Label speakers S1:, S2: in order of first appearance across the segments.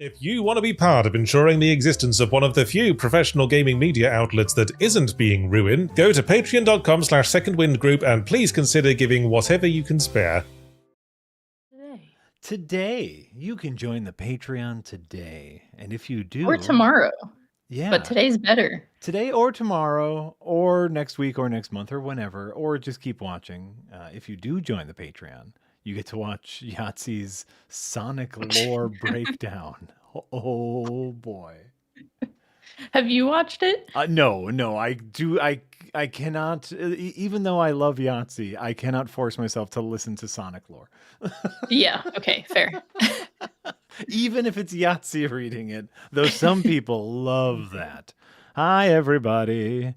S1: If you want to be part of ensuring the existence of one of the few professional gaming media outlets that isn't being ruined, go to patreon.com/secondwindgroup and please consider giving whatever you can spare.
S2: Today, you can join the Patreon today. And if you do...
S3: Or tomorrow.
S2: Yeah.
S3: But today's better.
S2: Today or tomorrow or next week or next month or whenever, or just keep watching. If you do join the Patreon, you get to watch Yahtzee's Sonic lore breakdown. Oh boy.
S3: Have you watched it?
S2: No, I do. I cannot, even though I love Yahtzee, I cannot force myself to listen to Sonic lore.
S3: Yeah, okay, fair.
S2: Even if it's Yahtzee reading it, though some people love that. Hi, everybody.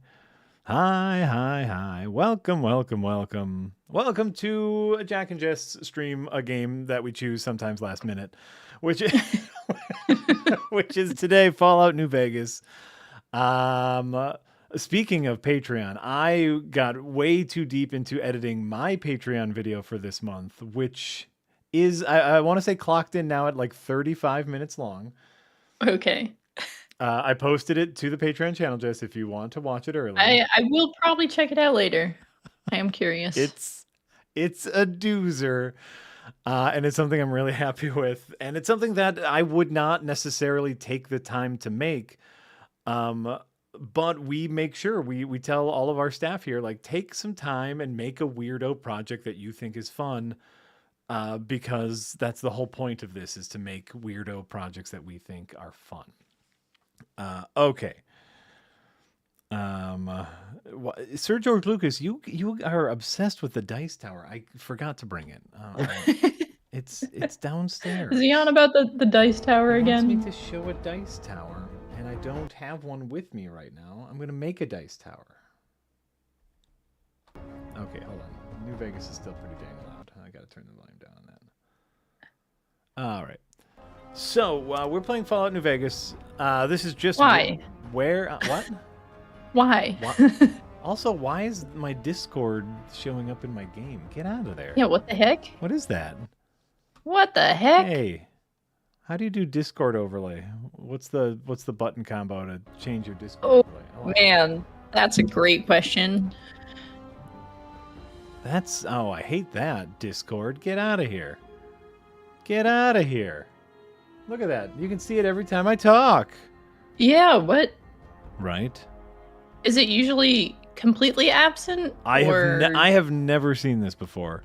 S2: Hi. Welcome to a Jack and Jess stream, a game that we choose sometimes last minute, which is, which is today, Fallout New Vegas. Speaking of Patreon, I got way too deep into editing my Patreon video for this month, which is, I want to say, clocked in now at like 35 minutes long.
S3: Okay.
S2: I posted it to the Patreon channel, Jess, if you want to watch it early.
S3: I will probably check it out later. I am curious.
S2: It's a doozer, and it's something I'm really happy with, and it's something that I would not necessarily take the time to make, but we make sure we tell all of our staff here, like, take some time and make a weirdo project that you think is fun, because that's the whole point of this, is to make weirdo projects that we think are fun. Okay. Sir George Lucas, you are obsessed with the dice tower. I forgot to bring it. It's downstairs.
S3: Is he on about the dice tower again?
S2: He wants me to show a dice tower, and I don't have one with me right now. I'm gonna make a dice tower. Okay, hold on. New Vegas is still pretty dang loud. I gotta turn the volume down on that. All right. So, we're playing Fallout New Vegas. This is just...
S3: Why?
S2: Where? What?
S3: Why?
S2: Also, why is my Discord showing up in my game? Get out of there.
S3: Yeah, what the heck?
S2: What is that?
S3: What the heck?
S2: Hey, how do you do Discord overlay? What's the button combo to change your Discord overlay?
S3: Oh, man, that's a great question.
S2: I hate that, Discord. Get out of here. Get out of here. Look at that. You can see it every time I talk.
S3: Yeah, what?
S2: Right.
S3: Is it usually completely absent?
S2: I have never seen this before.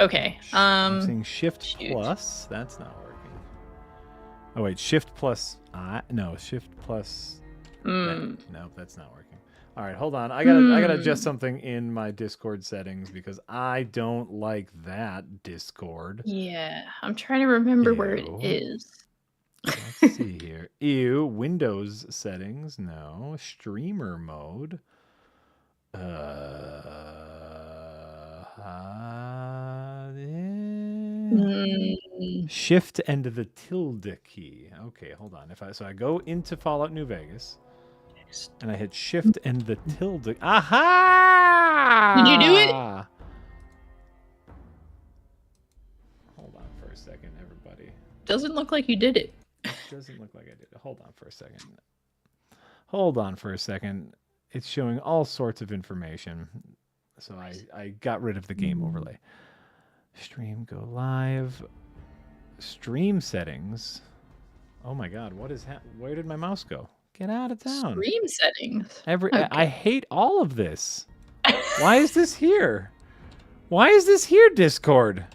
S3: Okay.
S2: I'm seeing Shift plus. That's not working. Oh wait, Shift plus. No, Shift plus. No, that's not working. All right, hold on. I gotta adjust something in my Discord settings because I don't like that Discord.
S3: Yeah, I'm trying to remember where it is.
S2: Let's see here. Windows settings. No. Streamer mode. Shift and the tilde key. Okay, hold on. So I go into Fallout New Vegas. And I hit Shift and the tilde. Aha!
S3: Did you do it?
S2: Hold on for a second, everybody.
S3: Doesn't look like you did it.
S2: Doesn't look like I did it. Hold on for a second. It's showing all sorts of information. So I got rid of the game overlay. Stream go live. Stream settings. Oh my god, what is where did my mouse go? Get out of town.
S3: Stream settings.
S2: Okay. I hate all of this. Why is this here? Why is this here, Discord?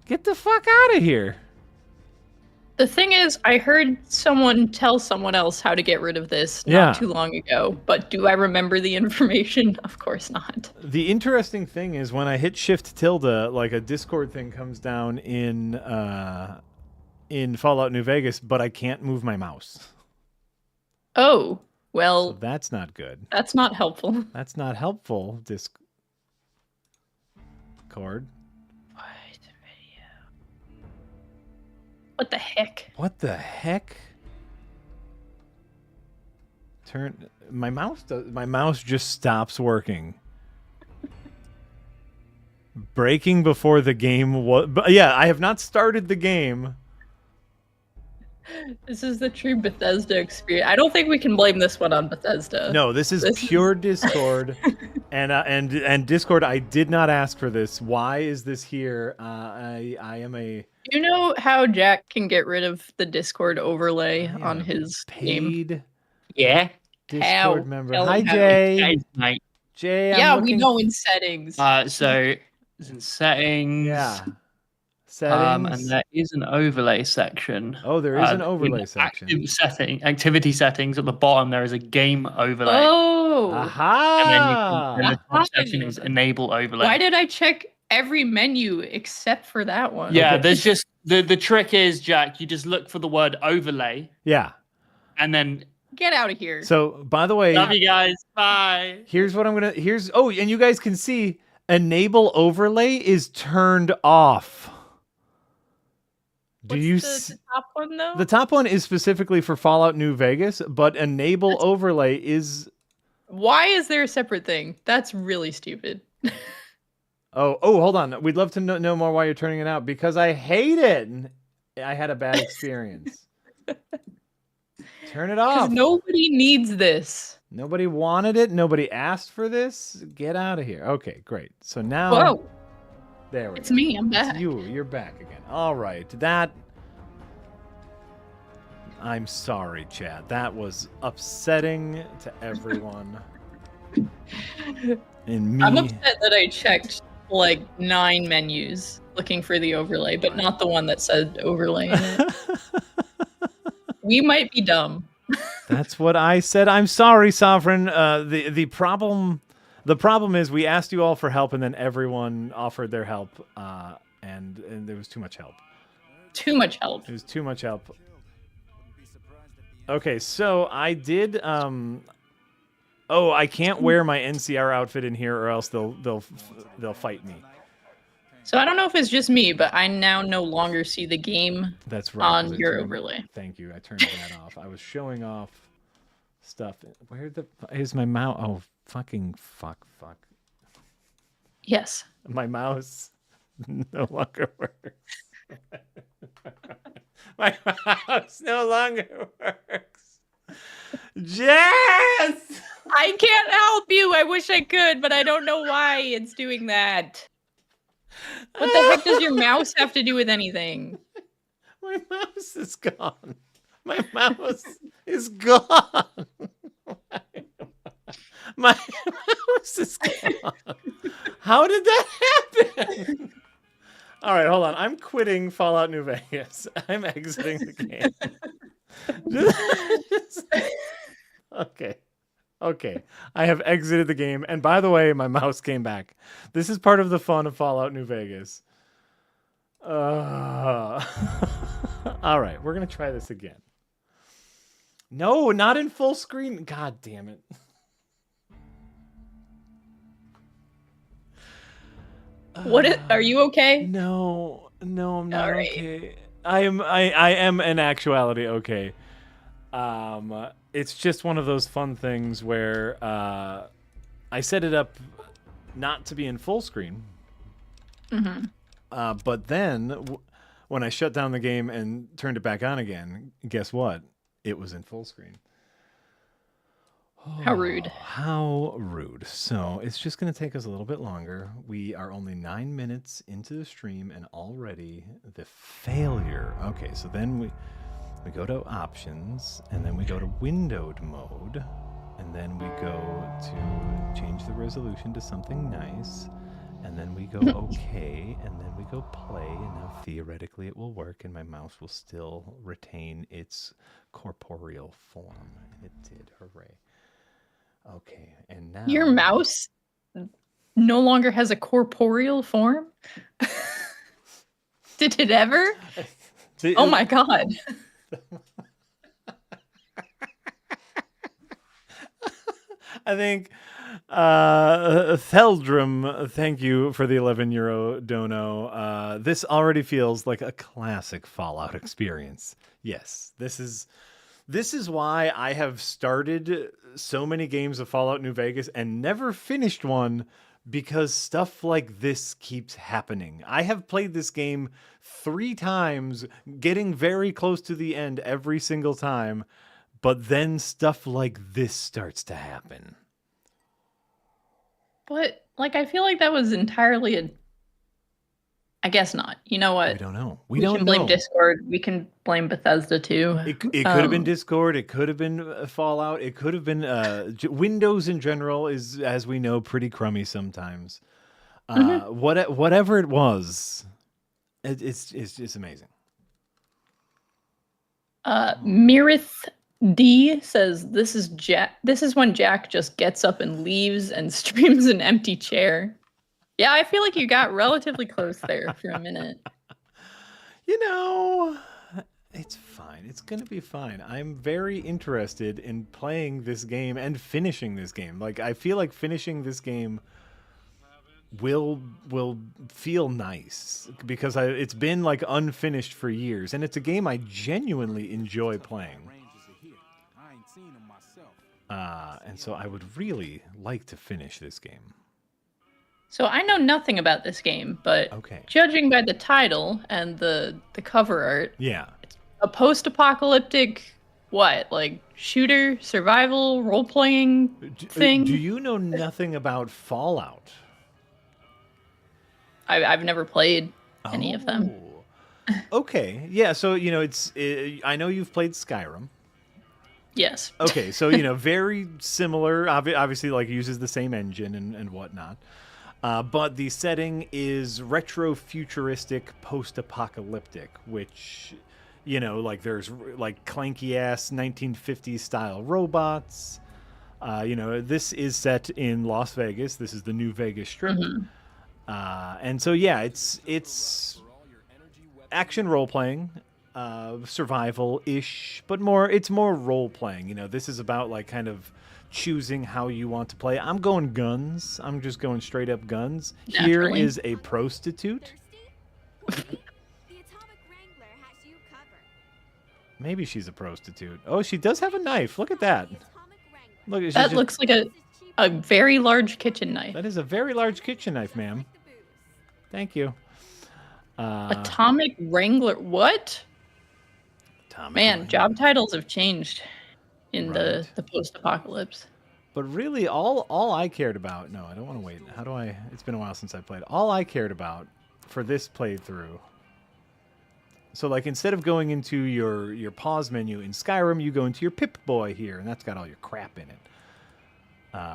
S2: Get the fuck out of here.
S3: The thing is, I heard someone tell someone else how to get rid of this not too long ago, but do I remember the information? Of course not.
S2: The interesting thing is when I hit Shift tilde, like a Discord thing comes down in Fallout New Vegas, but I can't move my mouse.
S3: Oh, well...
S2: So that's not good.
S3: That's not helpful.
S2: That's not helpful, Discord.
S3: What the heck?
S2: What the heck? My mouse just stops working. Breaking before the game was... Yeah, I have not started the game.
S3: This is the true Bethesda experience. I don't think we can blame this one on Bethesda.
S2: No, this is pure Discord, and Discord. I did not ask for this. Why is this here? I am a.
S3: You know how Jack can get rid of the Discord overlay on his game?
S2: Paid
S4: Yeah.
S2: Discord member.
S3: Tell
S2: Hi,
S3: him how.
S2: Jay.
S4: Guys, mate.
S2: Jay,
S3: Yeah,
S2: I'm looking...
S3: we know in settings.
S4: So it's in settings.
S2: Yeah. Settings.
S4: And there is an overlay section.
S2: Oh, there is an
S4: in
S2: overlay section.
S4: Activity settings at the bottom. There is a game overlay.
S3: Oh.
S2: Aha!
S4: And then you can, the top section is enable overlay.
S3: Why did I check every menu except for that one?
S4: Yeah, there's just the trick is, Jack, you just look for the word overlay.
S2: Yeah.
S4: And then
S3: Get out of here.
S2: So, by the way,
S4: love you guys. Bye.
S2: Here's what I'm gonna. Oh, and you guys can see enable overlay is turned off.
S3: What's the top one though?
S2: The top one is specifically for Fallout New Vegas, but enable overlay is.
S3: Why is there a separate thing? That's really stupid.
S2: Oh, hold on. We'd love to know more why you're turning it out, because I hate it. I had a bad experience. Turn it off.
S3: Nobody needs this.
S2: Nobody wanted it. Nobody asked for this. Get out of here. Okay, great. So now.
S3: Whoa.
S2: There we go.
S3: It's me. I'm back.
S2: It's you. You're back again. All right. That. I'm sorry, chat. That was upsetting to everyone. And me.
S3: I'm upset that I checked like 9 menus looking for the overlay, but not the one that said overlay in it. We might be dumb.
S2: That's what I said. I'm sorry, Sovereign. The problem is we asked you all for help, and then everyone offered their help, and there was too much help.
S3: Too much help.
S2: It was too much help. Okay, so I did. Oh, I can't wear my NCR outfit in here, or else they'll fight me.
S3: So I don't know if it's just me, but I now no longer see the game.
S2: That's right,
S3: on your overlay.
S2: Thank you. I turned that off. I was showing off stuff. Where is my mouse? Oh, fuck.
S3: Yes.
S2: My mouse no longer works. My mouse no longer works. Jess!
S3: I can't help you. I wish I could, but I don't know why it's doing that. What the heck does your mouse have to do with anything?
S2: My mouse is gone. My mouse is gone. My mouse is gone. How did that happen? All right, hold on. I'm quitting Fallout New Vegas. I'm exiting the game. Okay. I have exited the game. And by the way, my mouse came back. This is part of the fun of Fallout New Vegas. All right, we're going to try this again. No, not in full screen. God damn it.
S3: Are you okay?
S2: No, I'm not
S3: All right.
S2: okay. I am in actuality okay. It's just one of those fun things where I set it up not to be in full screen.
S3: Mm-hmm.
S2: But then when I shut down the game and turned it back on again, guess what? It was in full screen.
S3: How rude.
S2: How rude. So it's just going to take us a little bit longer. We are only 9 minutes into the stream and already the failure. Okay, so then we go to options, and then we go to windowed mode, and then we go to change the resolution to something nice, and then we go okay, and then we go play, and now theoretically it will work, and my mouse will still retain its corporeal form. And it did. Hooray. Okay, and now...
S3: Your mouse no longer has a corporeal form? Did it ever? Oh my god.
S2: I think Theldrum, thank you for the €11 dono. This already feels like a classic Fallout experience. Yes, this is why I have started so many games of Fallout New Vegas and never finished one, because stuff like this keeps happening. I have played this game 3 times, getting very close to the end every single time, but then stuff like this starts to happen.
S3: But like, I feel like that was entirely a. I guess not. You know what?
S2: We don't know.
S3: We can blame Discord. We can blame Bethesda too.
S2: It could have been Discord. It could have been Fallout. It could have been Windows in general is, as we know, pretty crummy sometimes. Whatever it was, it's amazing.
S3: Mirith D says this is Jack. This is when Jack just gets up and leaves and streams an empty chair. Yeah, I feel like you got relatively close there for a minute.
S2: You know, it's fine. It's going to be fine. I'm very interested in playing this game and finishing this game. Like, I feel like finishing this game will feel nice because it's been like unfinished for years, and it's a game I genuinely enjoy playing. And so I would really like to finish this game.
S3: So I know nothing about this game, but
S2: okay,
S3: judging by the title and the cover art,
S2: yeah,
S3: it's a post-apocalyptic like shooter, survival, role-playing thing.
S2: Do you know nothing about Fallout?
S3: I've never played any of them.
S2: Okay, yeah. So you know, I know you've played Skyrim.
S3: Yes.
S2: Okay, so you know, very similar. Obviously, like uses the same engine and whatnot. But the setting is retro-futuristic, post-apocalyptic, which, you know, like there's like clanky-ass 1950s style robots. You know, this is set in Las Vegas. This is the new Vegas Strip.
S3: Mm-hmm.
S2: And so, yeah, it's action role-playing, survival-ish, but it's more role-playing. You know, this is about like kind of choosing how you want to play. I'm going guns. I'm just going straight up guns.
S3: Naturally.
S2: Here is a prostitute. Maybe she's a prostitute. Oh, she does have a knife. Look at that. Look,
S3: that looks like a very large kitchen knife.
S2: That is a very large kitchen knife, ma'am. Thank you.
S3: Atomic Wrangler. What? Man, job titles have changed in the post-apocalypse.
S2: But really, all I cared about... No, I don't want to wait. How do I... It's been a while since I played. All I cared about for this playthrough... So, like, instead of going into your pause menu in Skyrim, you go into your Pip-Boy here, and that's got all your crap in it.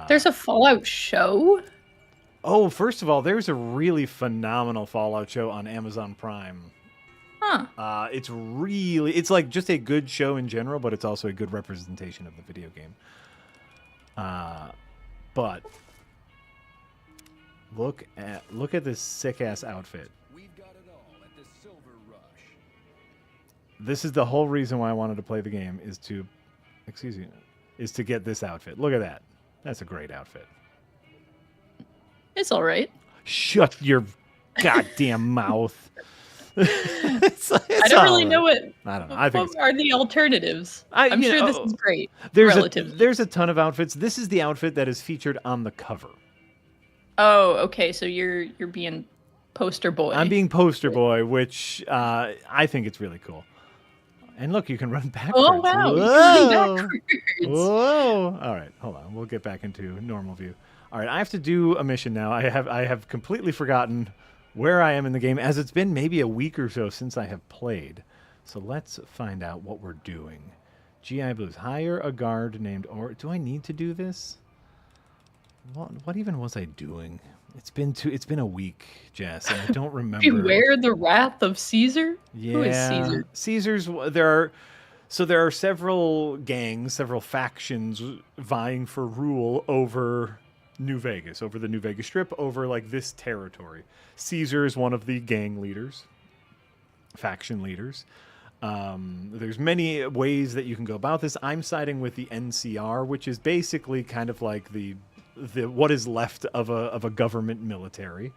S3: There's a Fallout show?
S2: Oh, first of all, there's a really phenomenal Fallout show on Amazon Prime.
S3: Huh.
S2: It's like just a good show in general, but it's also a good representation of the video game. But look at this sick ass outfit.
S5: We've got it all at the Silver Rush.
S2: This is the whole reason why I wanted to play the game is to get this outfit. Look at that. That's a great outfit.
S3: It's all right.
S2: Shut your goddamn mouth.
S3: I don't really know what.
S2: I don't know. I think
S3: what are the alternatives? I'm sure this is great.
S2: There's a ton of outfits. This is the outfit that is featured on the cover.
S3: Oh, okay. So you're being poster boy.
S2: I'm being poster boy, which I think it's really cool. And look, you can run backwards.
S3: Oh wow!
S2: Whoa!
S3: You can run backwards.
S2: Whoa! All right, hold on. We'll get back into normal view. All right, I have to do a mission now. I have completely forgotten where I am in the game, as it's been maybe a week or so since I have played. So let's find out what we're doing. GI Blues. Hire a guard named do I need to do this? What even was I doing? It's been a week, Jess, and I don't remember.
S3: Beware the wrath of Caesar?
S2: Yeah.
S3: Who is Caesar?
S2: Caesar's there are several gangs, several factions vying for rule over New Vegas, over the New Vegas Strip, over like this territory. Caesar is one of the gang leaders, faction leaders. There's many ways that you can go about this. I'm siding with the NCR, which is basically kind of like the what is left of a government military.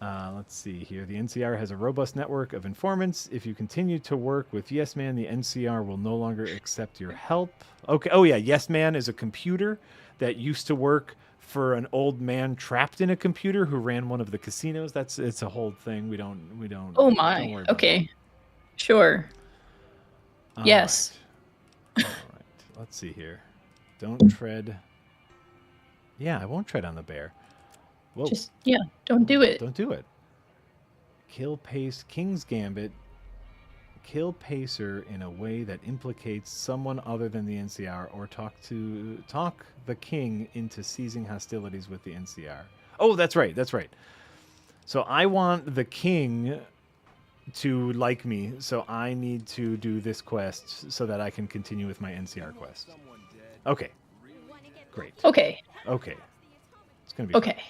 S2: Let's see here. The NCR has a robust network of informants. If you continue to work with Yes Man, the NCR will no longer accept your help. Okay. Oh yeah, Yes Man is a computer that used to work for an old man trapped in a computer who ran one of the casinos. It's a whole thing. We don't.
S3: Oh
S2: Don't
S3: my.
S2: worry about
S3: Okay. Sure.
S2: it. All
S3: Yes.
S2: right. All right. Let's see here. Don't tread. Yeah, I won't tread on the bear. Whoa.
S3: Just don't do it.
S2: Don't do it. Kill pace King's Gambit. Kill Pacer in a way that implicates someone other than the NCR, or talk the king into ceasing hostilities with the NCR. Oh, that's right. That's right. So I want the king to like me, so I need to do this quest so that I can continue with my NCR quest. Okay. Great.
S3: Okay.
S2: Okay. It's gonna be
S3: Okay.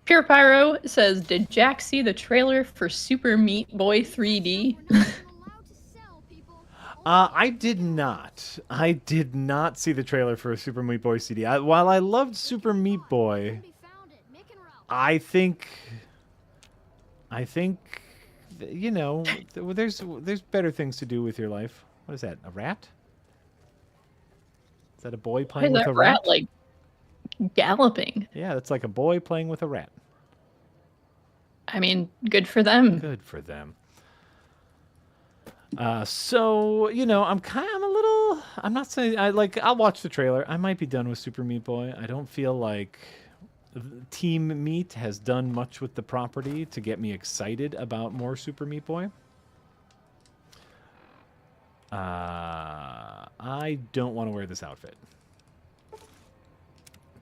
S3: Pure Pyro says, "Did Jack see the trailer for Super Meat Boy 3D?"
S2: I did not. I did not see the trailer for Super Meat Boy CD. While I loved Super Meat Boy, I think, you know, there's better things to do with your life. What is that? A rat? Is that a boy
S3: Why
S2: playing
S3: is
S2: with
S3: that
S2: a rat?
S3: like galloping?
S2: Yeah, that's like a boy playing with a rat.
S3: I mean, good for them.
S2: Good for them. So, you know, I'm not saying I'll watch the trailer. I might be done with Super Meat Boy. I don't feel like Team Meat has done much with the property to get me excited about more Super Meat Boy. I don't want to wear this outfit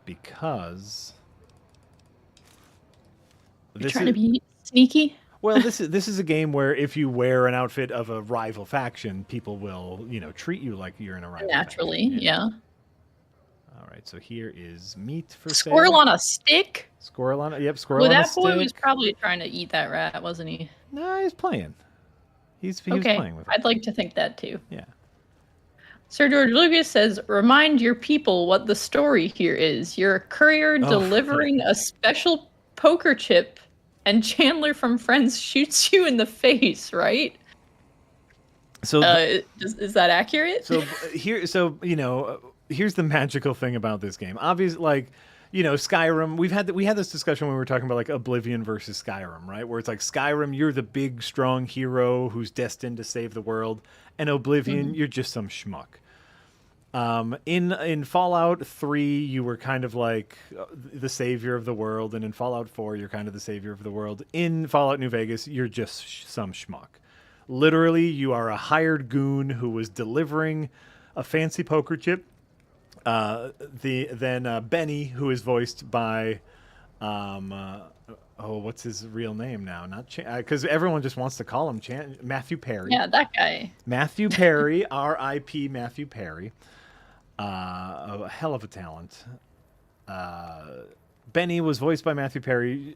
S2: because
S3: You're trying to be sneaky.
S2: well, this is a game where if you wear an outfit of a rival faction, people will, you know, treat you like you're in a rival
S3: Naturally,
S2: faction.
S3: yeah.
S2: All right, so here is meat for
S3: Squirrel
S2: sale.
S3: on a stick?
S2: Squirrel on it. Yep, squirrel
S3: Well,
S2: on a
S3: that boy was
S2: stick.
S3: probably trying to eat that rat, wasn't he?
S2: No, he's playing. He was
S3: Okay,
S2: playing with it.
S3: I'd like to think that too.
S2: Yeah.
S3: Sir George Lucas says, "Remind your people what the story here is. You're a courier delivering a special poker chip, and Chandler from Friends shoots you in the face, right?"
S2: So
S3: Is that accurate?
S2: So you know, here's the magical thing about this game. Obviously, like, you know, Skyrim. We had this discussion when we were talking about like Oblivion versus Skyrim, right? Where it's like Skyrim, you're the big strong hero who's destined to save the world, and Oblivion, you're just some schmuck. In Fallout 3, you were kind of like the savior of the world, and in Fallout 4, you're kind of the savior of the world. In Fallout New Vegas, you're just some schmuck. Literally, you are a hired goon who was delivering a fancy poker chip. Then Benny, who is voiced by, what's his real name now? Not because everyone just wants to call him Matthew Perry.
S3: Yeah, that guy.
S2: Matthew Perry, R.I.P. Matthew Perry. A hell of a talent. Benny was voiced by Matthew Perry.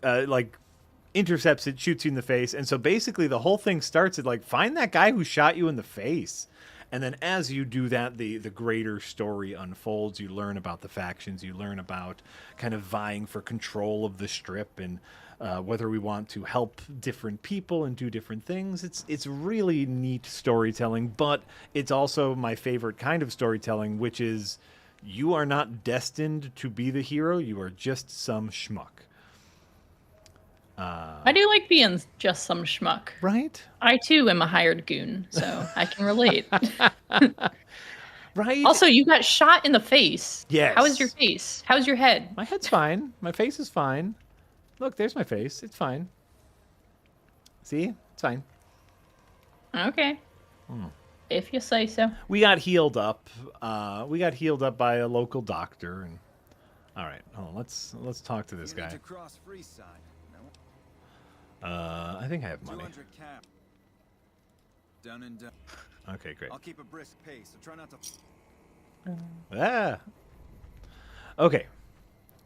S2: Intercepts it, shoots you in the face, and so basically the whole thing starts at like, find that guy who shot you in the face. And then as you do that, the greater story unfolds. You learn about the factions. You learn about kind of vying for control of the strip, and whether we want to help different people and do different things. It's really neat storytelling, but it's also my favorite kind of storytelling, which is you are not destined to be the hero. You are just some schmuck.
S3: I do like being just some schmuck.
S2: Right?
S3: I too am a hired goon, so I can relate.
S2: Right?
S3: Also, you got shot in the face.
S2: Yes.
S3: How is your face? How's your head?
S2: My head's fine. My face is fine. Look, there's my face. It's fine. See? It's fine.
S3: Okay. If you say so.
S2: We got healed up. We got healed up by a local doctor. And all right, hold on. Let's talk to this guy.
S5: To cross Freeside.
S2: I think I have money.
S5: 200 cap. Down and down.
S2: Okay, great.
S5: I'll keep a brisk pace, so try not to.
S2: Okay.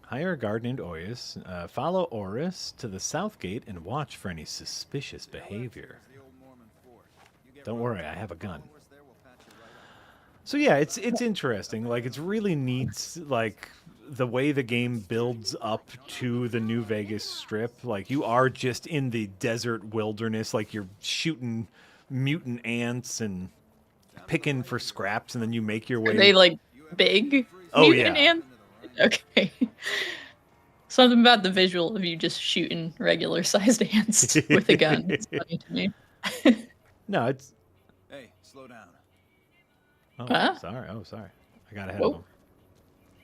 S2: Hire a guard named Orius. Follow Oris to the south gate and watch for any suspicious behavior. Don't worry, I have a gun. So yeah, it's interesting. Like, it's really neat. Like, the way the game builds up to the New Vegas Strip. Like, you are just in the desert wilderness. Like, you're shooting mutant ants and picking for scraps, and then you make your way.
S3: Are they like big
S2: Oh,
S3: mutant
S2: yeah.
S3: ants? Okay. Something about the visual of you just shooting regular sized ants with a gun. It's funny to me.
S2: No, it's.
S5: Hey, slow down.
S2: Oh,
S3: Huh?
S2: sorry. Oh, sorry. I got ahead of
S3: Whoa.
S2: him.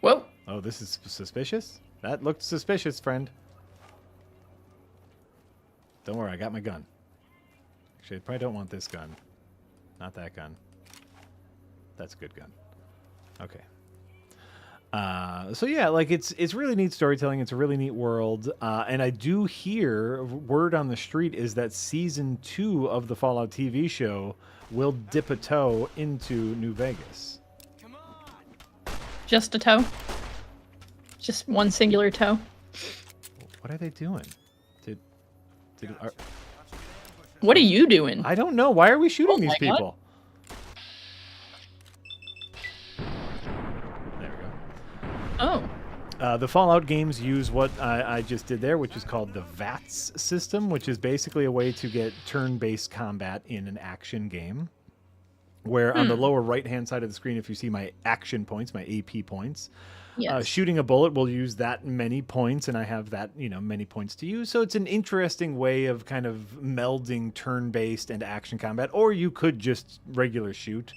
S3: Whoa.
S2: Oh, this is suspicious? That looked suspicious, friend. Don't worry, I got my gun. Actually, I probably don't want this gun. Not that gun. That's a good gun. Okay. So yeah, like it's really neat storytelling. It's a really neat world, and I do hear word on the street is that season 2 of the Fallout TV show will dip a toe into New Vegas.
S3: Just a toe? Just one singular toe?
S2: What are they doing?
S3: What are you doing?
S2: I don't know. Why are we shooting
S3: Oh
S2: these
S3: my God.
S2: people? There we go.
S3: Oh.
S2: The Fallout games use what I just did there, which is called the VATS system, which is basically a way to get turn-based combat in an action game. Where on the lower right-hand side of the screen, if you see my action points, my AP points,
S3: Yes.
S2: shooting a bullet will use that many points, and I have that, many points to use. So it's an interesting way of kind of melding turn-based and action combat, or you could just regular shoot.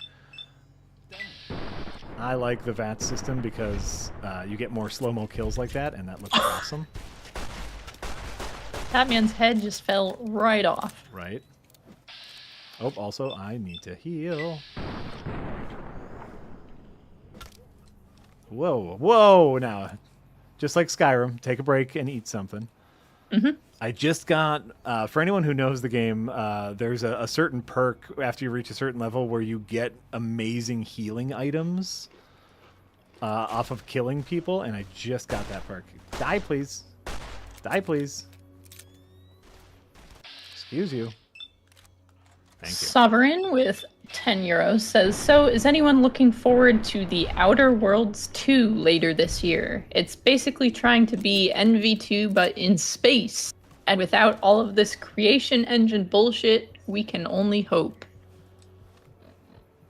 S2: I like the VAT system because you get more slow-mo kills like that, and that looks awesome.
S3: That man's head just fell right off.
S2: Right. Oh, also, I need to heal. Whoa. Now, just like Skyrim, take a break and eat something. I just got, for anyone who knows the game, there's a certain perk after you reach a certain level where you get amazing healing items off of killing people, and I just got that perk. Die, please. Die, please. Excuse you. Thank you.
S3: Sovereign with 10 euros says, so is anyone looking forward to the Outer Worlds 2 later this year? It's basically trying to be NV2 but in space. And without all of this creation engine bullshit, we can only hope.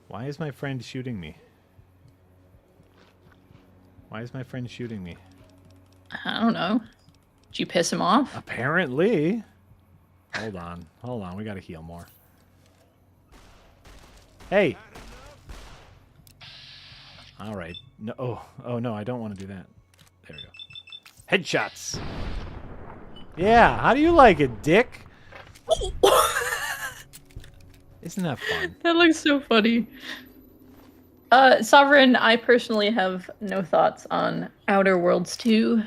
S2: Why is my friend shooting me? Why is my friend shooting me?
S3: I don't know. Did you piss him off?
S2: Apparently. Hold on. We gotta heal more. Hey. All right. No. Oh no, I don't want to do that. There we go. Headshots. Yeah. How do you like it, Dick? Isn't that fun?
S3: That looks so funny. Sovereign, I personally have no thoughts on Outer Worlds 2,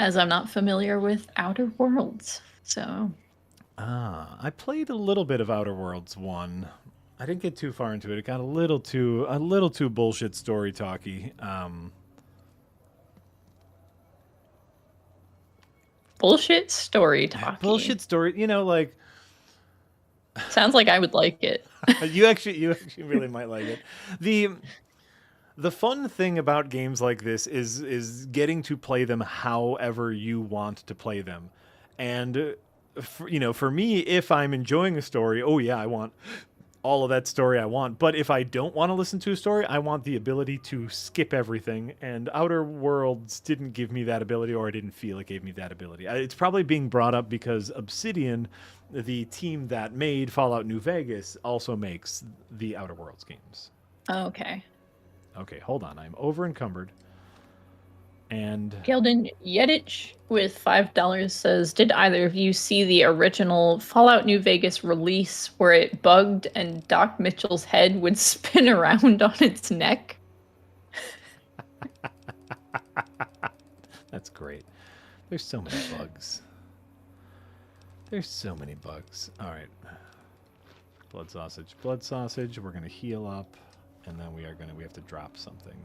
S3: as I'm not familiar with Outer Worlds. So.
S2: I played a little bit of Outer Worlds 1. I didn't get too far into it. It got a little too bullshit story talky.
S3: Bullshit story talking.
S2: Bullshit story. Like
S3: Sounds like I would like it.
S2: you actually really might like it. The fun thing about games like this is getting to play them however you want to play them, and for me, if I'm enjoying a story, oh yeah, I want all of that story I want. But if I don't want to listen to a story, I want the ability to skip everything. And Outer Worlds didn't give me that ability, or I didn't feel it gave me that ability. It's probably being brought up because Obsidian, the team that made Fallout New Vegas, also makes the Outer Worlds games.
S3: Okay.
S2: Okay, hold on. I'm over encumbered. And
S3: Gilden Yedich with $5 says, did either of you see the original Fallout New Vegas release where it bugged and Doc Mitchell's head would spin around on its neck?
S2: that's great. There's so many bugs. There's so many bugs. All right. Blood sausage. We're going to heal up, and then we have to drop something.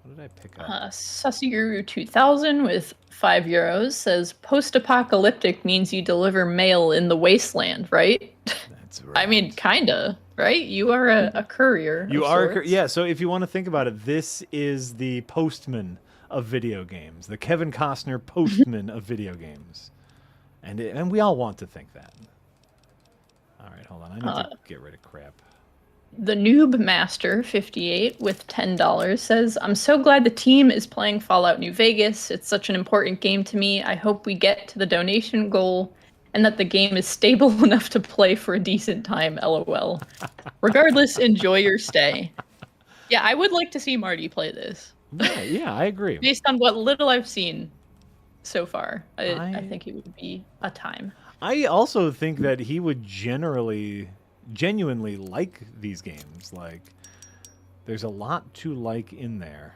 S2: What did I pick up?
S3: Susiguru 2000 with €5 says, post-apocalyptic means you deliver mail in the wasteland, right?
S2: That's right.
S3: I mean, kinda, right? You are a courier.
S2: You
S3: of
S2: are,
S3: sorts.
S2: yeah. So if you want to think about it, this is the postman of video games, the Kevin Costner postman of video games, and we all want to think that. All right, hold on. I need to get rid of crap.
S3: The Noob Master 58 with $10 says, I'm so glad the team is playing Fallout New Vegas. It's such an important game to me. I hope we get to the donation goal and that the game is stable enough to play for a decent time, LOL. Regardless, enjoy your stay. Yeah, I would like to see Marty play this.
S2: Yeah, I agree.
S3: Based on what little I've seen so far, I think it would be a time.
S2: I also think that he would genuinely like these games. Like, there's a lot to like in there.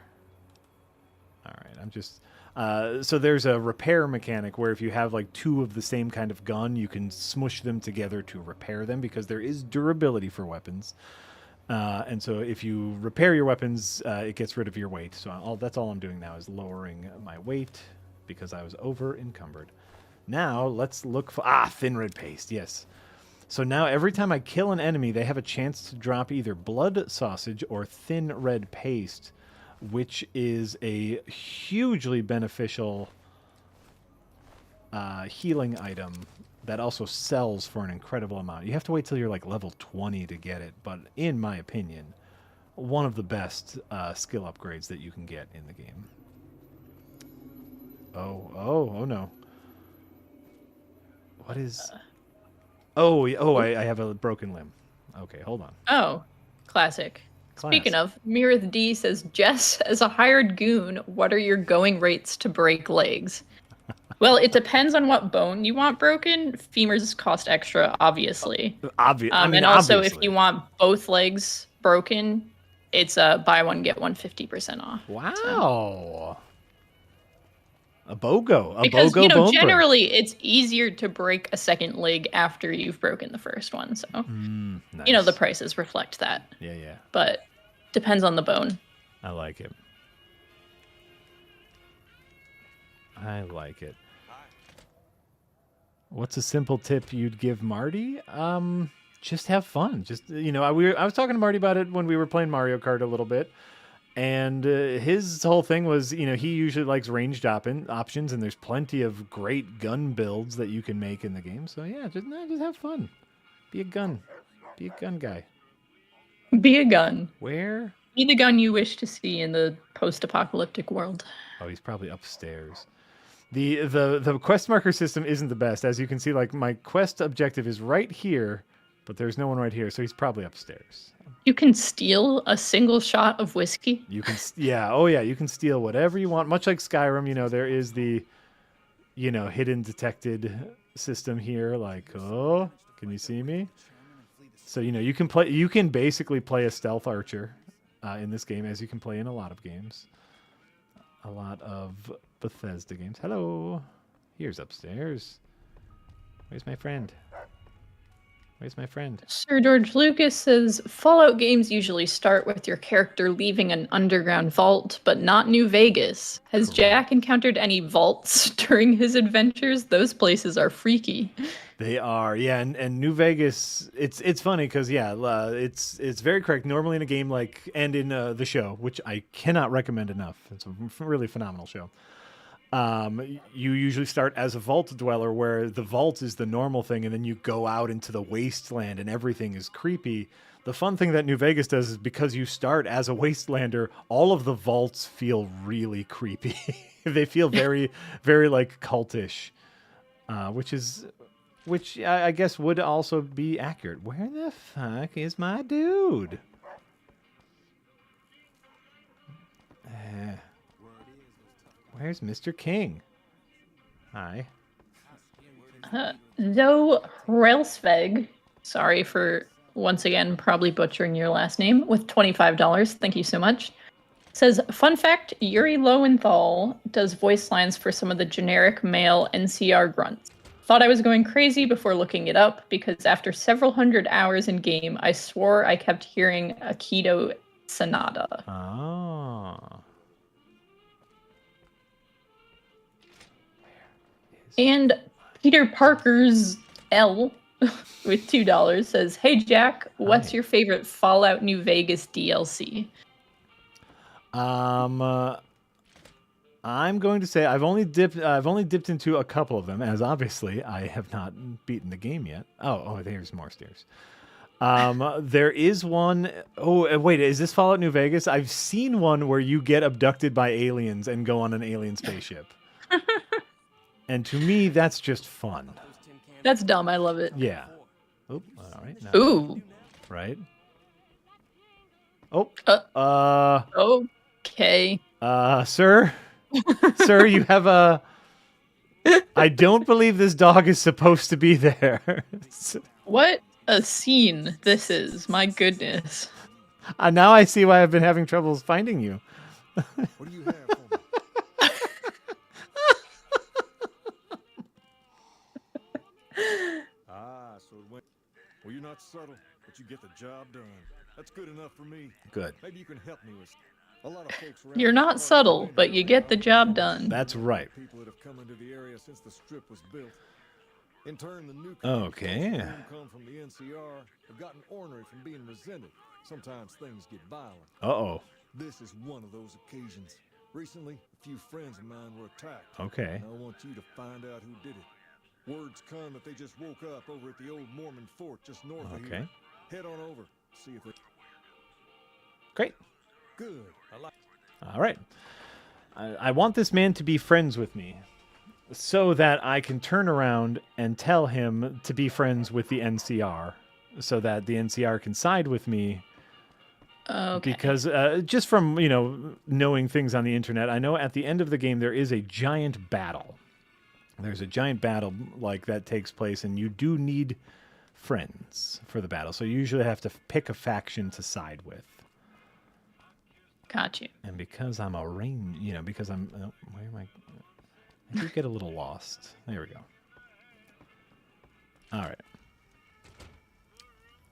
S2: All right, I'm just... so there's a repair mechanic where if you have like two of the same kind of gun, you can smush them together to repair them because there is durability for weapons. And so if you repair your weapons, it gets rid of your weight. So that's all I'm doing now is lowering my weight because I was over encumbered. Now let's look for thin red paste. Yes. So now every time I kill an enemy, they have a chance to drop either blood sausage or thin red paste, which is a hugely beneficial healing item that also sells for an incredible amount. You have to wait till you're like level 20 to get it, but in my opinion, one of the best skill upgrades that you can get in the game. Oh no. What is... I have a broken limb. Okay, hold on.
S3: Oh, classic. Speaking of, Mirith D says, Jess, as a hired goon, what are your going rates to break legs? Well, it depends on what bone you want broken. Femurs cost extra, obviously. And also, if you want both legs broken, it's buy one, get one 50% off.
S2: Wow.
S3: So.
S2: A BOGO.
S3: Because, generally, it's easier to break a second leg after you've broken the first one. So,
S2: nice.
S3: The prices reflect that.
S2: Yeah.
S3: But depends on the bone.
S2: I like it. What's a simple tip you'd give Marty? Just have fun. Just, I was talking to Marty about it when we were playing Mario Kart a little bit. And his whole thing was, he usually likes ranged options, and there's plenty of great gun builds that you can make in the game. So yeah, just have fun. Be a gun guy.
S3: Be a gun.
S2: Where?
S3: Be the gun you wish to see in the post-apocalyptic world.
S2: Oh, he's probably upstairs. The quest marker system isn't the best. As you can see, like my quest objective is right here, but there's no one right here, so he's probably upstairs.
S3: You can steal a single shot of whiskey.
S2: You can, you can steal whatever you want. Much like Skyrim, there is the, hidden detected system here. Like, oh, can you see me? So you can basically play a stealth archer in this game, as you can play in a lot of games, a lot of Bethesda games. Hello, here's upstairs. Where's my friend?
S3: Sir George Lucas says, Fallout games usually start with your character leaving an underground vault, but not New Vegas. Has Jack encountered any vaults during his adventures? Those places are freaky.
S2: They are, yeah, and New Vegas, it's funny because, it's very correct. Normally in a game and in the show, which I cannot recommend enough. It's a really phenomenal show. You usually start as a vault dweller where the vault is the normal thing, and then you go out into the wasteland and everything is creepy. The fun thing that New Vegas does is because you start as a wastelander, all of the vaults feel really creepy. They feel very, very cultish, which I guess would also be accurate. Where the fuck is my dude? Where's Mr. King? Hi.
S3: Zoe Railsveg, sorry for once again probably butchering your last name, with $25. Thank you so much. Says, fun fact, Yuri Lowenthal does voice lines for some of the generic male NCR grunts. Thought I was going crazy before looking it up, because after several hundred hours in game, I swore I kept hearing Aikido Sonata.
S2: Oh.
S3: And Peter Parker's L with $2 says, "Hey Jack, what's your favorite Fallout New Vegas DLC?"
S2: I'm going to say I've only dipped into a couple of them, as obviously I have not beaten the game yet. Oh, there's more stairs. There is one oh wait, is this Fallout New Vegas? I've seen one where you get abducted by aliens and go on an alien spaceship. And to me, that's just fun.
S3: That's dumb. I love it.
S2: Yeah. Oh, all right. Now,
S3: Ooh.
S2: right. Oh.
S3: Okay.
S2: Sir. Sir, you have a... I don't believe this dog is supposed to be there.
S3: What a scene this is. My goodness.
S2: Now I see why I've been having troubles finding you.
S5: What do you have for me? So it went. Well, you're not subtle, but you get the job done. That's good enough for me.
S2: Good.
S5: Maybe you can help me with. A lot of folks around
S3: You're
S5: here
S3: not
S5: are
S3: subtle,
S5: familiar
S3: but you
S5: with
S3: get the
S5: our
S3: job
S5: performance.
S3: done.
S2: That's right.
S5: People that have come into the area since the strip was built. In turn, the newcomers
S2: Okay.
S5: who come from the NCR have gotten ornery from being resented. Sometimes things get violent.
S2: Uh-oh.
S5: This is one of those occasions. Recently, a few friends of mine were attacked.
S2: Okay.
S5: And I want you to find out who did it. Words come that they just woke up over at the old Mormon fort just north of
S2: Okay.
S5: here. Head on over. See if they...
S2: Great.
S5: Good. I like...
S2: All right. I want this man to be friends with me so that I can turn around and tell him to be friends with the NCR so that the NCR can side with me.
S3: Okay.
S2: Because just from, knowing things on the internet, I know at the end of the game there is a giant battle. There's a giant battle like that takes place, and you do need friends for the battle. So you usually have to pick a faction to side with.
S3: Got you.
S2: And because I'm a rain, because I'm, where am I? I do get a little lost. There we go. All right.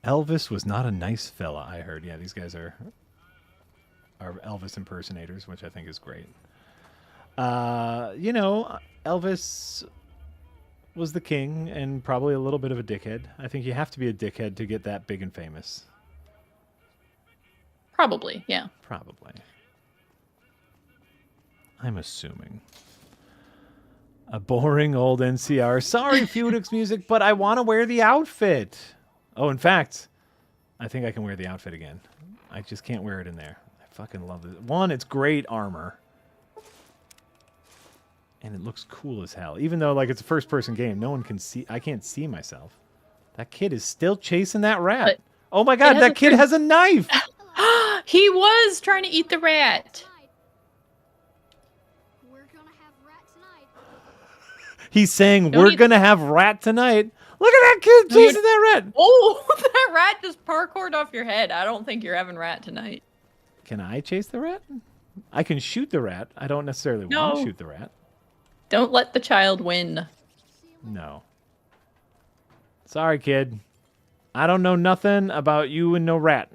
S2: Elvis was not a nice fella, I heard. Yeah, these guys are Elvis impersonators, which I think is great. Elvis was the king and probably a little bit of a dickhead. I think you have to be a dickhead to get that big and famous.
S3: Probably, yeah.
S2: Probably. I'm assuming. A boring old NCR. Sorry, Feudix music, but I want to wear the outfit. Oh, in fact, I think I can wear the outfit again. I just can't wear it in there. I fucking love it. One, it's great armor. And it looks cool as hell. Even though, it's a first-person game, no one can see. I can't see myself. That kid is still chasing that rat.
S3: But
S2: oh my god, that kid has a knife!
S3: He was trying to eat the rat.
S6: We're gonna have rat tonight.
S2: He's saying,
S3: Don't
S2: we're
S3: eat-
S2: going to have rat tonight. Look at that kid chasing that rat.
S3: Oh, that rat just parkoured off your head. I don't think you're having rat tonight.
S2: Can I chase the rat? I can shoot the rat. I don't necessarily want
S3: No.
S2: to shoot the rat.
S3: Don't let the child win.
S2: No. Sorry, kid. I don't know nothing about you and no rat.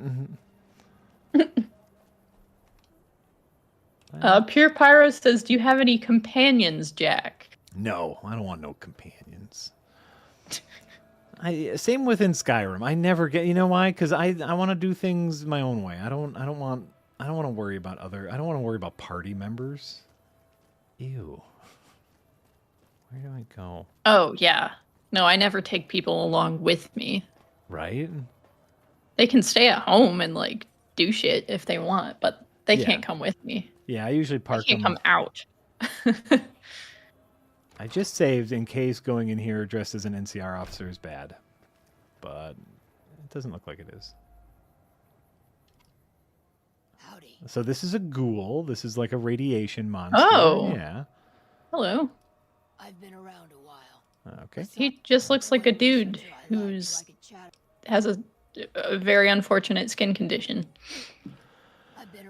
S3: Pure Pyro says, do you have any companions, Jack?
S2: No, I don't want no companions. Same within Skyrim. I never get. You know why? Because I want to do things my own way. I don't want to worry about other. I don't want to worry about party members. Ew. Where do I go?
S3: Oh, yeah. No, I never take people along with me.
S2: Right?
S3: They can stay at home and, do shit if they want, but they
S2: Yeah.
S3: can't come with me.
S2: Yeah, I usually
S3: They
S2: park
S3: can't
S2: them.
S3: come out.
S2: I just saved in case going in here dressed as an NCR officer is bad. But it doesn't look like it is.
S6: Howdy.
S2: So this is a ghoul. This is like a radiation monster.
S3: Oh.
S2: Yeah.
S3: Hello.
S6: I've been around a while.
S2: Okay.
S3: He just looks like a dude who's has a very unfortunate skin condition.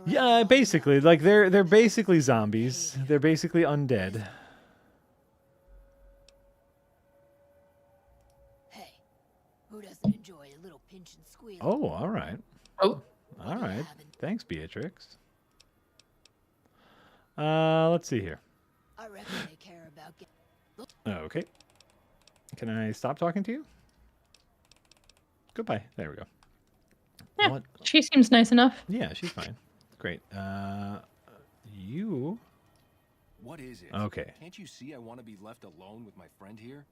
S2: Yeah, basically. They're basically zombies. They're basically undead.
S6: Hey, who doesn't enjoy a little pinch and squeal?
S2: Oh, all right.
S3: Oh.
S2: All right. Thanks, Beatrix. Let's see here.
S6: I reckon they care about
S2: Okay. Can I stop talking to you? Goodbye. There we go.
S3: Yeah,
S2: What?
S3: she seems nice enough.
S2: Yeah, she's fine. Great. You.
S7: What is it?
S2: Okay.
S7: Can't you see I want to be left alone with my friend here?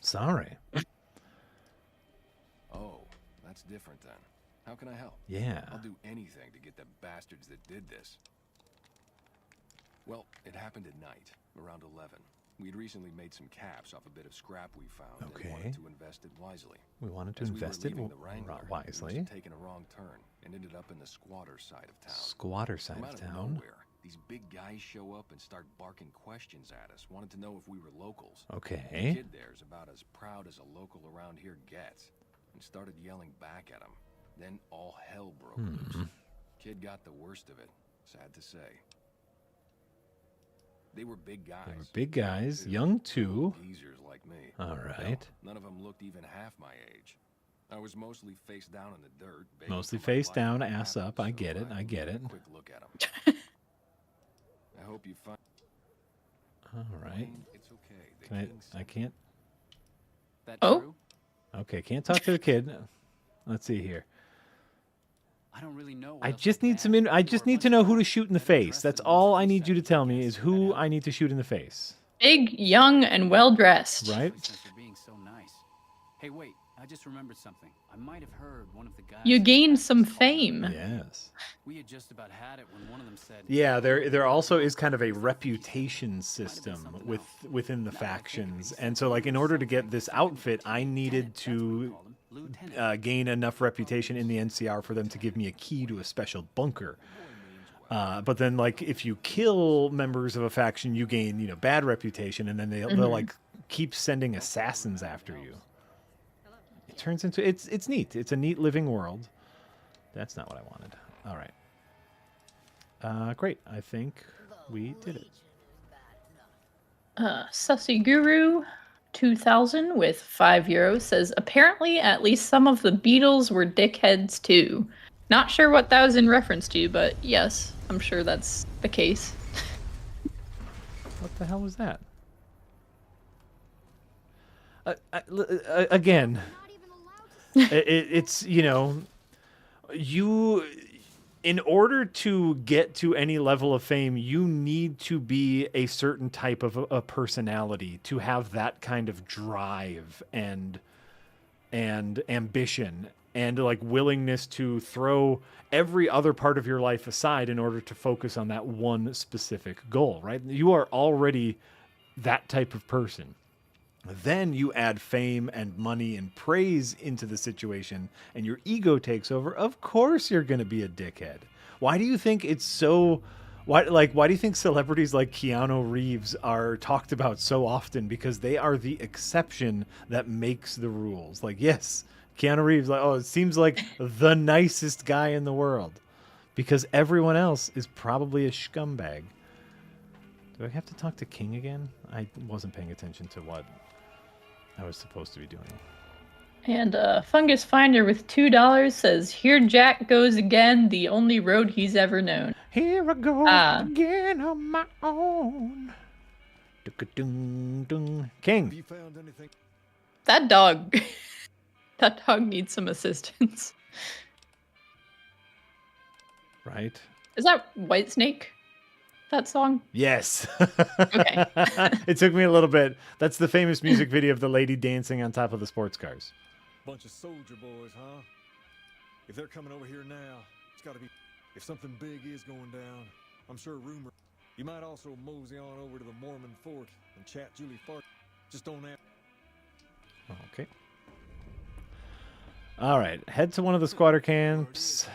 S2: Sorry.
S7: Oh, that's What's different then? How can I help?
S2: Yeah.
S7: I'll do anything to get the bastards that did this. Well, it happened at night, around 11. We'd recently made some caps off a bit of scrap we found and
S2: Okay.
S7: wanted to invest it wisely.
S2: We wanted to
S7: As we were
S2: invest it
S7: leaving the Wrangler,
S2: wisely.
S7: we must have taken a wrong turn and ended up in the squatter side of town.
S2: Squatter side
S7: From
S2: of
S7: out
S2: town.
S7: nowhere, these big guys show up and start barking questions at us, wanted to know if we were locals. The
S2: Okay.
S7: kid there's about as proud as a local around here gets, and started yelling back at him. Then all hell broke loose. Kid got the worst of it, sad to say. They were big guys.
S2: They were big guys, young too.
S7: Geezers like me.
S2: All
S7: Hell,
S2: right.
S7: none of them looked even half my age. I was mostly face down in the dirt. begging
S2: Mostly
S7: for my
S2: face
S7: life
S2: down,
S7: to
S2: ass
S7: happen,
S2: up. I
S7: so
S2: get it. I get it.
S7: Quick look at 'em. I hope you find.
S2: All right.
S7: Wayne, it's okay. The
S2: Can
S7: king's
S2: I can't.
S4: That
S3: Oh.
S4: true?
S2: Okay, can't talk to the kid. Let's see here.
S8: I don't really know.
S2: I just need some. I just need to know who to shoot in the face. That's all I need you to tell me is who I need to shoot in the face.
S3: Big, young, and well dressed.
S2: Right?
S8: Since you're being so nice. Hey, wait! I just remembered something. I might have heard one of the guys.
S3: You
S8: in the
S3: gained
S8: back
S3: some
S8: was calling
S3: fame.
S8: me.
S2: Yes.
S8: We had just about had it when one of them said.
S2: Yeah, there also is kind of a reputation system within the factions, and so like in order to get this outfit, I needed to gain enough reputation in the NCR for them to give me a key to a special bunker. But then, like, if you kill members of a faction, you gain, bad reputation, and then they'll like keep sending assassins after you. It turns into it's neat. It's a neat living world. That's not what I wanted. All right. Great. I think we did it.
S3: Sussy Guru 2000 with €5 says apparently at least some of the Beatles were dickheads too. Not sure what that was in reference to, but yes, I'm sure that's the case.
S2: What the hell was that? Again, it's you. In order to get to any level of fame, you need to be a certain type of a personality to have that kind of drive and ambition and like willingness to throw every other part of your life aside in order to focus on that one specific goal, right? You are already that type of person. Then you add fame and money and praise into the situation and your ego takes over. Of course you're going to be a dickhead. Why do you think it's so... Why do you think celebrities like Keanu Reeves are talked about so often? Because they are the exception that makes the rules. Like, yes, Keanu Reeves, it seems like the nicest guy in the world. Because everyone else is probably a scumbag. Do I have to talk to King again? I wasn't paying attention to what I was supposed to be doing.
S3: And Fungus Finder with $2 says, "Here Jack goes again, the only road he's ever known."
S2: Here I go again on my own. King.
S5: Have you found anything?
S3: That dog, that dog needs some assistance.
S2: Right?
S3: Is that Whitesnake? That song?
S2: Yes.
S3: Okay.
S2: It took me a little bit. That's the famous music video of the lady dancing on top of the sports cars.
S5: Bunch of soldier boys, huh? If they're coming over here now, it's got to be. If something big is going down, I'm sure rumor. You might also mosey on over to the Mormon fort and chat Julie Fark. Just don't ask.
S2: Okay. All right. Head to one of the squatter camps.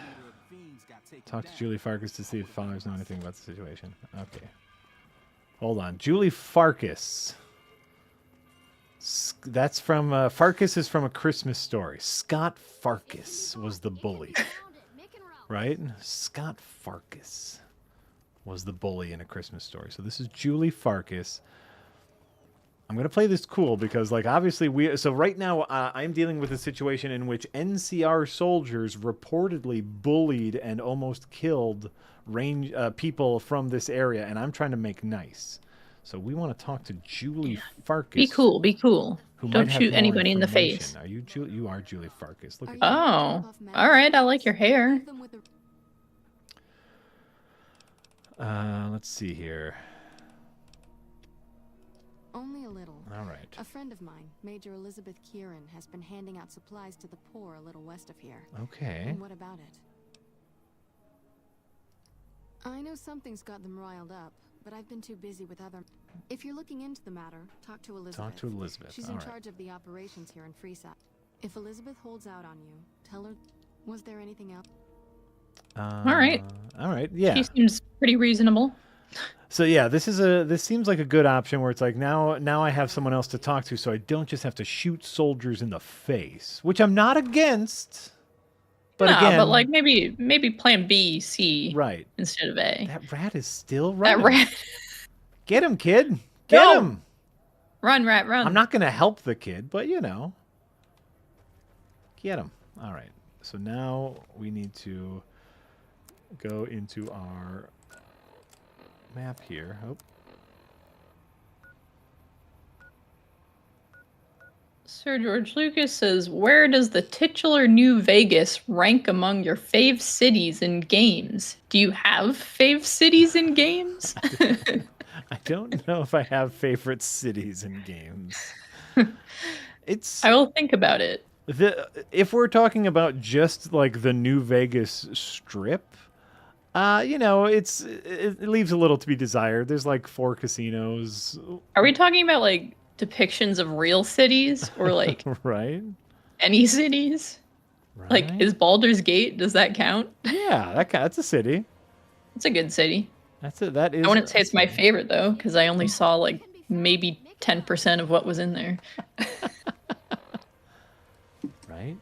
S2: Talk to Julie Farkas to see if fathers know anything about the situation. Okay. Hold on. Julie Farkas. That's from... Farkas is from A Christmas Story. Scott Farkas was the bully. Right? Scott Farkas was the bully in A Christmas Story. So this is Julie Farkas. I'm going to play this cool because, like, obviously so right now I'm dealing with a situation in which NCR soldiers reportedly bullied and almost killed people from this area, and I'm trying to make nice. So we want to talk to Julie Farkas.
S3: Be cool. Be cool. Don't
S2: have
S3: shoot
S2: more
S3: anybody in the
S2: information.
S3: face.
S2: Are you Julie? You are Julie Farkas. Look at
S3: Oh, all right. I like your hair.
S2: Let's see here.
S9: Only a little.
S2: All right.
S9: A friend of mine, Major Elizabeth Kieran, has been handing out supplies to the poor a little west of here.
S2: Okay.
S9: And what about it? I know something's got them riled up, but I've been too busy with other... If you're looking into the matter, talk to Elizabeth.
S2: Talk to Elizabeth.
S9: She's
S2: All
S9: in
S2: right.
S9: charge of the operations here in Freeside. If Elizabeth holds out on you, tell her... Was there anything else?
S3: All right.
S2: All right. Yeah.
S3: She seems pretty reasonable.
S2: So yeah, this seems like a good option where it's like now I have someone else to talk to, so I don't just have to shoot soldiers in the face, which I'm not against. But
S3: no,
S2: again,
S3: but like maybe plan B, C,
S2: right,
S3: instead of A.
S2: that rat is still running.
S3: That rat.
S2: Get him, kid. Get
S3: No.
S2: him.
S3: Run, rat, run.
S2: I'm not gonna help the kid, but you know, get him. All right. So now we need to go into our map here. Oh.
S3: Sir George Lucas says, where does the titular New Vegas rank among your fave cities in games? Do you have fave cities in games?
S2: I don't know if I have favorite cities in games. It's
S3: I will think about it.
S2: if we're talking about just like the New Vegas strip, you know, it leaves a little to be desired. There's like 4 casinos.
S3: Are we talking about like depictions of real cities or like
S2: right?
S3: any cities?
S2: Right.
S3: Like, is Baldur's Gate, does that count?
S2: Yeah, that's a city.
S3: It's a good city.
S2: That is.
S3: I wouldn't say it's my favorite though, because I only saw like maybe 10% of what was in there.
S2: Right?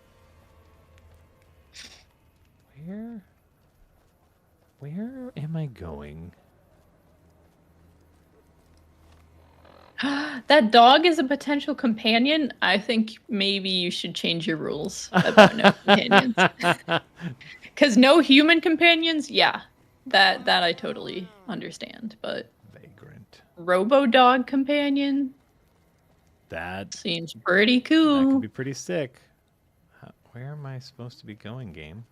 S2: Where am I going?
S3: That dog is a potential companion. I think maybe you should change your rules about no companions. Because no human companions, yeah, that I totally understand. But
S2: Vagrant.
S3: Robo Dog companion
S2: That
S3: seems pretty
S2: that
S3: cool.
S2: could be pretty sick. Where am I supposed to be going, game?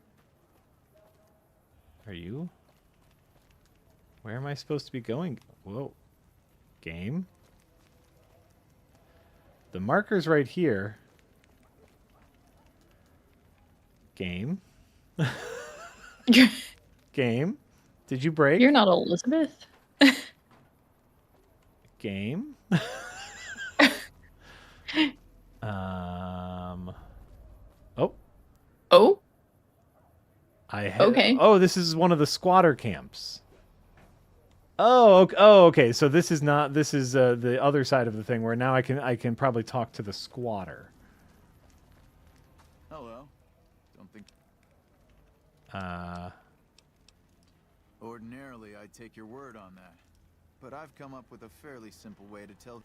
S2: Are you? Where am I supposed to be going? Whoa. Game? The marker's right here. Game? Game? Did you break?
S3: You're not Elizabeth.
S2: Game? Oh.
S3: Oh,
S2: Okay. Oh, this is one of the squatter camps. Oh, okay. So this is not. This is the other side of the thing where now I can probably talk to the squatter.
S10: Hello. Don't think. Ordinarily, I'd take your word on that, but I've come up with a fairly simple way to tell.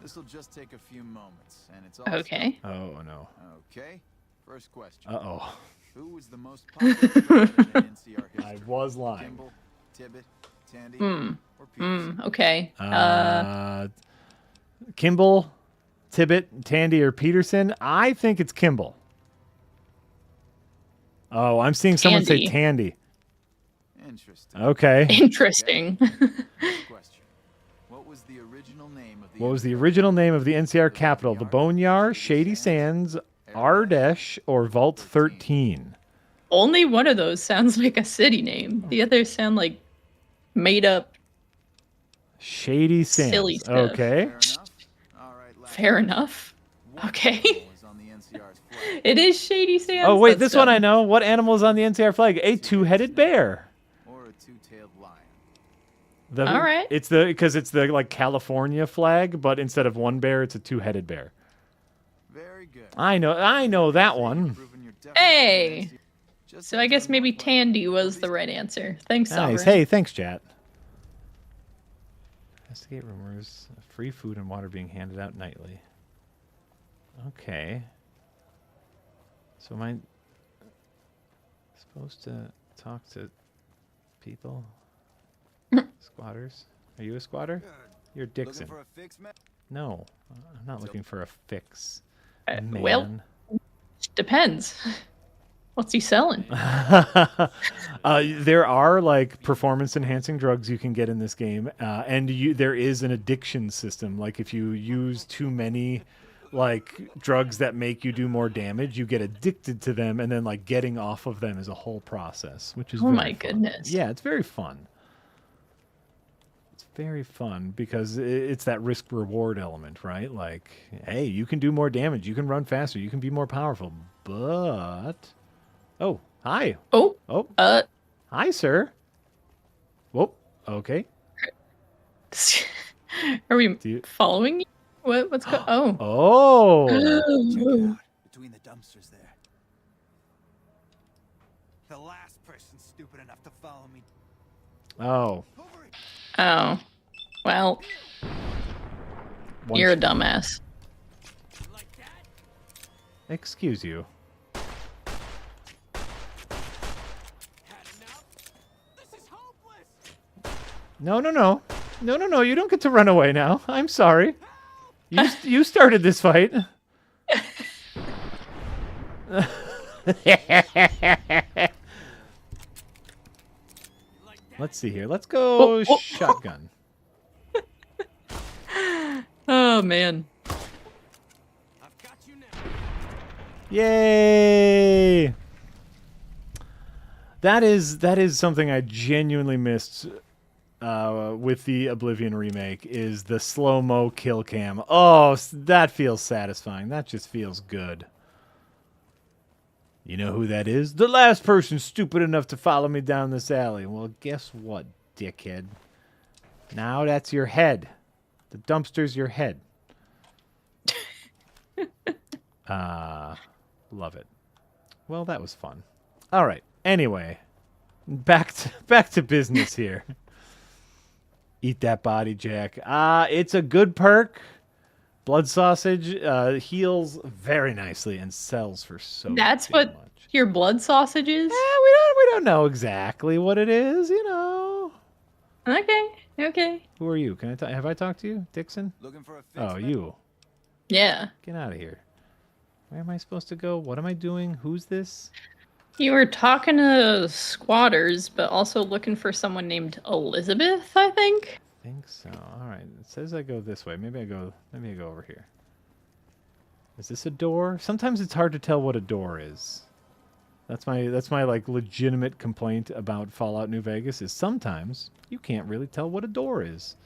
S10: This'll just take a few moments, and it's all.
S3: okay.
S2: Oh no.
S10: Okay. First question.
S2: Uh-oh.
S10: Who was the most popular player in NCR history?
S2: I was lying.
S10: Kimball, Tibbet, Tandy,
S3: Hmm.
S10: or Peterson?
S3: Okay.
S2: Kimball, Tibbet, Tandy, or Peterson? I think it's Kimball. Oh, I'm seeing someone say
S3: Tandy.
S2: Tandy.
S10: Interesting.
S2: Okay.
S3: Interesting.
S10: Next question. What was the original name of the
S2: What was the original name of the NCR capital? The Boneyard, Shady Sands, Ardesh, or Vault 13?
S3: Only one of those sounds like a city name. The others sound like made up.
S2: Shady Sands.
S3: Silly stuff.
S2: Okay.
S10: Fair enough. All right, last
S3: Fair enough.
S10: What
S3: Okay.
S10: animal is on the NCR's flag?
S3: It is Shady Sands.
S2: Oh, wait,
S3: That's
S2: this one
S3: dumb.
S2: I know. What animal is on the NCR flag? A two-headed bear.
S10: Or a two-tailed lion?
S3: All right.
S2: It's because it's the like California flag, but instead of one bear, it's a two-headed bear.
S10: Very good.
S2: I know that one.
S10: Proven you're definitely
S3: Hey.
S10: an NCR. Just
S3: So I guess
S10: answer
S3: maybe
S10: one question.
S3: Tandy was the right answer. Thanks,
S2: Nice.
S3: Sovereign.
S2: Hey, thanks, chat. Investigate rumors of free food and water being handed out nightly. Okay. So am I supposed to talk to people? Squatters? Are you a squatter? You're Dixon.
S10: Looking for a fix, man?
S2: No, I'm not looking for a fix.
S3: Well,
S2: Man.
S3: depends. What's he selling?
S2: There are like performance enhancing drugs you can get in this game, and there is an addiction system. Like if you use too many like drugs that make you do more damage, you get addicted to them, and then like getting off of them is a whole process, which is
S3: Oh
S2: very
S3: my
S2: fun.
S3: goodness.
S2: Yeah, it's very fun. It's very fun because it's that risk reward element, right? Like, hey, you can do more damage, you can run faster, you can be more powerful, but oh, hi.
S3: Oh.
S2: Oh.
S3: Uh.
S2: Hi, sir. Whoop. Okay.
S3: Are we following you? What's going? Oh.
S2: Oh.
S10: Between the dumpsters there. The last person stupid enough to follow me.
S2: Oh.
S3: Oh. Well. You're a dumbass.
S2: Excuse you. No, no, no. No, no, no. You don't get to run away now. I'm sorry. You started this fight. Let's see here. Let's go shotgun.
S3: Oh, man.
S2: Yay! That is something I genuinely missed with the Oblivion remake, is the slow-mo kill cam. Oh, that feels satisfying. That just feels good. You know who that is? The last person stupid enough to follow me down this alley. Well, guess what, dickhead? Now that's your head. The dumpster's your head. Love it. Well, that was fun. All right. Anyway, back to business here. Eat that body, Jack. It's a good perk. Blood sausage heals very nicely and sells for so.
S3: That's what
S2: much.
S3: your blood sausage is?
S2: We don't know exactly what it is, you know.
S3: Okay. Okay.
S2: Who are you? Have I talked to you, Dixon?
S10: Looking for a fix,
S2: Oh,
S10: man?
S2: you.
S3: Yeah.
S2: Get out of here. Where am I supposed to go? What am I doing? Who's this?
S3: You were talking to squatters, but also looking for someone named Elizabeth, I think.
S2: I think so. All right. It says I go this way. Maybe I go over here. Is this a door? Sometimes it's hard to tell what a door is. That's my like legitimate complaint about Fallout New Vegas, is sometimes you can't really tell what a door is.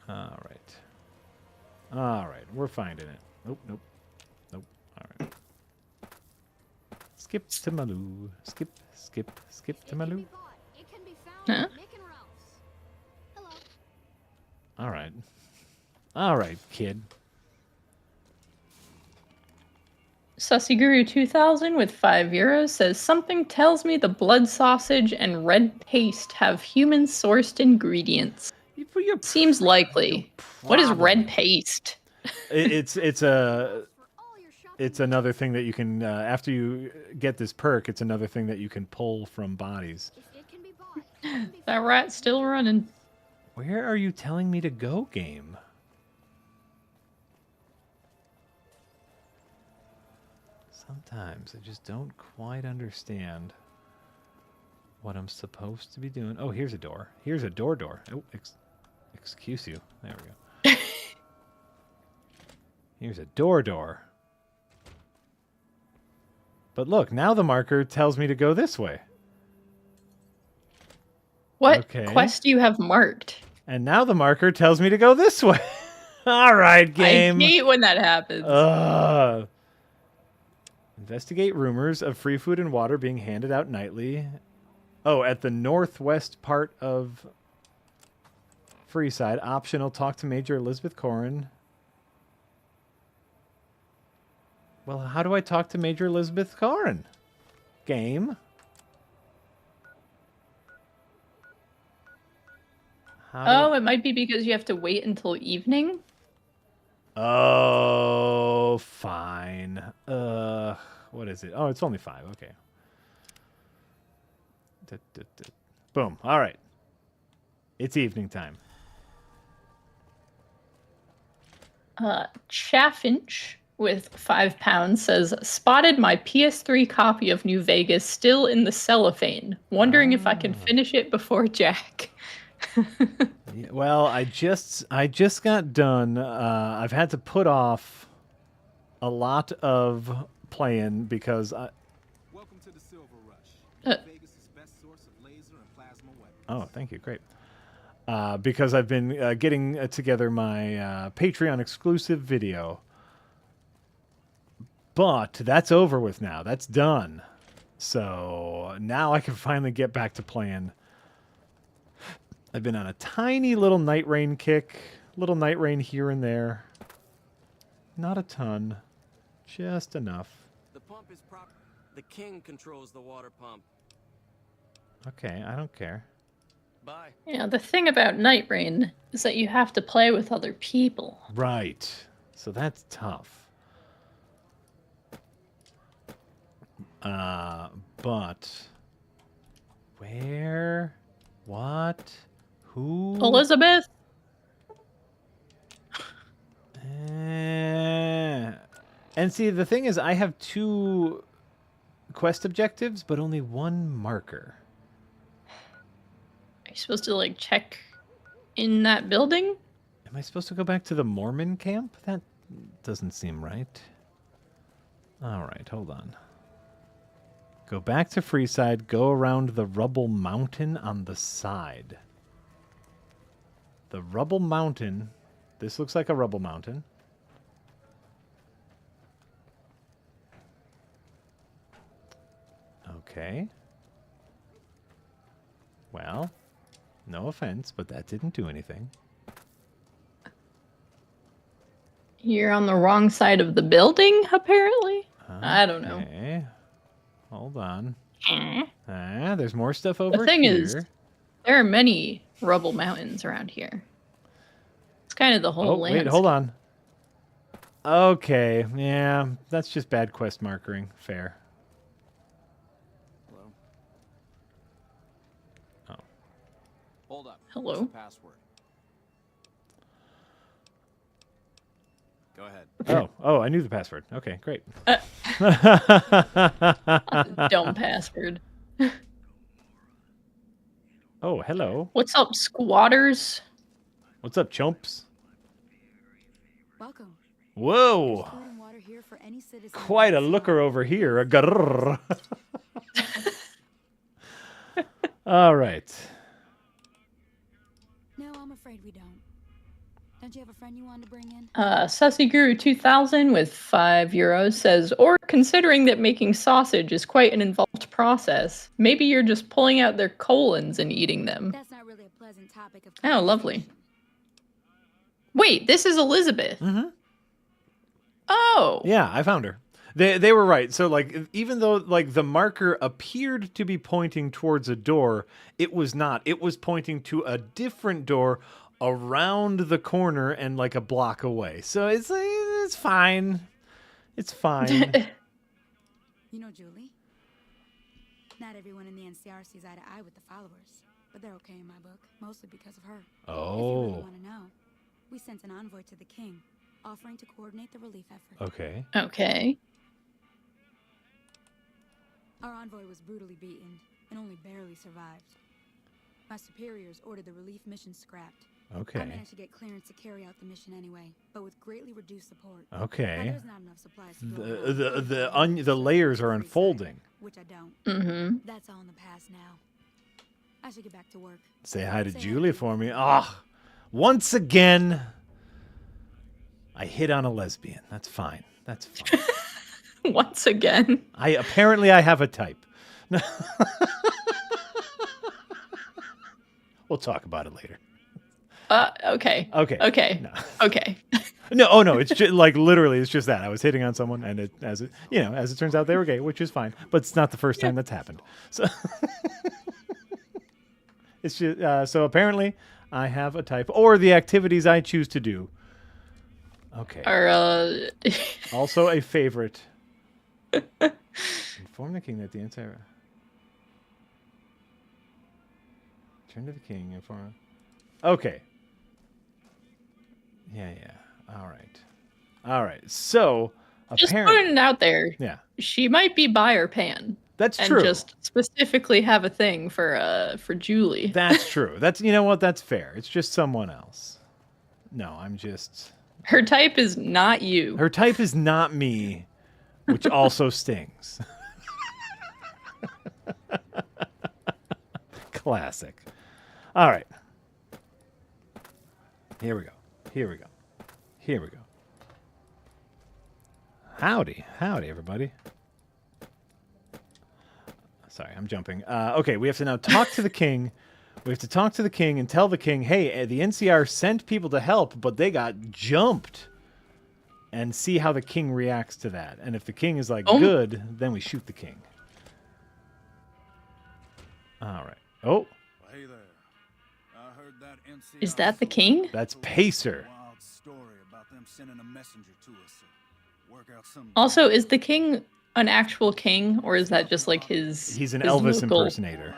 S2: All right. All right. We're finding it. Nope. Nope. Nope. All right. Skip to Maloo. Skip to Maloo.
S3: Huh?
S2: All right. All right, kid.
S3: Sussy Guru 2000 with €5 says, something tells me the blood sausage and red paste have human-sourced ingredients. Seems likely. What is red paste?
S2: It's another thing that you can after you get this perk. It's another thing that you can pull from bodies.
S3: That rat's still running.
S2: Where are you telling me to go, game? Sometimes I just don't quite understand what I'm supposed to be doing. Oh, here's a door. Here's a door. Oh, excuse you. There we go. Here's a door. But look, now the marker tells me to go this way.
S3: What quest do you have marked?
S2: And now the marker tells me to go this way. All right, game.
S3: I hate when that happens.
S2: Investigate rumors of free food and water being handed out nightly. Oh, at the northwest part of Freeside. Optional, talk to Major Elizabeth Corrin. Well, how do I talk to Major Elizabeth Corrin? Game.
S3: It might be because you have to wait until evening.
S2: Oh, fine. What is it? Oh, it's only 5. Okay. Boom. All right. It's evening time.
S3: Chaffinch with £5 says, spotted my PS3 copy of New Vegas still in the cellophane. Wondering if I can finish it before Jack.
S2: Yeah, well, I just got done. I've had to put off a lot of playing because
S11: Welcome to the Silver Rush.
S3: Uh,
S11: Vegas' best source of laser and plasma weapons.
S2: oh, thank you, great. Because I've been getting together my Patreon exclusive video. But that's over with now. That's done. So now I can finally get back to playing. I've been on a tiny little Night Rain kick. Little Night Rain here and there. Not a ton. Just enough.
S12: The pump is proper. The king controls the water pump.
S2: Okay, I don't care.
S12: Bye.
S3: Yeah, the thing about Night Rain is that you have to play with other people.
S2: Right. So that's tough. But where? What? Who?
S3: Elizabeth?
S2: And see, the thing is, I have 2 quest objectives, but only 1 marker.
S3: Are you supposed to, like, check in that building?
S2: Am I supposed to go back to the Mormon camp? That doesn't seem right. All right, hold on. Go back to Freeside, go around the Rubble Mountain on the side. The Rubble Mountain. This looks like a Rubble Mountain. Okay. Well, no offense, but that didn't do anything.
S3: You're on the wrong side of the building, apparently? I don't know.
S2: Okay. Hold on.
S3: Eh.
S2: There's more stuff over
S3: The thing
S2: here.
S3: is, there are many rubble mountains around here. It's kind of the whole land.
S2: Wait, hold on. Okay, yeah, that's just bad quest markering. Fair.
S12: Hello.
S2: Oh.
S12: Hold up.
S3: Hello?
S12: What's the password? Go ahead.
S2: Oh, I knew the password. Okay, great.
S3: Dumb password.
S2: Oh, hello.
S3: What's up, squatters?
S2: What's up, chumps?
S9: Welcome.
S2: Whoa.
S9: Food and water here for any citizen.
S2: Quite a looker over here. A grrr. All right.
S9: No, I'm afraid we don't. Don't you have a friend you wanted to bring in?
S3: Sussy Guru 2000 with €5 says, or considering that making sausage is quite an involved process, maybe you're just pulling out their colons and eating them.
S9: That's not really a pleasant topic of
S3: Oh, lovely. Wait, this is Elizabeth.
S2: Mm-hmm.
S3: Oh.
S2: Yeah, I found her. They were right. So, like, even though, like, the marker appeared to be pointing towards a door, it was not. It was pointing to a different door around the corner and, like, a block away. So it's fine. It's fine.
S9: You know Julie? Not everyone in the NCR sees eye to eye with the followers, but they're okay in my book, mostly because of her. If you really want to know, we sent an envoy to the king, offering to coordinate the relief effort.
S2: Okay.
S3: Okay.
S9: Our envoy was brutally beaten and only barely survived. My superiors ordered the relief mission scrapped.
S2: Okay.
S9: I managed to get clearance to carry out the mission anyway, but with greatly reduced support.
S2: Okay.
S9: Now, there's not enough supplies to go around.
S2: The layers are unfolding.
S9: Which I don't.
S3: Mm-hmm.
S9: That's all in the past now. I should get back to work.
S2: Say hi to Julie for me. Ah, once again, I hit on a lesbian. That's fine. That's fine.
S3: Once again.
S2: I have a type. We'll talk about it later.
S3: Okay.
S2: Okay.
S3: Okay.
S2: No.
S3: Okay.
S2: No, oh no, it's just like literally it's just that. I was hitting on someone and as it turns out they were gay, which is fine, but it's not the first time that's happened. So it's just so apparently I have a type or the activities I choose to do. Okay.
S3: Are
S2: Also a favorite. Inform the king that the entire turn to the king, inform. Okay. Yeah. All right. So
S3: Just putting it out there.
S2: Yeah.
S3: She might be bi or pan.
S2: That's
S3: and
S2: true.
S3: Just specifically have a thing for Julie.
S2: That's true. That's you know what? That's fair. It's just someone else. No, I'm just.
S3: Her type is not you.
S2: Her type is not me, which also stings. Classic. All right. Here we go. Here we go. Here we go. Howdy. Howdy, everybody. Sorry, I'm jumping. Okay, we have to now talk to the king. We have to talk to the king and tell the king, hey, the NCR sent people to help, but they got jumped. And see how the king reacts to that. And if the king is like, good, then we shoot the king. All right. Oh.
S10: Hey there. I heard that NCR
S3: Is that the king?
S2: That's Pacer.
S10: wild story about them sending a messenger to us. Work out some
S3: Also, is the king an actual king, or is that just like his?
S2: He's an
S3: his
S2: Elvis
S3: local...
S2: impersonator.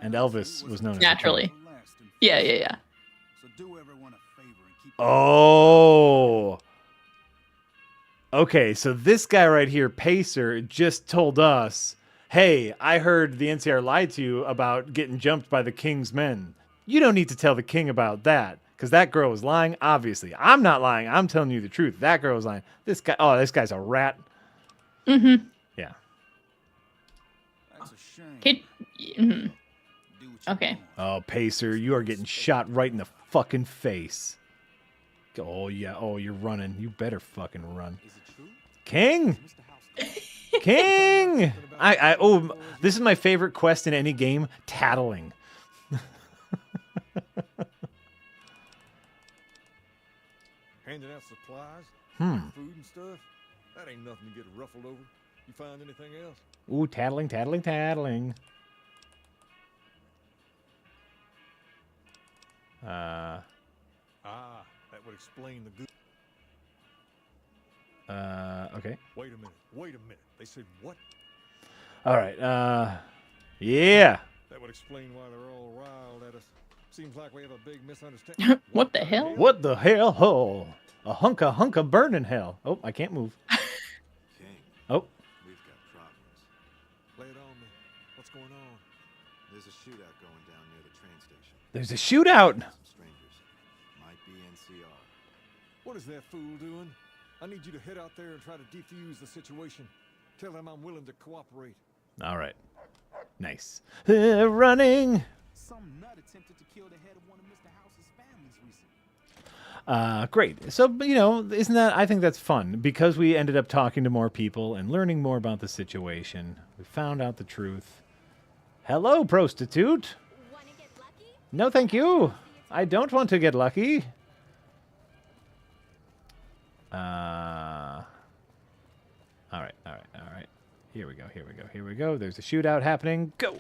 S2: And Elvis was known as
S3: naturally. Yeah.
S10: So do everyone a favor and keep
S2: Oh. Okay, so this guy right here, Pacer, just told us, hey, I heard the NCR lied to you about getting jumped by the king's men. You don't need to tell the king about that, because that girl was lying, obviously. I'm not lying. I'm telling you the truth. That girl was lying. This guy's a rat.
S3: Mm-hmm.
S2: Yeah.
S10: That's a shame.
S3: Okay.
S2: Oh, Pacer, you are getting shot right in the fucking face. Oh, yeah. Oh, you're running. You better fucking run. King! King! This is my favorite quest in any game. Tattling.
S5: Handing out supplies, food and stuff. That ain't nothing to get ruffled over. You find anything else?
S2: Ooh, tattling, tattling, tattling.
S5: That would explain the good.
S2: Okay.
S5: Wait a minute. They said what?
S2: All right. Yeah.
S5: That would explain why they're all riled at us. Seems like we have a big misunderstanding.
S3: What the hell?
S2: What the hell? Oh, a hunk of burning hell. Oh, I can't move.
S10: King,
S2: Oh.
S10: we've got problems.
S5: Lay it on me. What's going on?
S10: There's a shootout going down near the train station.
S2: There's a shootout.
S10: Some strangers. Might be NCR.
S5: What is that fool doing? I need you to head out there and try to defuse the situation. Tell them I'm willing to cooperate.
S2: All right. Nice. Running.
S11: Some nut attempted to kill the head of one of Mr. House's families recently.
S2: Great. So, you know, isn't that, I think that's fun because we ended up talking to more people and learning more about the situation. We found out the truth. Hello, prostitute.
S6: Wanna get lucky?
S2: No, thank you. I don't want to get lucky. All right. Here we go. There's a shootout happening. Go.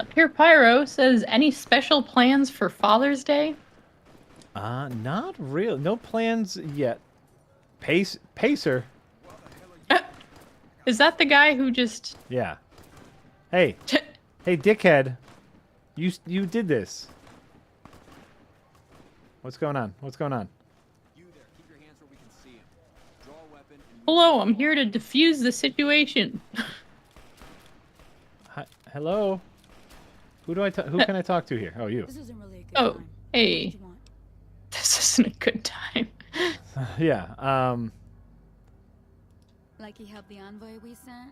S3: Pure Pyro says, any special plans for Father's Day?
S2: Not real. No plans yet. Pacer.
S3: Is that the guy who just...
S2: Yeah. Hey. Hey, dickhead. You did this. What's going on?
S11: You there, keep your hands where we can see him. Draw a weapon and
S3: Hello, I'm here to defuse the situation.
S2: Hi, hello. Who can I talk to here? Oh, you.
S9: This isn't really a good
S3: Oh,
S9: time.
S3: hey.
S9: What do you want?
S3: This isn't a good time.
S2: Yeah.
S9: Like he helped the envoy we sent?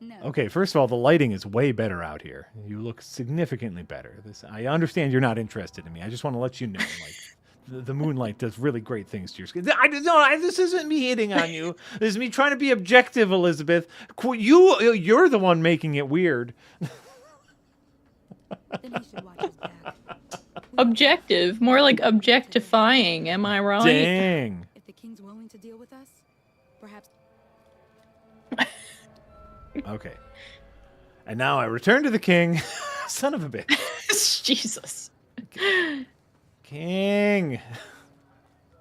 S9: No.
S2: Okay, first of all, the lighting is way better out here. You look significantly better. I understand you're not interested in me. I just want to let you know, like, the moonlight does really great things to your skin. This isn't me hitting on you. This is me trying to be objective, Elizabeth. You're the one making it weird.
S9: Then he should watch his back.
S3: Objective, more like objectifying, am I right?
S2: Dang.
S9: If the king's willing to deal with us, perhaps.
S2: Okay. And now I return to the king. Son of a bitch.
S3: Jesus.
S2: King.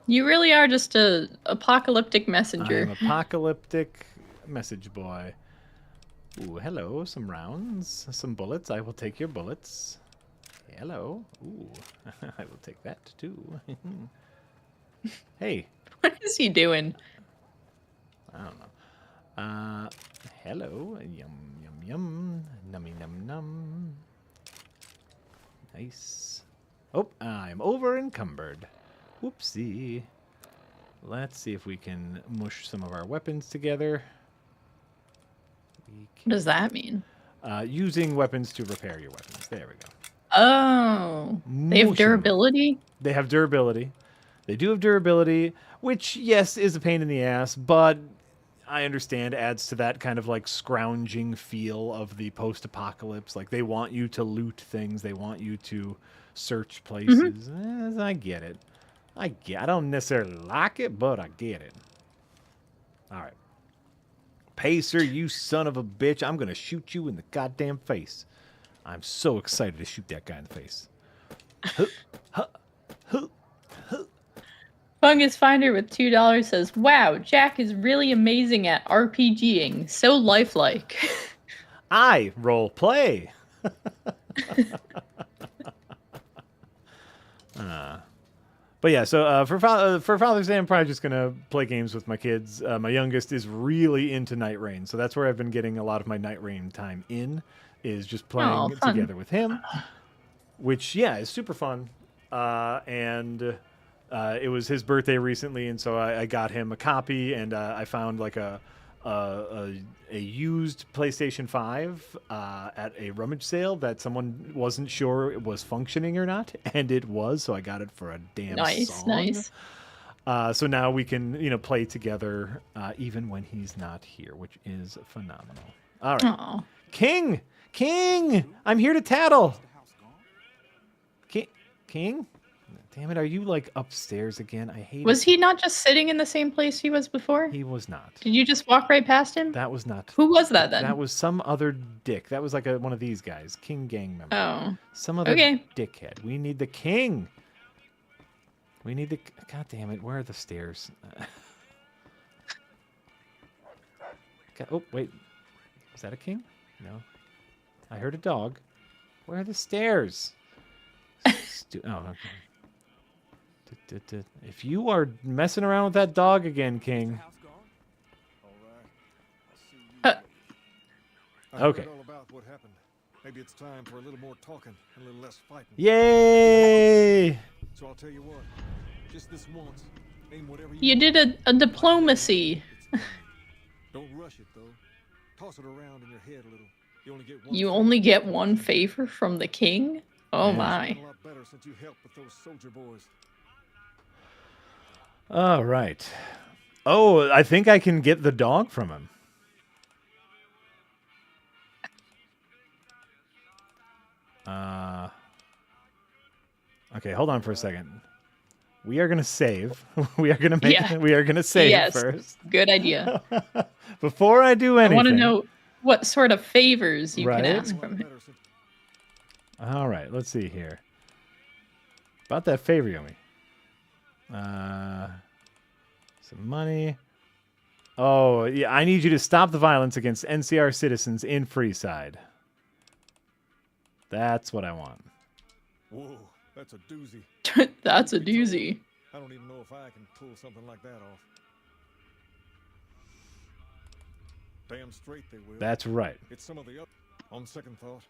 S3: You really are just a apocalyptic messenger.
S2: I'm apocalyptic message boy. Ooh, hello. Some rounds. Some bullets. I will take your bullets. Hello. Ooh, I will take that too. Hey.
S3: What is he doing?
S2: I don't know. Hello. Yum, yum, yum. Nummy, num, num. Nice. Oh, I'm over encumbered. Whoopsie. Let's see if we can mush some of our weapons together.
S3: What does that mean?
S2: Using weapons to repair your weapons. There we go.
S3: Oh, they have
S2: Mushing them.
S3: durability?
S2: They have durability. They do have durability, which, yes, is a pain in the ass, but I understand adds to that kind of like scrounging feel of the post-apocalypse. Like they want you to loot things. They want you to search places. I get it. I don't necessarily like it, but I get it. All right. Pacer, you son of a bitch. I'm going to shoot you in the goddamn face. I'm so excited to shoot that guy in the face.
S3: Fungus Finder with $2 says, "Wow, Jack is really amazing at RPGing. So lifelike."
S2: I role play. But yeah, so for Father's Day, I'm probably just gonna play games with my kids. My youngest is really into Night Rain, so that's where I've been getting a lot of my Night Rain time in, is just playing together with him. Which, yeah, is super fun. And it was his birthday recently, and so I got him a copy, and I found like a used PlayStation 5 at a rummage sale that someone wasn't sure it was functioning or not, and it was, so I got it for a damn song.
S3: Nice.
S2: So now we can, play together even when he's not here, which is phenomenal. All right.
S3: Aww.
S2: King! I'm here to tattle! King? Damn it, are you like upstairs again? I hate
S3: Was he not just sitting in the same place he was before?
S2: He was not.
S3: Did you just walk right past him?
S2: That was not.
S3: Who was that then?
S2: That was some other dick. That was like one of these guys. King gang member.
S3: Oh.
S2: Some other
S3: Okay.
S2: dickhead. We need the king. We need the... God damn it, where are the stairs? Oh, wait. Is that a king? No. I heard a dog. Where are the stairs? Oh, okay. If you are messing around with that dog again, King. Okay.
S5: All about what happened. Maybe it's time for a little more talking and a little less fighting.
S2: Yay!
S5: So I'll tell you what. Just this once. Aim whatever
S3: You did a diplomacy.
S5: Don't rush it though. Toss it around in your head a little.
S3: You only get one favor from the king? Oh my.
S5: A lot better since you helped with those soldier boys.
S2: All right. Oh, I think I can get the dog from him. Okay, hold on for a second. We are gonna save. We are gonna save first.
S3: Good idea.
S2: Before I do anything.
S3: I want to know what sort of favors you can ask from him.
S2: All right, let's see here. About that favor you owe me. Some money. Oh, yeah, I need you to stop the violence against NCR citizens in Freeside. That's what I want.
S5: Whoa, that's a doozy.
S3: That's a doozy.
S5: I don't even know if I can pull something like that off. Damn straight they will.
S2: That's right.
S5: It's some of the other. On second thought,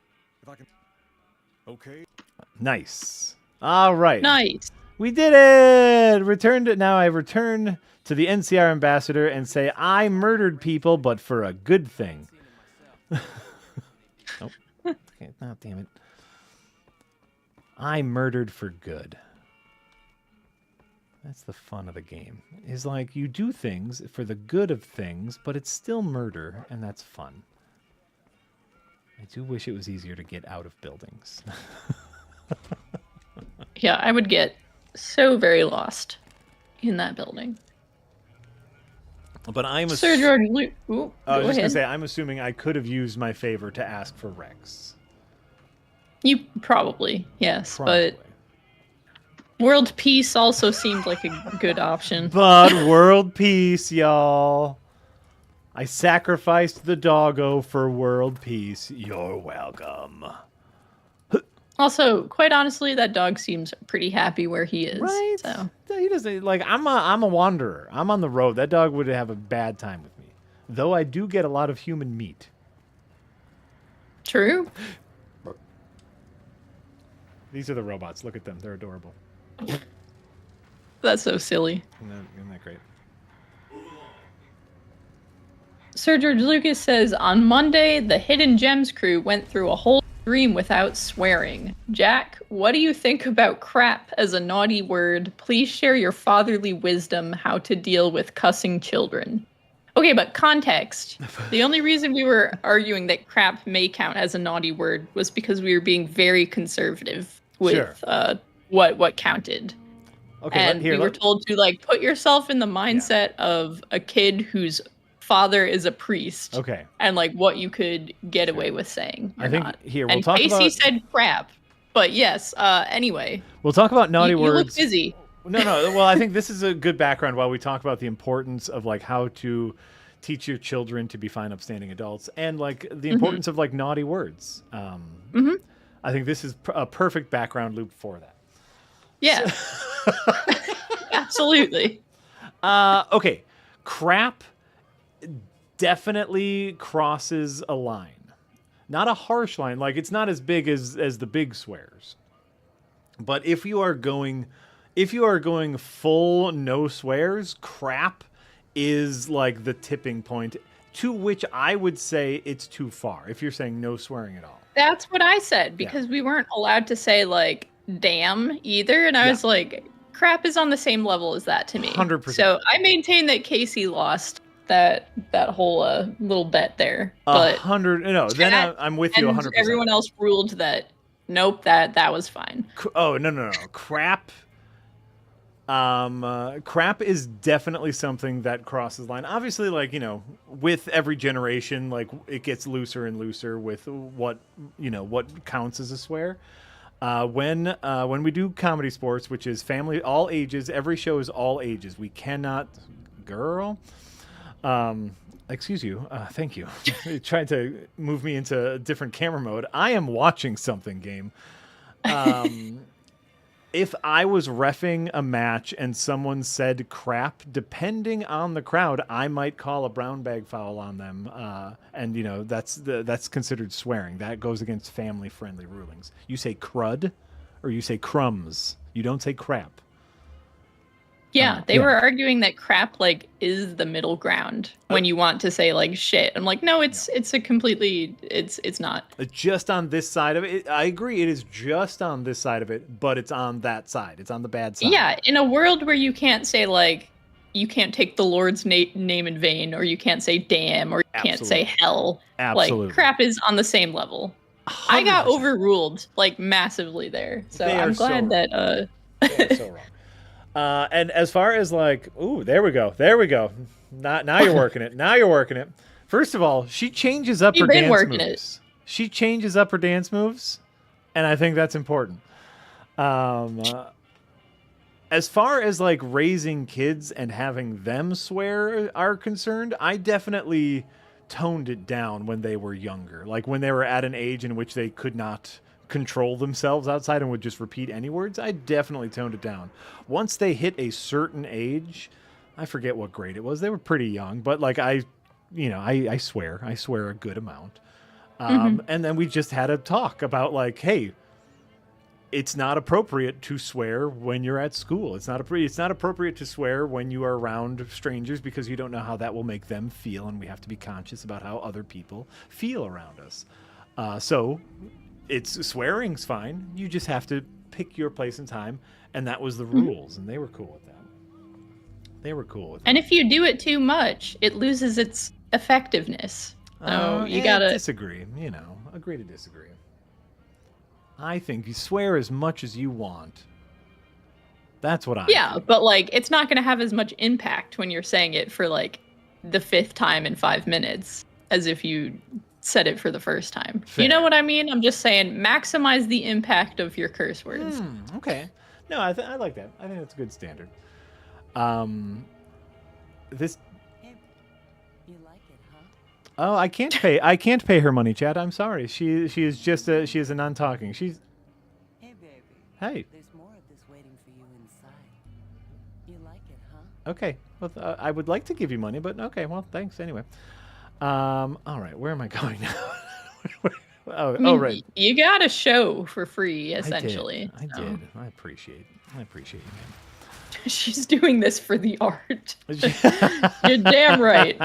S5: if I can. Okay.
S2: Nice. All right.
S3: Nice.
S2: We did it! Now I return to the NCR ambassador and say, I murdered people, but for a good thing. Nope. Okay, oh, damn it. I murdered for good. That's the fun of the game. Is like, you do things for the good of things, but it's still murder, and that's fun. I do wish it was easier to get out of buildings.
S3: Yeah, I would get so very lost in that building.
S2: But I'm
S3: Sir George Luke. Ooh,
S2: I was
S3: go
S2: just
S3: ahead.
S2: gonna say, I'm assuming I could have used my favor to ask for Rex.
S3: You probably, yes,
S2: Probably.
S3: but world peace also seemed like a good option.
S2: But world peace, y'all. I sacrificed the doggo for world peace. You're welcome.
S3: Also, quite honestly, that dog seems pretty happy where he is.
S2: Right?
S3: So
S2: He doesn't like. I'm a wanderer. I'm on the road. That dog would have a bad time with me. Though I do get a lot of human meat.
S3: true.
S2: These are the robots. Look at them. They're adorable.
S3: That's so silly.
S2: Isn't that great?
S3: Sir George Lucas says, on Monday, the Hidden Gems crew went through a whole stream without swearing. Jack, what do you think about crap as a naughty word? Please share your fatherly wisdom how to deal with cussing children. Okay, but context. The only reason we were arguing that crap may count as a naughty word was because we were being very conservative with what counted.
S2: Okay,
S3: and we were told to like put yourself in the mindset of a kid whose father is a priest.
S2: Okay.
S3: And like what you could get away with saying.
S2: I think
S3: not.
S2: here we'll
S3: and
S2: talk
S3: Casey
S2: about.
S3: said crap. But yes, anyway.
S2: We'll talk about naughty
S3: you
S2: words.
S3: look busy.
S2: No. Well, I think this is a good background while we talk about the importance of like how to teach your children to be fine, upstanding adults, and like the importance of like naughty words. I think this is a perfect background loop for that.
S3: Yeah. Absolutely.
S2: Okay. Crap definitely crosses a line. Not a harsh line. Like it's not as big as the big swears. But if you are going full no swears, crap is like the tipping point to which I would say it's too far if you're saying no swearing at all.
S3: That's what I said because we weren't allowed to say like damn either. And I was like, crap is on the same level as that to me.
S2: 100%.
S3: So I maintain that Casey lost that whole little bet there. But
S2: 100. No, then I'm with you 100%.
S3: Everyone else ruled that nope, that was fine.
S2: Oh, no. Crap. Crap is definitely something that crosses the line. Obviously, like, you know, with every generation, like it gets looser and looser with what counts as a swear. When we do comedy sports, which is family, all ages, every show is all ages. We cannot, girl. Excuse you. Thank you. You tried to move me into a different camera mode. I am watching something, game. If I was reffing a match and someone said crap, depending on the crowd, I might call a brown bag foul on them. And you know, that's considered swearing. That goes against family-friendly rulings. You say crud or you say crumbs. You don't say crap.
S3: Yeah, they were arguing that crap like is the middle ground when you want to say like shit. I'm like, no, it's a completely it's not.
S2: Just on this side of it. I agree, it is just on this side of it, but it's on that side. It's on the bad side.
S3: Yeah, in a world where you can't say like you can't take the Lord's name in vain, or you can't say damn, or you can't say hell.
S2: Absolutely.
S3: Like crap is on the same level. 100%. I got overruled like massively there. So I'm glad that
S2: they are so wrong. And as far as like, ooh, there we go. Now you're working it. Now you're working it. First of all, she changes up her dance moves. She changes up her dance moves, and I think that's important. As far as like raising kids and having them swear are concerned, I definitely toned it down when they were younger. Like when they were at an age in which they could not control themselves outside and would just repeat any words, I definitely toned it down. Once they hit a certain age, I forget what grade it was. They were pretty young, but like I swear a good amount. And then we just had a talk about like, hey, it's not appropriate to swear when you're at school. It's not appropriate to swear when you are around strangers because you don't know how that will make them feel, and we have to be conscious about how other people feel around us. So it's swearing's fine. You just have to pick your place and time, and that was the rules, and they were cool with that.
S3: And if you do it too much, it loses its effectiveness. So you gotta
S2: disagree. Agree to disagree. I think you swear as much as you want. That's what I think.
S3: But like it's not gonna have as much impact when you're saying it for like the 5th time in 5 minutes as if you said it for the first time. Fair. You know what I mean? I'm just saying maximize the impact of your curse words.
S2: Okay. No, I like that. I think that's a good standard. This.
S6: You like it, huh?
S2: Oh, I can't pay her money, Chad. I'm sorry. She is a non-talking. Hey.
S6: There's more of this waiting for you inside. You like it, huh?
S2: Okay. Well, I would like to give you money, but okay. Well, thanks anyway. All right. Where am I going now?
S3: I mean,
S2: right.
S3: You got a show for free, essentially.
S2: I did. I appreciate you, man.
S3: She's doing this for the art. You're damn right.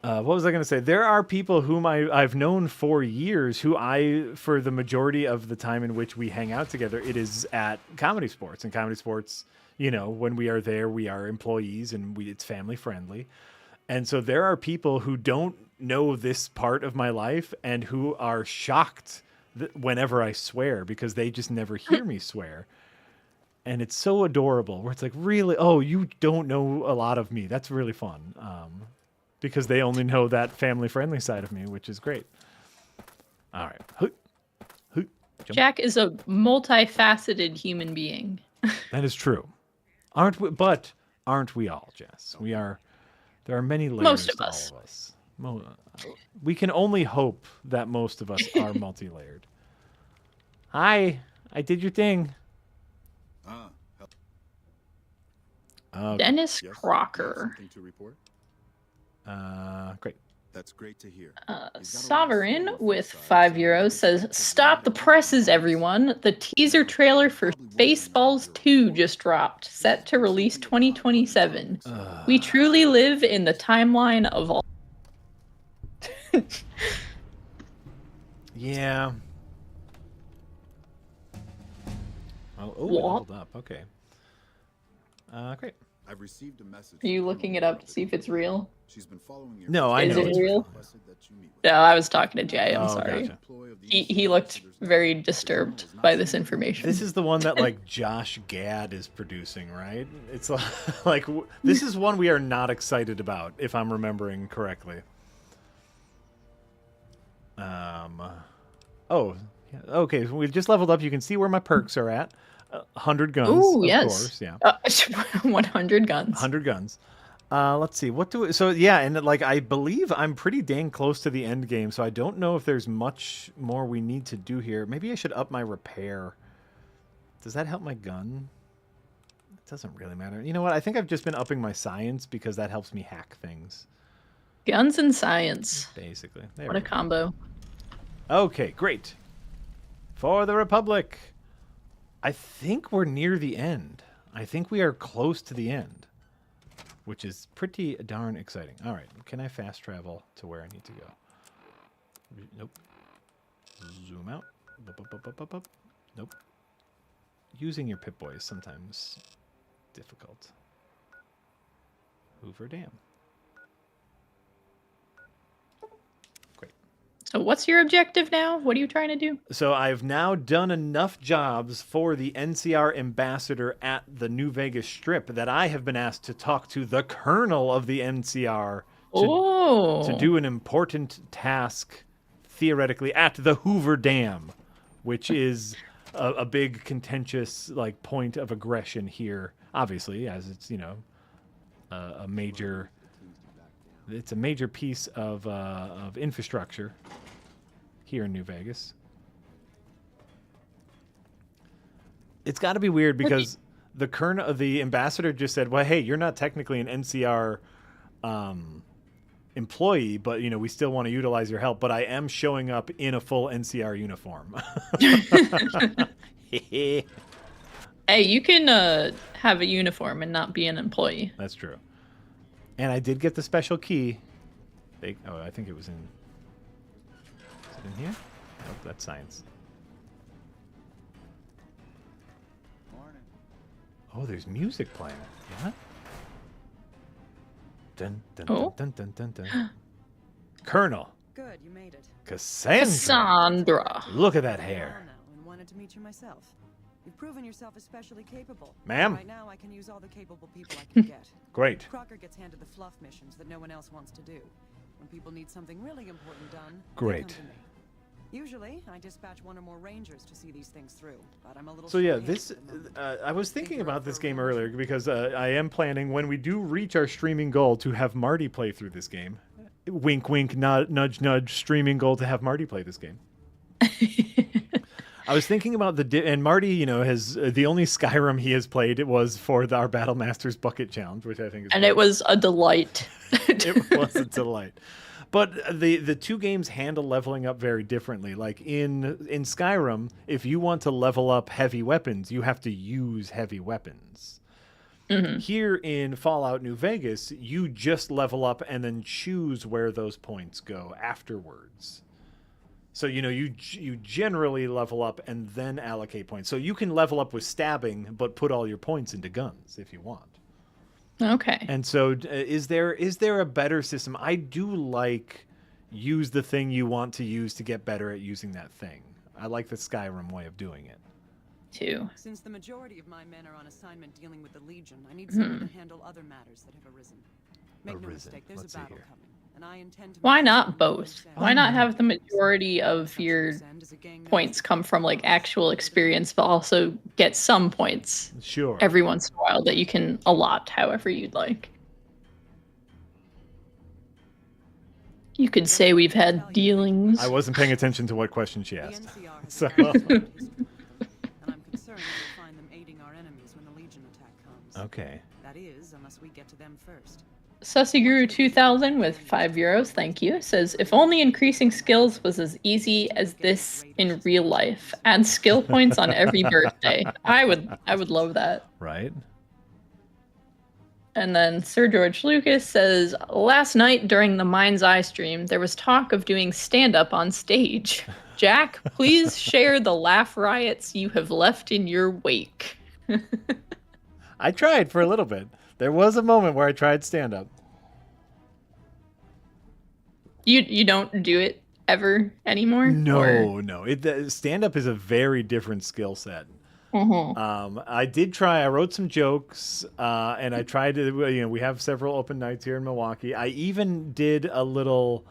S2: What was I going to say? There are people whom I've known for years who for the majority of the time in which we hang out together, it is at Comedy Sports. And Comedy Sports, when we are there, we are employees and it's family friendly. And so there are people who don't know this part of my life and who are shocked whenever I swear because they just never hear me swear. And it's so adorable where it's like, really? Oh, you don't know a lot of me. That's really fun. Because they only know that family-friendly side of me, which is great. All right.
S3: Jack is a multifaceted human being.
S2: That is true. Aren't we all, Jess? We are. There are many layers
S3: Most of
S2: to
S3: us.
S2: all of us. We can only hope that most of us are multi-layered. Hi, I did your thing.
S3: Dennis Crocker.
S13: Something to report?
S2: Great.
S13: That's great to hear.
S3: Sovereign with €5 says, "Stop the presses, everyone. The teaser trailer for Spaceballs 2 just dropped, set to release 2027. We truly live in the timeline of all."
S2: Yeah. Oh, it
S3: What?
S2: leveled up. Okay. Great.
S13: I've received a message.
S3: Are you looking it up to see if it's real?
S13: She's been following your
S2: No, I know.
S3: Is it real?
S13: requested that you meet with
S3: No, I was talking to Jay. I'm
S2: Oh,
S3: sorry.
S2: gotcha.
S3: He looked very disturbed by this information.
S2: This is the one that like Josh Gad is producing, right? It's like this is one we are not excited about, if I'm remembering correctly. Oh, yeah, okay. So we've just leveled up. You can see where my perks are at. 100 guns.
S3: Ooh,
S2: of
S3: yes.
S2: course, yeah.
S3: 100 guns.
S2: 100 guns. Let's see. So yeah, and like I believe I'm pretty dang close to the end game, so I don't know if there's much more we need to do here. Maybe I should up my repair. Does that help my gun? It doesn't really matter. You know what? I think I've just been upping my science because that helps me hack things.
S3: Guns and science.
S2: Basically.
S3: What a combo.
S2: Okay, great. For the Republic. I think we're near the end. I think we are close to the end, which is pretty darn exciting. All right, can I fast travel to where I need to go? Nope. Zoom out. Up. Nope. Using your Pip-Boy is sometimes difficult. Hoover Dam.
S3: So what's your objective now? What are you trying to do?
S2: So I've now done enough jobs for the NCR ambassador at the New Vegas Strip that I have been asked to talk to the colonel of the NCR to do an important task, theoretically, at the Hoover Dam, which is a big contentious point of aggression here, obviously, as it's, a major... It's a major piece of infrastructure here in New Vegas. It's got to be weird because the ambassador just said, "Well, hey, you're not technically an NCR employee, but we still want to utilize your help. But I am showing up in a full NCR uniform."
S3: Hey, you can have a uniform and not be an employee.
S2: That's true. And I did get the special key. I think it was in... Is it in here? Nope, that's science.
S10: Morning.
S2: Oh, there's music playing. Yeah? Dun, dun,
S3: Oh.
S2: dun, dun, dun, dun, dun. Colonel.
S14: Good, you made it.
S3: Cassandra.
S2: Look at that hair.
S14: And wanted to meet you myself. You've proven yourself especially capable.
S2: Ma'am?
S14: Right now, I can use all the capable people I can get.
S2: Great.
S14: Crocker gets handed the fluff missions that no one else wants to do. When people need something really important done,
S2: Great.
S14: they come to me. Usually, I dispatch one or more rangers to see these things through, but I'm a little.
S2: So yeah,
S14: short-handed
S2: this
S14: at the moment.
S2: I was thinking about this game earlier because I am planning when we do reach our streaming goal to have Marty play through this game. Wink, wink, nudge, nudge. Streaming goal to have Marty play this game. I was thinking about and Marty, has the only Skyrim he has played was for our Battle Masters Bucket Challenge, which I think is
S3: And
S2: great.
S3: it was a delight.
S2: It was a delight. But the two games handle leveling up very differently. Like in Skyrim, if you want to level up heavy weapons, you have to use heavy weapons.
S3: Mm-hmm.
S2: Here in Fallout New Vegas, you just level up and then choose where those points go afterwards. So, you generally level up and then allocate points. So you can level up with stabbing, but put all your points into guns if you want.
S3: Okay.
S2: And so is there a better system? I do like use the thing you want to use to get better at using that thing. I like the Skyrim way of doing it.
S3: Too.
S14: Since the majority of my men are on assignment dealing with the Legion, I need someone to handle other matters that have arisen. Make no mistake, there's a battle coming, and I intend to...
S3: Why not both? Why not have the majority of your points come from like actual experience, but also get some points every once in a while that you can allot however you'd like? You could say we've had dealings.
S2: I wasn't paying attention to what question she asked. So...
S14: find them aiding our enemies when the Legion attack comes.
S2: Okay.
S14: That is, unless we get to them first.
S3: Sussyguru 2000 with €5, thank you, says, if only increasing skills was as easy as this in real life. Add skill points on every birthday. I would love that.
S2: Right.
S3: And then Sir George Lucas says, last night during the Mind's Eye stream, there was talk of doing stand-up on stage. Jack, please share the laugh riots you have left in your wake.
S2: I tried for a little bit. There was a moment where I tried stand-up.
S3: You don't do it ever anymore?
S2: No. Stand-up is a very different skill set.
S3: Mm-hmm.
S2: I did try. I wrote some jokes, and I tried to. We have several open nights here in Milwaukee. I even did a little.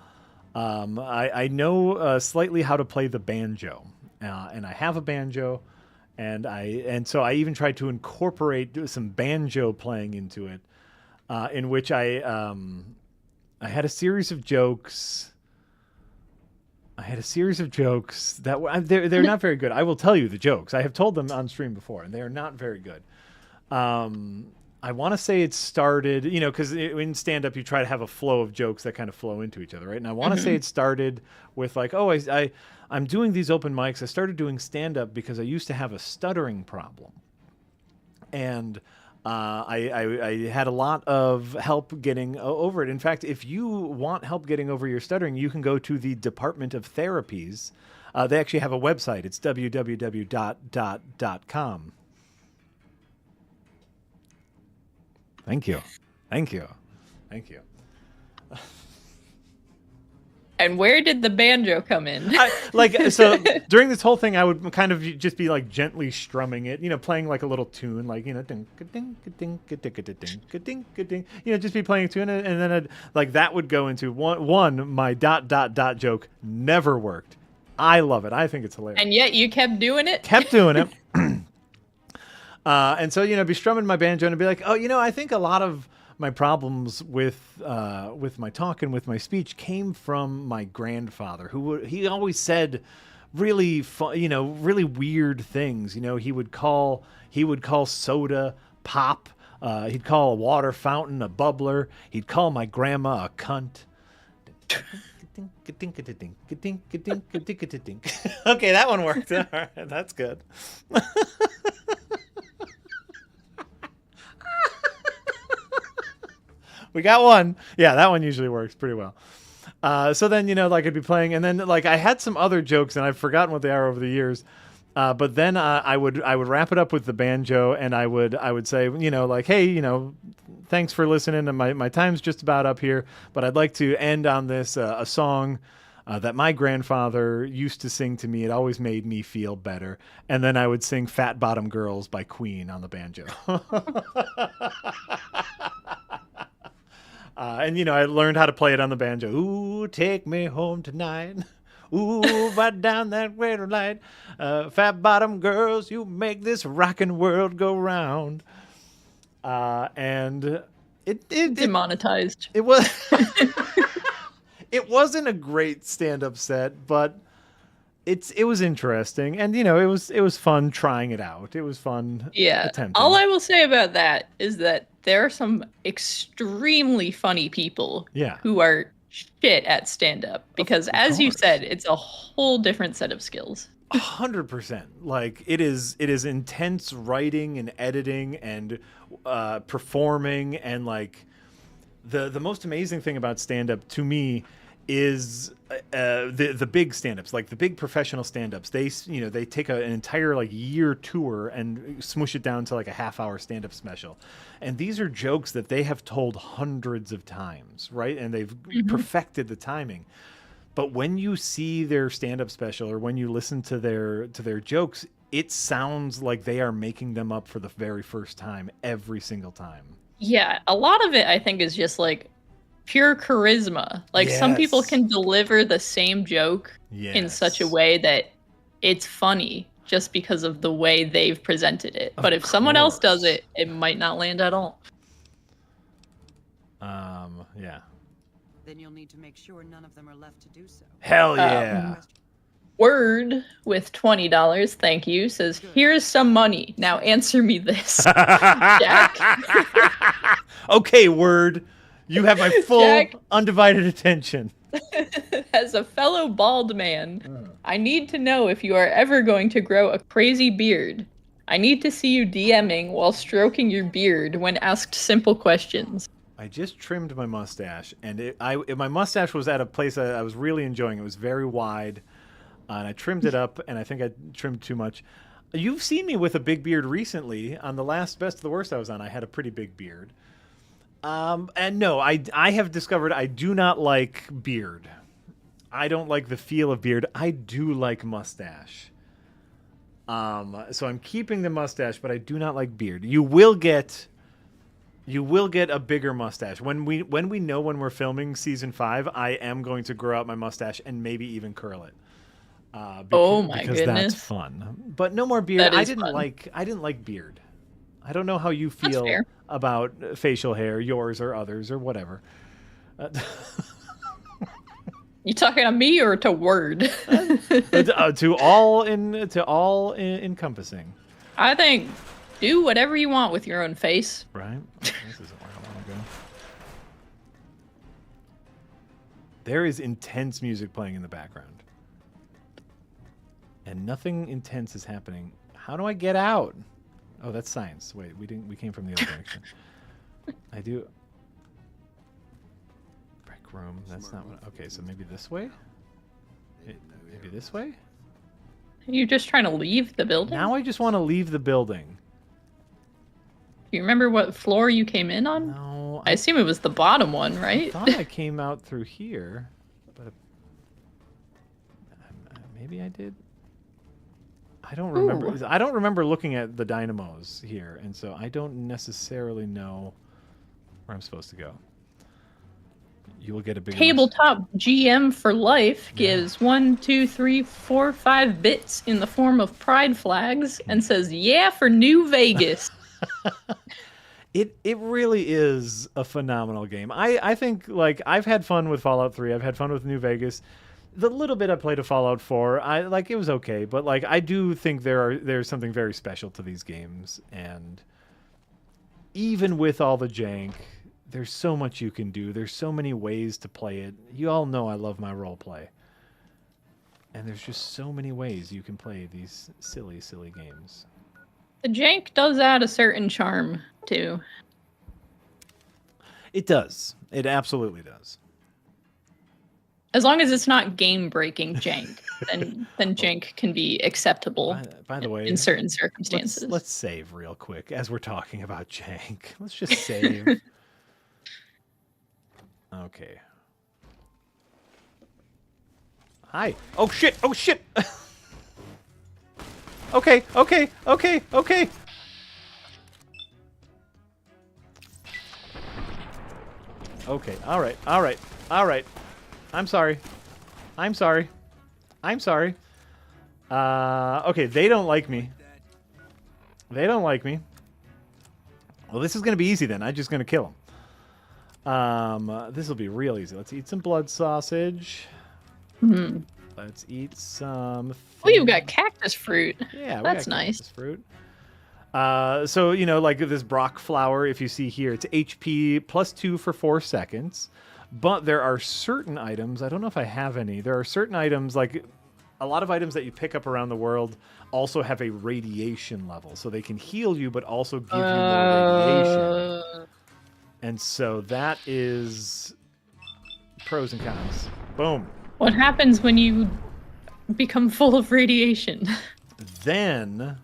S2: I know slightly how to play the banjo, and I have a banjo, and so I even tried to incorporate some banjo playing into it, in which I had a series of jokes. That they're not very good. I will tell you the jokes. I have told them on stream before, and they are not very good. I want to say it started, because in stand-up you try to have a flow of jokes that kind of flow into each other, right? And I want to say it started with like, I'm doing these open mics. I started doing stand-up because I used to have a stuttering problem, and I had a lot of help getting over it. In fact, if you want help getting over your stuttering, you can go to the Department of Therapies. They actually have a website. It's www.com. Thank you.
S3: And where did the banjo come in?
S2: So during this whole thing, I would kind of just be like gently strumming it, playing like a little tune, like, ding, ding, ding, ding, ding, just be playing a tune. And then that would go into one, my ... joke never worked. I love it. I think it's hilarious.
S3: And yet you kept doing it?
S2: Kept doing it. And so, be strumming my banjo and be like, I think a lot of my problems with my talk and with my speech came from my grandfather, he always said really really weird things. He would call soda pop. He'd call a water fountain a bubbler. He'd call my grandma a cunt. Okay, that one worked. All right, that's good. We got one. Yeah, that one usually works pretty well. So then, I'd be playing, and then I had some other jokes, and I've forgotten what they are over the years. But then I would wrap it up with the banjo, and I would say, hey, thanks for listening. And my time's just about up here, but I'd like to end on this a song that my grandfather used to sing to me. It always made me feel better. And then I would sing "Fat Bottom Girls" by Queen on the banjo. And I learned how to play it on the banjo. Ooh, take me home tonight. Ooh, right down that way to light. Fat bottom girls, you make this rockin' world go round. And it
S3: demonetized.
S2: It was. It wasn't a great stand-up set, but it was interesting, and you know, it was fun trying it out. It was fun.
S3: Yeah.
S2: Attempting.
S3: All I will say about that is that there are some extremely funny people
S2: Yeah.
S3: who are shit at stand up because as you said, it's a whole different set of skills.
S2: 100%. Like it is intense writing and editing and performing, and like the most amazing thing about stand up to me is the big stand-ups, like the big professional stand-ups. They take an entire like year tour and smoosh it down to like a half-hour stand-up special, and these are jokes that they have told hundreds of times, right? And they've perfected the timing. But when you see their stand-up special or when you listen to their jokes, it sounds like they are making them up for the very first time every single time.
S3: Yeah, a lot of it I think is just like pure charisma. Like some people can deliver the same joke in such a way that it's funny just because of the way they've presented it. But if someone else does it, it might not land at all.
S2: Yeah.
S14: Then you'll need to make sure none of them are left to do so.
S2: Hell yeah.
S3: Word with $20, thank you, says, here's some money. Now answer me this. Jack.
S2: Okay, Word. You have my full undivided attention.
S3: As a fellow bald man, I need to know if you are ever going to grow a crazy beard. I need to see you DMing while stroking your beard when asked simple questions.
S2: I just trimmed my mustache, and my mustache was at a place I was really enjoying. It was very wide, and I trimmed it up, and I think I trimmed too much. You've seen me with a big beard recently. On the last Best of the Worst I was on, I had a pretty big beard. And no, I have discovered I do not like beard. I don't like the feel of beard. I do like mustache. So I'm keeping the mustache, but I do not like beard. You will get a bigger mustache. When we know when we're filming season 5, I am going to grow out my mustache and maybe even curl it.
S3: Oh my
S2: because
S3: goodness.
S2: That's fun. But no more beard. I didn't
S3: fun.
S2: like beard. I don't know how you feel about facial hair, yours or others or whatever.
S3: You talking to me or to Word?
S2: to all encompassing.
S3: I think do whatever you want with your own face.
S2: Right. This isn't where I want to go. There is intense music playing in the background, and nothing intense is happening. How do I get out? Oh, that's science. Wait, we came from the other direction. I do. Break room. That's not what. Okay, so maybe this way. Maybe this way.
S3: Are you just trying to leave the building?
S2: Now I just want to leave the building.
S3: Do you remember what floor you came in on?
S2: No.
S3: I assume it was the bottom one, right?
S2: I thought I came out through here, but maybe I did. I don't remember.
S3: Ooh.
S2: I don't remember looking at the dynamos here, and so I don't necessarily know where I'm supposed to go. You will get a big
S3: Tabletop GM for life gives 1, 2, 3, 4, 5 bits in the form of pride flags and says, "Yeah, for New Vegas."
S2: It really is a phenomenal game. I think like I've had fun with Fallout 3. I've had fun with New Vegas. The little bit I played of Fallout 4, it was okay, but like I do think there's something very special to these games, and even with all the jank, there's so much you can do. There's so many ways to play it. You all know I love my role play. And there's just so many ways you can play these silly, silly games.
S3: The jank does add a certain charm too.
S2: It does. It absolutely does.
S3: As long as it's not game-breaking jank, then jank can be acceptable.
S2: By the way,
S3: in certain circumstances.
S2: Let's save real quick as we're talking about jank. Let's just save. Okay. Hi. Oh shit. Oh shit. Okay. Okay. Okay. Okay. Okay. All right. All right. All right. I'm sorry. I'm sorry. I'm sorry. Okay, they don't like me. They don't like me. Well, this is going to be easy then. I'm just going to kill them. This will be real easy. Let's eat some blood sausage.
S3: Mm-hmm.
S2: Let's eat some.
S3: Oh, you've got cactus fruit.
S2: Yeah, we
S3: that's
S2: got
S3: nice.
S2: cactus fruit. So, you know, like this Brock flower, if you see here, it's HP +2 for 4 seconds. But there are certain items, I don't know if I have any, there are certain items, like a lot of items that you pick up around the world also have a radiation level. So they can heal you, but also give you more radiation. And so that is pros and cons. Boom.
S3: What happens when you become full of radiation?
S2: Then,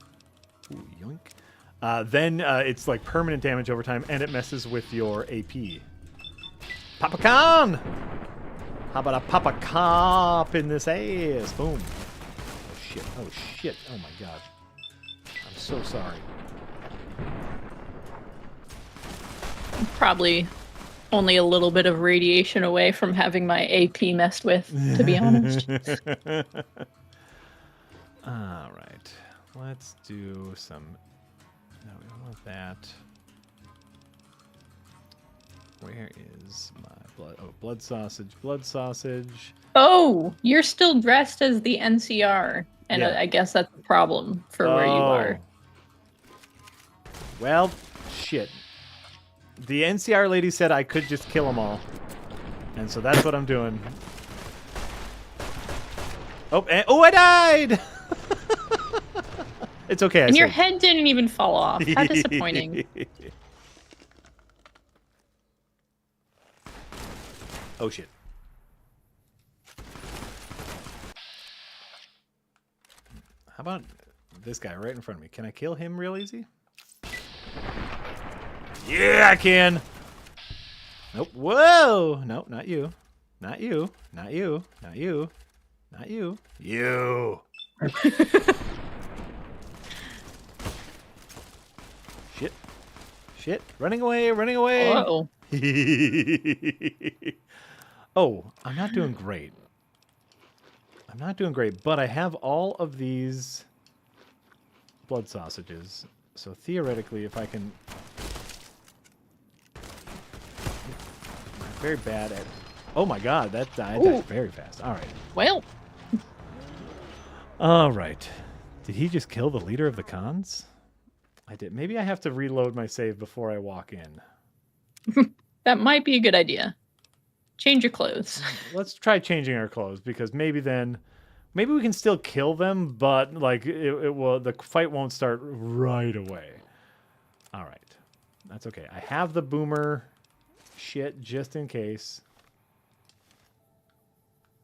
S2: ooh, yoink. Then it's like permanent damage over time, and it messes with your AP. Papa Khan! How about a Papa Cop in this ass? Boom. Oh shit, oh shit, oh my god. I'm so sorry.
S3: Probably only a little bit of radiation away from having my AP messed with, to be honest.
S2: Alright. Let's do some... No, we don't want that. Where is my blood? Oh, blood sausage, blood sausage.
S3: Oh, you're still dressed as the NCR. And
S2: Yeah.
S3: I guess that's a problem for where you are.
S2: Well, shit. The NCR lady said I could just kill them all. And so that's what I'm doing. Oh, oh, I died! It's okay.
S3: And your head didn't even fall off. How disappointing.
S2: Oh, shit. How about this guy right in front of me? Can I kill him real easy? Yeah, I can. Nope. Whoa. Nope, not you. Not you. Not you. Not you. Not you. You. Shit. Shit. Running away. Running away.
S3: Uh-oh.
S2: Oh, I'm not doing great. I'm not doing great, but I have all of these blood sausages. So theoretically, if I can... I'm very bad at... Oh my god, that died very fast. All right.
S3: Well.
S2: All right. Did he just kill the leader of the cons? I did. Maybe I have to reload my save before I walk in.
S3: That might be a good idea. Change your clothes.
S2: Let's try changing our clothes, because maybe we can still kill them, but like the fight won't start right away. All right. That's okay. I have the boomer shit just in case.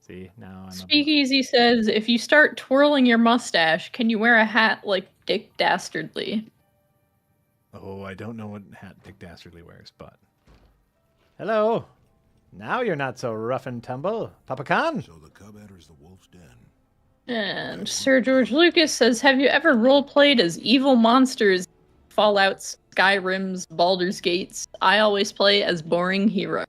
S2: See, now I'm
S3: Speakeasy says, if you start twirling your mustache, can you wear a hat like Dick Dastardly?
S2: Oh, I don't know what hat Dick Dastardly wears, but... Hello. Now you're not so rough and tumble, Papa Khan.
S13: So the cub enters the wolf's den.
S3: And Sir George Lucas says, have you ever roleplayed as evil monsters? Fallout, Skyrim's, Baldur's Gates. I always play as boring hero.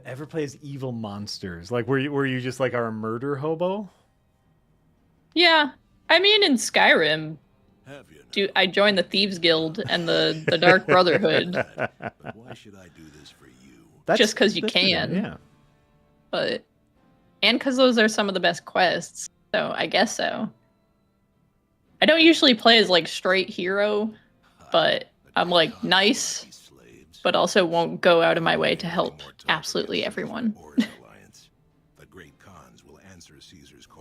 S2: Ever play as evil monsters? Like, were you just like our murder hobo?
S3: Yeah. I mean, in Skyrim, I joined the Thieves Guild and the Dark Brotherhood.
S13: But why should I do this for you?
S3: Just because you can.
S2: Yeah.
S3: But, and because those are some of the best quests. So I guess so. I don't usually play as like straight hero, but I'm like nice, but also won't go out of my way to help absolutely everyone.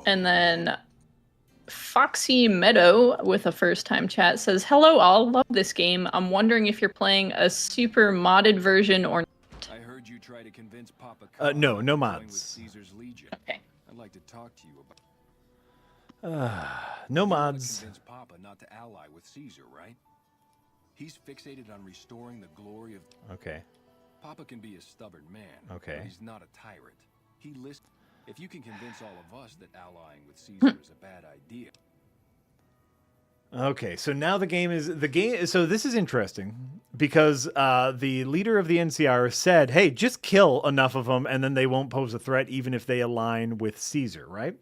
S3: And then Foxy Meadow with a first-time chat says, hello all, love this game. I'm wondering if you're playing a super modded version or not.
S7: I heard you try to convince Papa
S2: no mods.
S7: Caesar's Legion.
S3: Okay.
S7: I'd like to talk to you about
S2: no mods.
S7: Convince Papa not to ally with Caesar, right? He's fixated on restoring the glory of...
S2: Okay.
S7: Papa can be a stubborn man.
S2: Okay.
S7: But he's not a tyrant. He lists... If you can convince all of us that allying with Caesar is a bad idea...
S2: Okay, so now the game is... So this is interesting, because the leader of the NCR said, hey, just kill enough of them, and then they won't pose a threat even if they align with Caesar, right?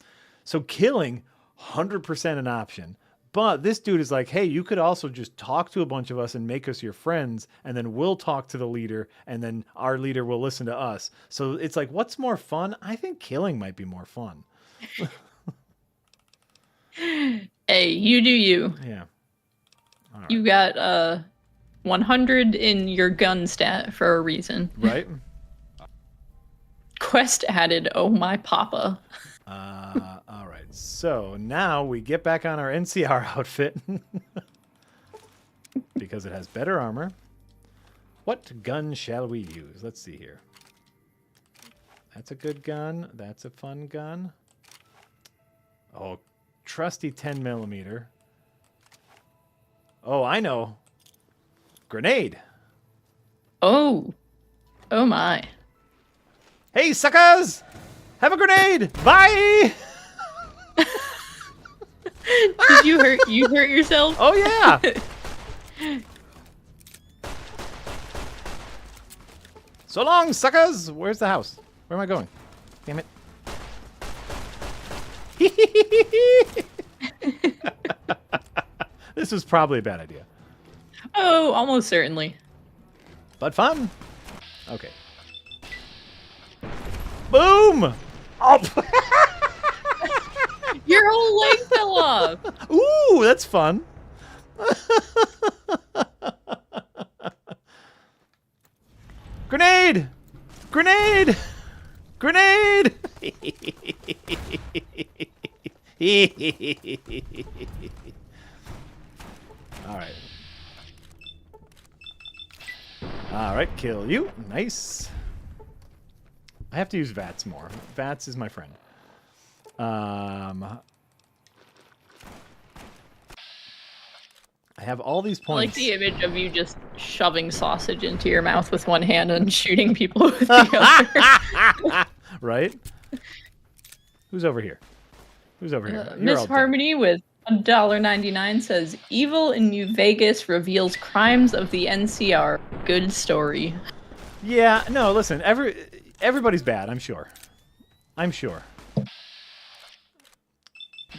S2: So killing, 100% an option. But this dude is like, hey, you could also just talk to a bunch of us and make us your friends, and then we'll talk to the leader, and then our leader will listen to us. So it's like, what's more fun? I think killing might be more fun.
S3: Hey, you do you.
S2: Yeah. All right.
S3: You got 100 in your gun stat for a reason.
S2: Right?
S3: Quest added, oh my papa.
S2: All right. So now we get back on our NCR outfit because it has better armor. What gun shall we use? Let's see here. That's a good gun. That's a fun gun. Oh, trusty 10 millimeter. Oh, I know. Grenade.
S3: Oh. Oh my.
S2: Hey, suckers! Have a grenade! Bye!
S3: Did you hurt yourself?
S2: Oh, yeah! So long, suckers! Where's the house? Where am I going? Damn it. This was probably a bad idea.
S3: Oh, almost certainly.
S2: But fun. Okay. Boom! Oh.
S3: Your whole leg fell off.
S2: Ooh, that's fun. Grenade! Grenade! Grenade! All right. All right, kill you. Nice. I have to use VATS more. VATS is my friend. I have all these points.
S3: I like the image of you just shoving sausage into your mouth with one hand and shooting people with the other.
S2: Right? Who's over here? Who's over here? You're
S3: Miss
S2: all dead.
S3: Harmony with $1.99 says, Evil in New Vegas reveals crimes of the NCR. Good story.
S2: Yeah, no, listen, everybody's bad, I'm sure. I'm sure.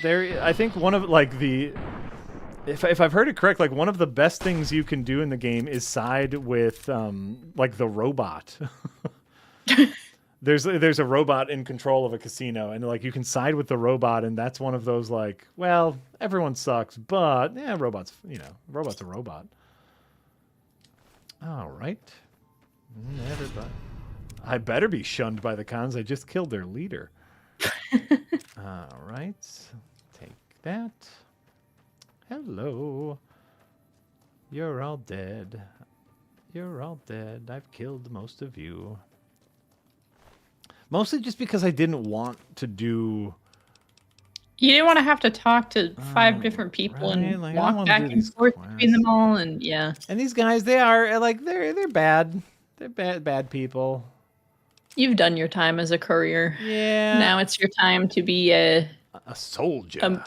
S2: I think one of, like, if I've heard it correct, like, one of the best things you can do in the game is side with, like, the robot. There's a robot in control of a casino, and, like, you can side with the robot, and that's one of those, like, well, everyone sucks, but, yeah, robot's a robot. All right. Everybody. I better be shunned by the cons. I just killed their leader. All right. Take that. Hello. You're all dead. You're all dead. I've killed most of you. Mostly just because I didn't want to do...
S3: You didn't want to have to talk to 5 different people and
S2: like,
S3: walk back and forth between them all, and yeah.
S2: And these guys, they're bad. They're bad people.
S3: You've done your time as a courier.
S2: Yeah.
S3: Now it's your time to be a
S2: soldier.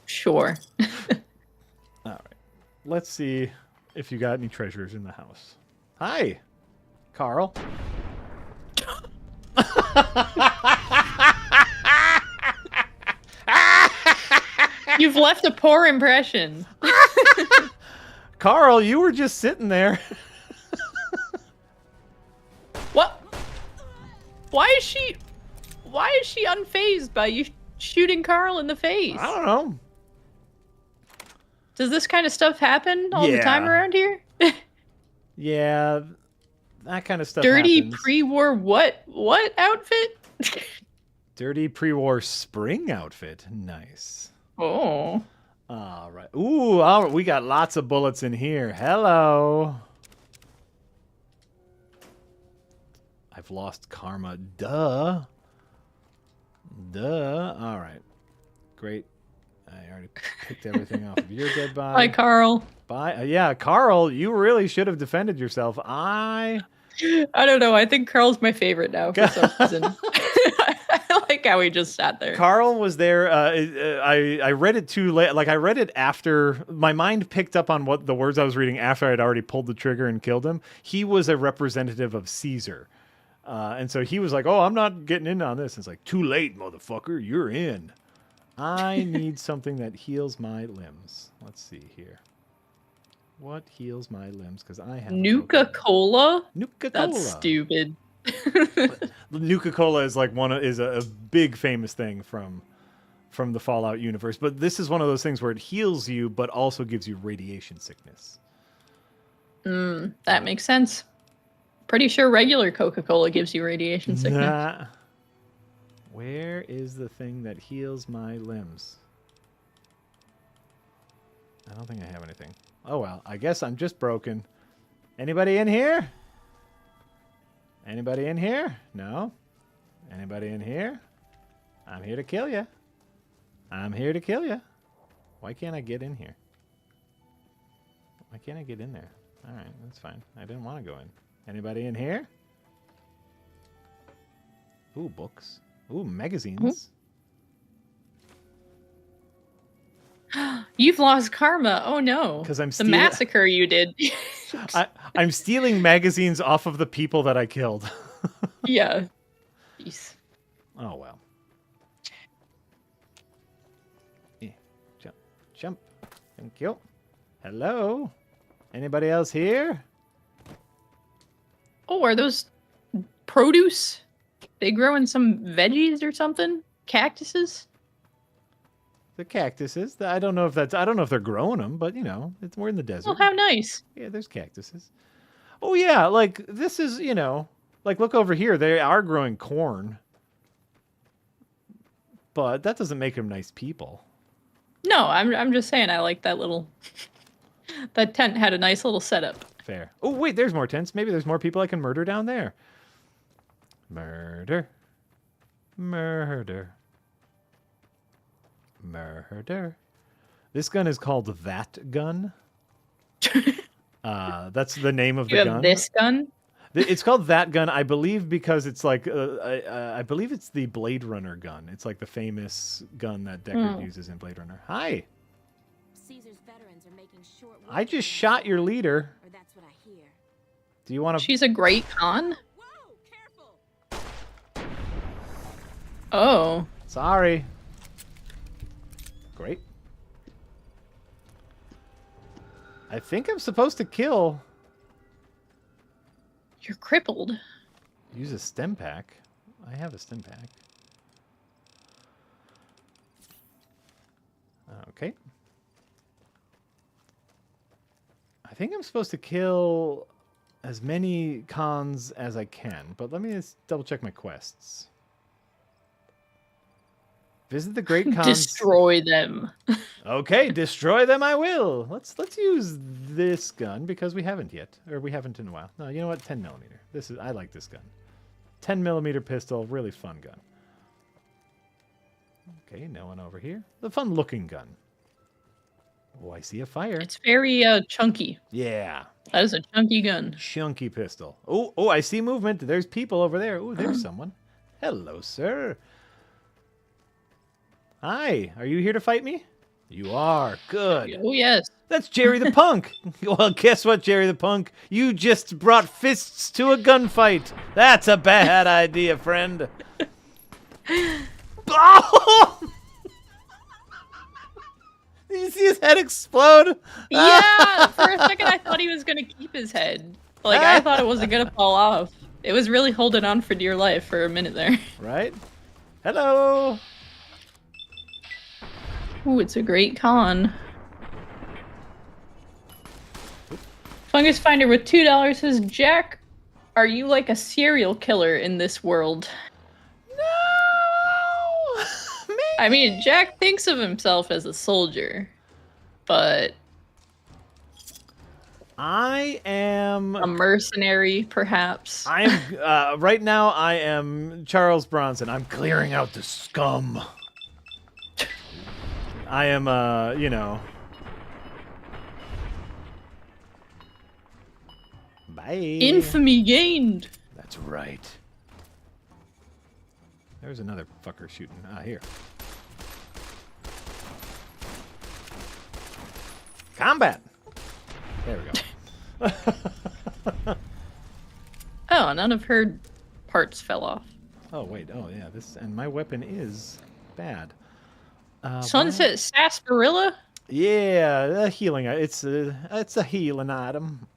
S3: Sure.
S2: All right. Let's see if you got any treasures in the house. Hi, Carl.
S3: You've left a poor impression.
S2: Carl, you were just sitting there.
S3: What? Why is she unfazed by you shooting Carl in the face?
S2: I don't know.
S3: Does this kind of stuff happen all the time around here?
S2: Yeah, that kind of stuff
S3: Dirty
S2: happens.
S3: pre-war what outfit?
S2: Dirty pre-war spring outfit. Nice.
S3: Oh.
S2: All right. Ooh, all right. We got lots of bullets in here. Hello. I've lost karma. Duh. All right. Great. I already picked everything off of your dead body.
S3: Bye, Carl.
S2: Bye. Yeah, Carl, you really should have defended yourself. I
S3: don't know. I think Carl's my favorite now for some reason. I like how he just sat there.
S2: Carl was there. I read it too late. Like, I read it after my mind picked up on what the words I was reading after I'd already pulled the trigger and killed him. He was a representative of Caesar. And so he was like, oh, I'm not getting in on this. It's like, too late, motherfucker. You're in. I need something that heals my limbs. Let's see here. What heals my limbs? Because I have
S3: Nuka-Cola?
S2: Nuka-Cola.
S3: That's stupid.
S2: Nuka-Cola is like is a big famous thing from the Fallout universe. But this is one of those things where it heals you, but also gives you radiation sickness.
S3: That makes sense. Pretty sure regular Coca-Cola gives you radiation sickness.
S2: Nah. Where is the thing that heals my limbs? I don't think I have anything. Oh well, I guess I'm just broken. Anybody in here? Anybody in here? No? Anybody in here? I'm here to kill you. I'm here to kill you. Why can't I get in here? Why can't I get in there? Alright, that's fine. I didn't want to go in. Anybody in here? Ooh, books. Ooh, magazines.
S3: You've lost karma. Oh no.
S2: Because I'm
S3: the massacre you did.
S2: I'm stealing magazines off of the people that I killed.
S3: Yeah. Jeez.
S2: Oh well. Yeah. Jump. Jump. Thank you. Hello? Anybody else here?
S3: Oh, are those produce? They growing some veggies or something? Cactuses?
S2: The cactuses. I don't know if they're growing them, but you know, we're in the desert.
S3: Oh, how nice.
S2: Yeah, there's cactuses. Oh yeah, like this is, you know, like look over here. They are growing corn. But that doesn't make them nice people.
S3: No, I'm just saying I like that little that tent had a nice little setup.
S2: Fair. Oh wait, there's more tents. Maybe there's more people I can murder down there. Murder. Murder. Murder. This gun is called That Gun. That's the name of the gun.
S3: This gun?
S2: It's called That Gun, I believe, because it's like I believe it's the Blade Runner gun. It's like the famous gun that Deckard uses in Blade Runner. Hi.
S9: Caesar's veterans are making short work.
S2: I just shot your leader.
S9: Or that's what I hear.
S2: Do you want to?
S3: She's a great con. Oh.
S2: Sorry. Great. I think I'm supposed to kill.
S3: You're crippled.
S2: Use a stem pack. I have a stem pack. Okay. I think I'm supposed to kill as many cons as I can, but let me just double check my quests. Visit the great cons.
S3: Destroy them.
S2: Okay, destroy them I will. Let's use this gun because we haven't yet, or we haven't in a while. No, you know what? 10 millimeter. I like this gun. 10 millimeter pistol, really fun gun. Okay, no one over here. The fun looking gun. Oh, I see a fire.
S3: It's very chunky.
S2: Yeah.
S3: That is a chunky gun.
S2: Chunky pistol. Oh, I see movement. There's people over there. Oh, there's someone. Hello, sir. Hi, are you here to fight me? You are. Good.
S3: Oh, yes.
S2: That's Jerry the Punk. Well, guess what, Jerry the Punk? You just brought fists to a gunfight. That's a bad idea, friend. Oh! Did you see his head explode?
S3: Yeah, for a second I thought he was going to keep his head. Like, I thought it wasn't going to fall off. It was really holding on for dear life for a minute there.
S2: Right? Hello.
S3: Ooh, it's a great con. Fungus Finder with $2 says, Jack, are you like a serial killer in this world?
S2: No! Maybe.
S3: I mean, Jack thinks of himself as a soldier, but...
S2: I am...
S3: a mercenary, perhaps.
S2: I am, right now, I am Charles Bronson. I'm clearing out the scum. I am, you know. Bye.
S3: Infamy gained.
S2: That's right. There's another fucker shooting. Ah, here. Combat. There we go.
S3: Oh, none of her parts fell off.
S2: Oh, wait. Oh, yeah. And my weapon is bad.
S3: Sunset sarsaparilla?
S2: Yeah, a healing. It's a healing item.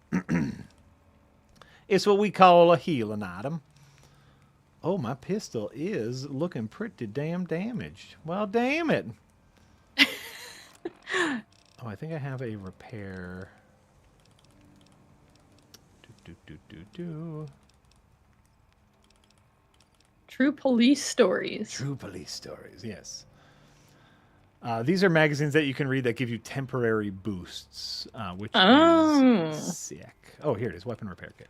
S2: It's what we call a healing item. Oh, my pistol is looking pretty damn damaged. Well, damn it. Oh, I think I have a repair.
S3: True police stories.
S2: True police stories, yes. These are magazines that you can read that give you temporary boosts, which is sick. Oh, here it is, weapon repair kit.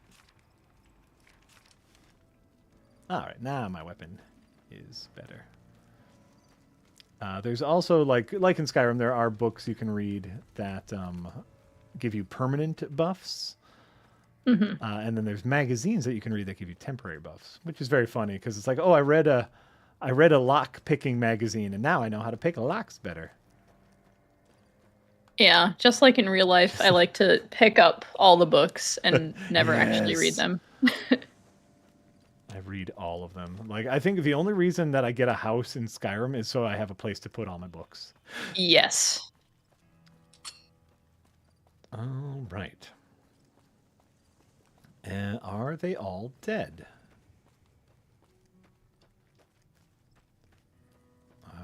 S2: All right, now my weapon is better. There's also, like in Skyrim, there are books you can read that give you permanent buffs.
S3: Mm-hmm.
S2: And then there's magazines that you can read that give you temporary buffs, which is very funny because it's like, oh, I read a lock picking magazine and now I know how to pick locks better.
S3: Yeah, just like in real life, I like to pick up all the books and never actually read them.
S2: I read all of them. Like, I think the only reason that I get a house in Skyrim is so I have a place to put all my books.
S3: Yes.
S2: All right. And are they all dead?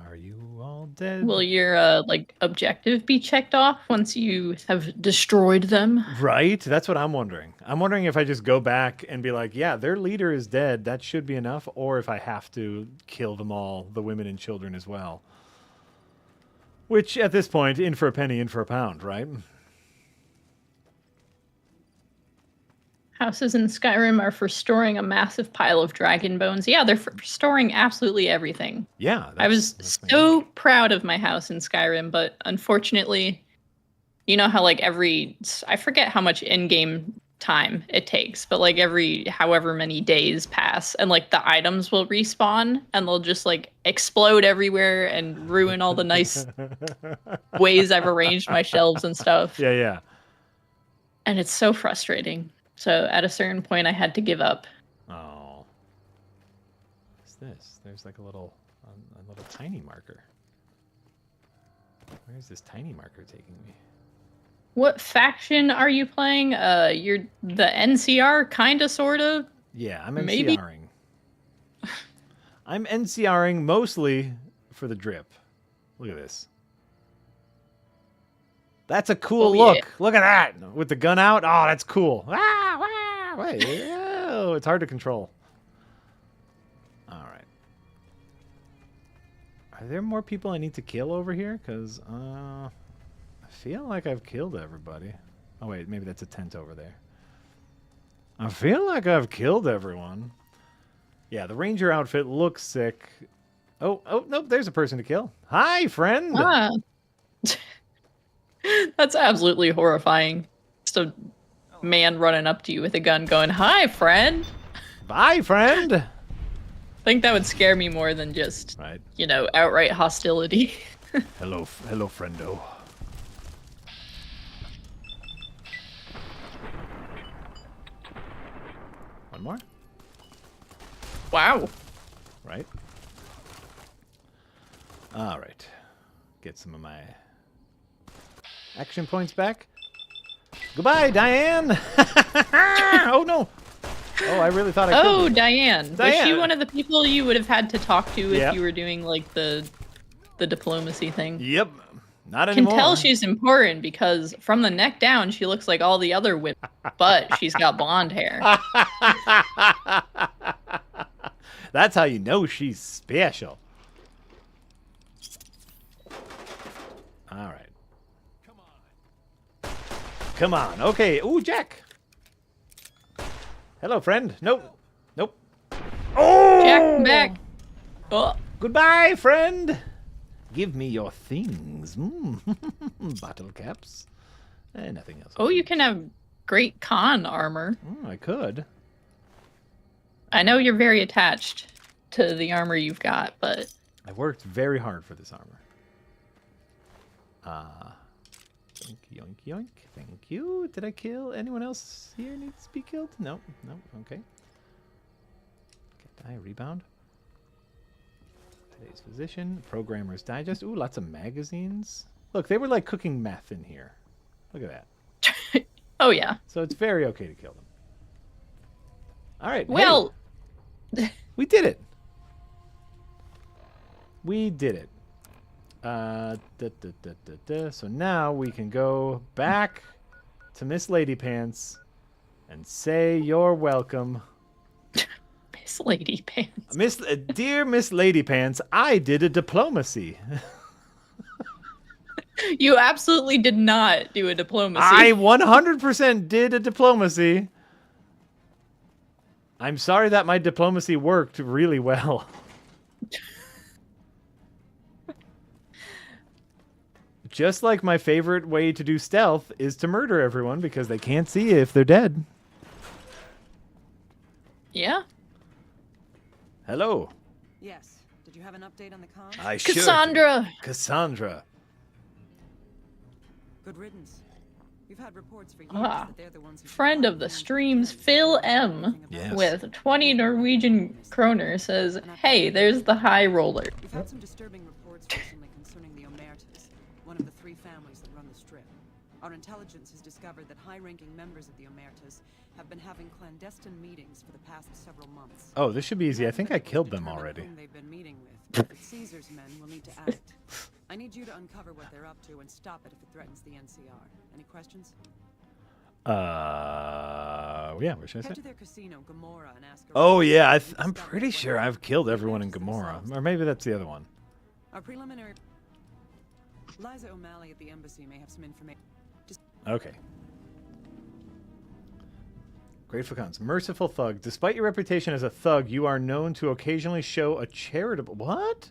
S2: Are you all dead?
S3: Will your like objective be checked off once you have destroyed them?
S2: Right? That's what I'm wondering. I'm wondering if I just go back and be like, yeah, their leader is dead. That should be enough. Or if I have to kill them all, the women and children as well. Which, at this point, in for a penny, in for a pound, right?
S3: Houses in Skyrim are for storing a massive pile of dragon bones. Yeah, they're for storing absolutely everything.
S2: Yeah.
S3: I was so proud of my house in Skyrim, but unfortunately, you know how like I forget how much in-game time it takes, but like every however many days pass and like the items will respawn and they'll just like explode everywhere and ruin all the nice ways I've arranged my shelves and stuff.
S2: Yeah, yeah.
S3: And it's so frustrating. So at a certain point, I had to give up.
S2: Oh. What's this? There's like a little tiny marker. Where's this tiny marker taking me?
S3: What faction are you playing? You're the NCR, kinda, sorta?
S2: Yeah, I'm
S3: Maybe.
S2: NCRing. I'm NCRing mostly for the drip. Look at this. That's a cool look. Yeah. Look at that. With the gun out. Oh, that's cool. Ah, wow. Wait. Oh, it's hard to control. All right. Are there more people I need to kill over here? Because I feel like I've killed everybody. Oh, wait. Maybe that's a tent over there. I feel like I've killed everyone. Yeah, the ranger outfit looks sick. Oh, nope. There's a person to kill. Hi, friend.
S3: Ah. That's absolutely horrifying. Just a man running up to you with a gun going, "Hi, friend."
S2: Bye, friend.
S3: I think that would scare me more than just, outright hostility.
S2: Hello, friendo. One more?
S3: Wow.
S2: Right? All right. Get some of my action points back. Goodbye, Diane. Oh, no. Oh, I really thought I could.
S3: Oh, Diane. Was she one of the people you would have had to talk to if you were doing, like, the diplomacy thing?
S2: Yep. Not anymore.
S3: Can tell she's important because from the neck down, she looks like all the other women, but she's got blonde hair.
S2: That's how you know she's special. All right. Come on. Okay. Ooh, Jack. Hello, friend. Nope. Oh!
S3: Jack, back. Oh.
S2: Goodbye, friend. Give me your things. Bottle caps. Nothing else.
S3: Oh, you can have great con armor.
S2: I could.
S3: I know you're very attached to the armor you've got, but...
S2: I've worked very hard for this armor. Yoink, yoink, yoink. Thank you. Did I kill anyone else here needs to be killed? No. Okay. Get die, rebound. Today's Physician, Programmer's Digest. Ooh, lots of magazines. Look, they were like cooking meth in here. Look at that.
S3: Oh, yeah.
S2: So it's very okay to kill them. All right.
S3: Well,
S2: hey, we did it. We did it. So now we can go back to Miss Ladypants and say you're welcome.
S3: Miss Ladypants.
S2: Dear Miss Ladypants, I did a diplomacy.
S3: You absolutely did not do a diplomacy.
S2: I 100% did a diplomacy. I'm sorry that my diplomacy worked really well. Just like my favorite way to do stealth is to murder everyone because they can't see you if they're dead.
S3: Yeah.
S2: Hello.
S14: Yes. Did you have an update on the comms?
S2: I should. Cassandra.
S14: Good riddance. You've had reports for years that they're the ones who
S3: Friend of the streams, Phil M, with 20 Norwegian kroner says, "Hey, there's the high roller."
S14: We've had some disturbing reports recently concerning the Omertas, one of the 3 families that run the strip. Our intelligence has discovered that high-ranking members of the Omertas have been having clandestine meetings for the past several months.
S2: Oh, this should be easy. I think I killed them already.
S14: Whom they've been meeting with, but Caesar's men will need to act. I need you to uncover what they're up to and stop it if it threatens the NCR. Any questions?
S2: Yeah, where should I say?
S14: Head to their casino, Gomorrah, and ask.
S2: Oh yeah, I'm pretty sure I've killed everyone in Gomorrah, or maybe that's the other one.
S14: Our preliminary. Liza O'Malley at the embassy may have some information.
S2: Okay. Grateful Cons. Merciful Thug. Despite your reputation as a thug, you are known to occasionally show a charitable... What?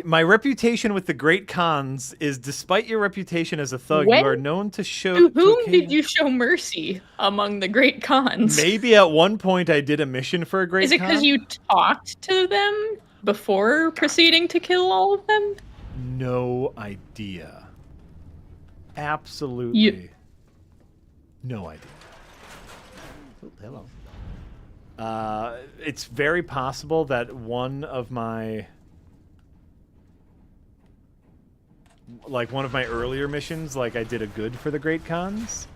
S2: My reputation with the Great Khans is, despite your reputation as a thug, you are known to show...
S3: To whom did you show mercy among the Great Khans?
S2: Maybe at one point I did a mission for a Great Khan.
S3: Is it because you talked to them before proceeding to kill all of them?
S2: No idea. Absolutely. No idea. Oh, hello. It's very possible that one of my earlier missions, like I did a good for the Great Khans.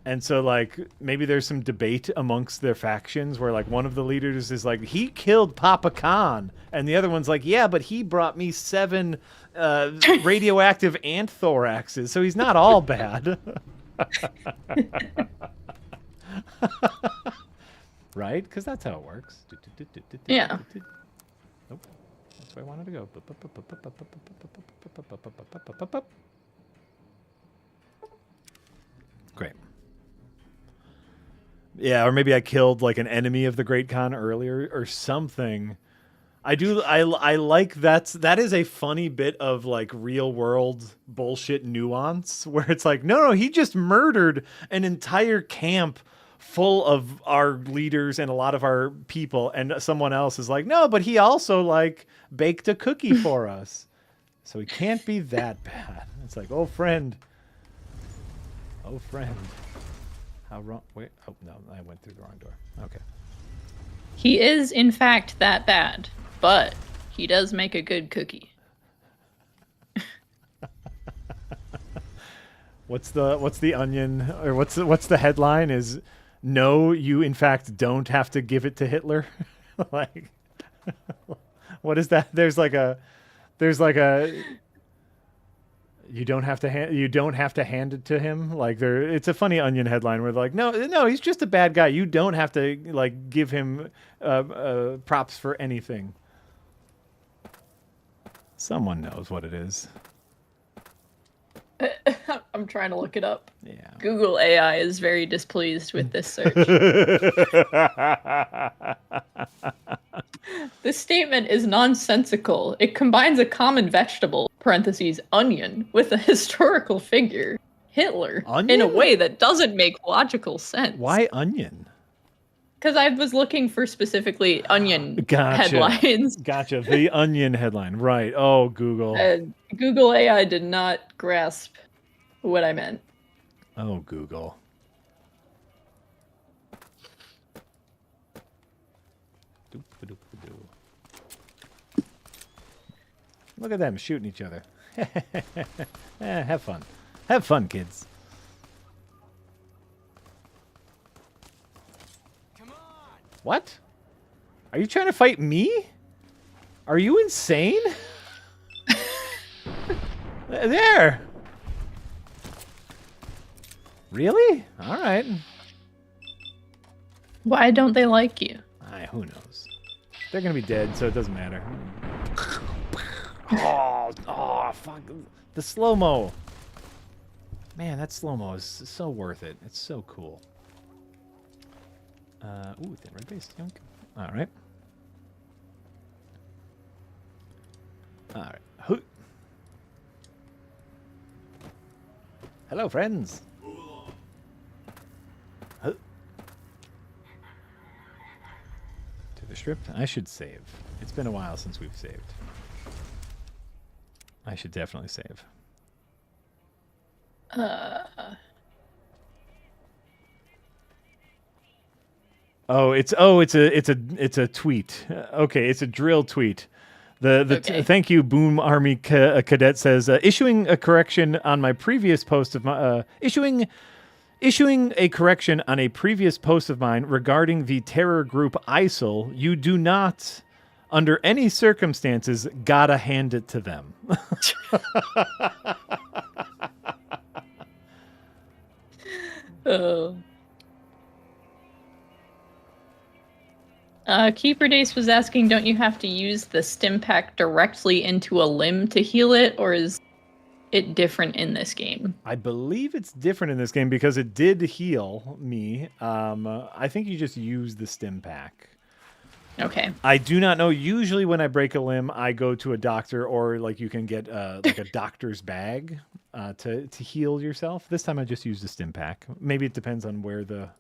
S2: And so like maybe there's some debate amongst their factions where like one of the leaders is like, he killed Papa Khan, and the other one's like, yeah, but he brought me 7 radioactive ant thoraxes, so he's not all bad. Right? Because that's how it works.
S3: Yeah.
S2: Nope. That's where I wanted to go. Great. Yeah, or maybe I killed like an enemy of the Great Khan earlier or something. I like that is a funny bit of like real world bullshit nuance where it's like, no, he just murdered an entire camp full of our leaders and a lot of our people, and someone else is like, no, but he also like baked a cookie for us. So he can't be that bad. It's like, oh friend. Oh friend. How wrong? Wait. Oh no, I went through the wrong door. Okay.
S3: He is in fact that bad, but he does make a good cookie.
S2: What's the onion, or what's the headline is, no, you in fact don't have to give it to Hitler. Like, what is that? There's like a you don't have to hand it to him. Like it's a funny Onion headline where they're like, no, he's just a bad guy. You don't have to like give him props for anything. Someone knows what it is.
S3: I'm trying to look it up.
S2: Yeah.
S3: Google AI is very displeased with this search. This statement is nonsensical. It combines a common vegetable, parentheses, onion, with a historical figure, Hitler, in a way that doesn't make logical sense.
S2: Why onion?
S3: Because I was looking for specifically onion headlines.
S2: Gotcha. The Onion headline. Right. Oh, Google.
S3: Google AI did not grasp what I meant.
S2: Oh, Google. Look at them shooting each other. Have fun. Have fun, kids.
S12: Come on.
S2: What? Are you trying to fight me? Are you insane? There. Really? All right.
S3: Why don't they like you?
S2: Who knows? They're gonna be dead, so it doesn't matter. Oh, fuck. The slow-mo. Man, that slow-mo is so worth it. It's so cool. Ooh, thin red base junk. All right. All right. Hello, friends. To the strip. I should save. It's been a while since we've saved. I should definitely save. Oh, it's a tweet. Okay, it's a drill tweet. Thank you, Boom Army Cadet says issuing a correction on my previous post of my issuing a correction on a previous post of mine regarding the terror group ISIL. You do not, under any circumstances, gotta hand it to them.
S3: Oh. Keeper Dace was asking, don't you have to use the stim pack directly into a limb to heal it, or is it different in this game?
S2: I believe it's different in this game because it did heal me. I think you just use the stim pack.
S3: Okay.
S2: I do not know. Usually when I break a limb, I go to a doctor, or like you can get like a doctor's bag to heal yourself. This time I just used the stim pack. Maybe it depends on where the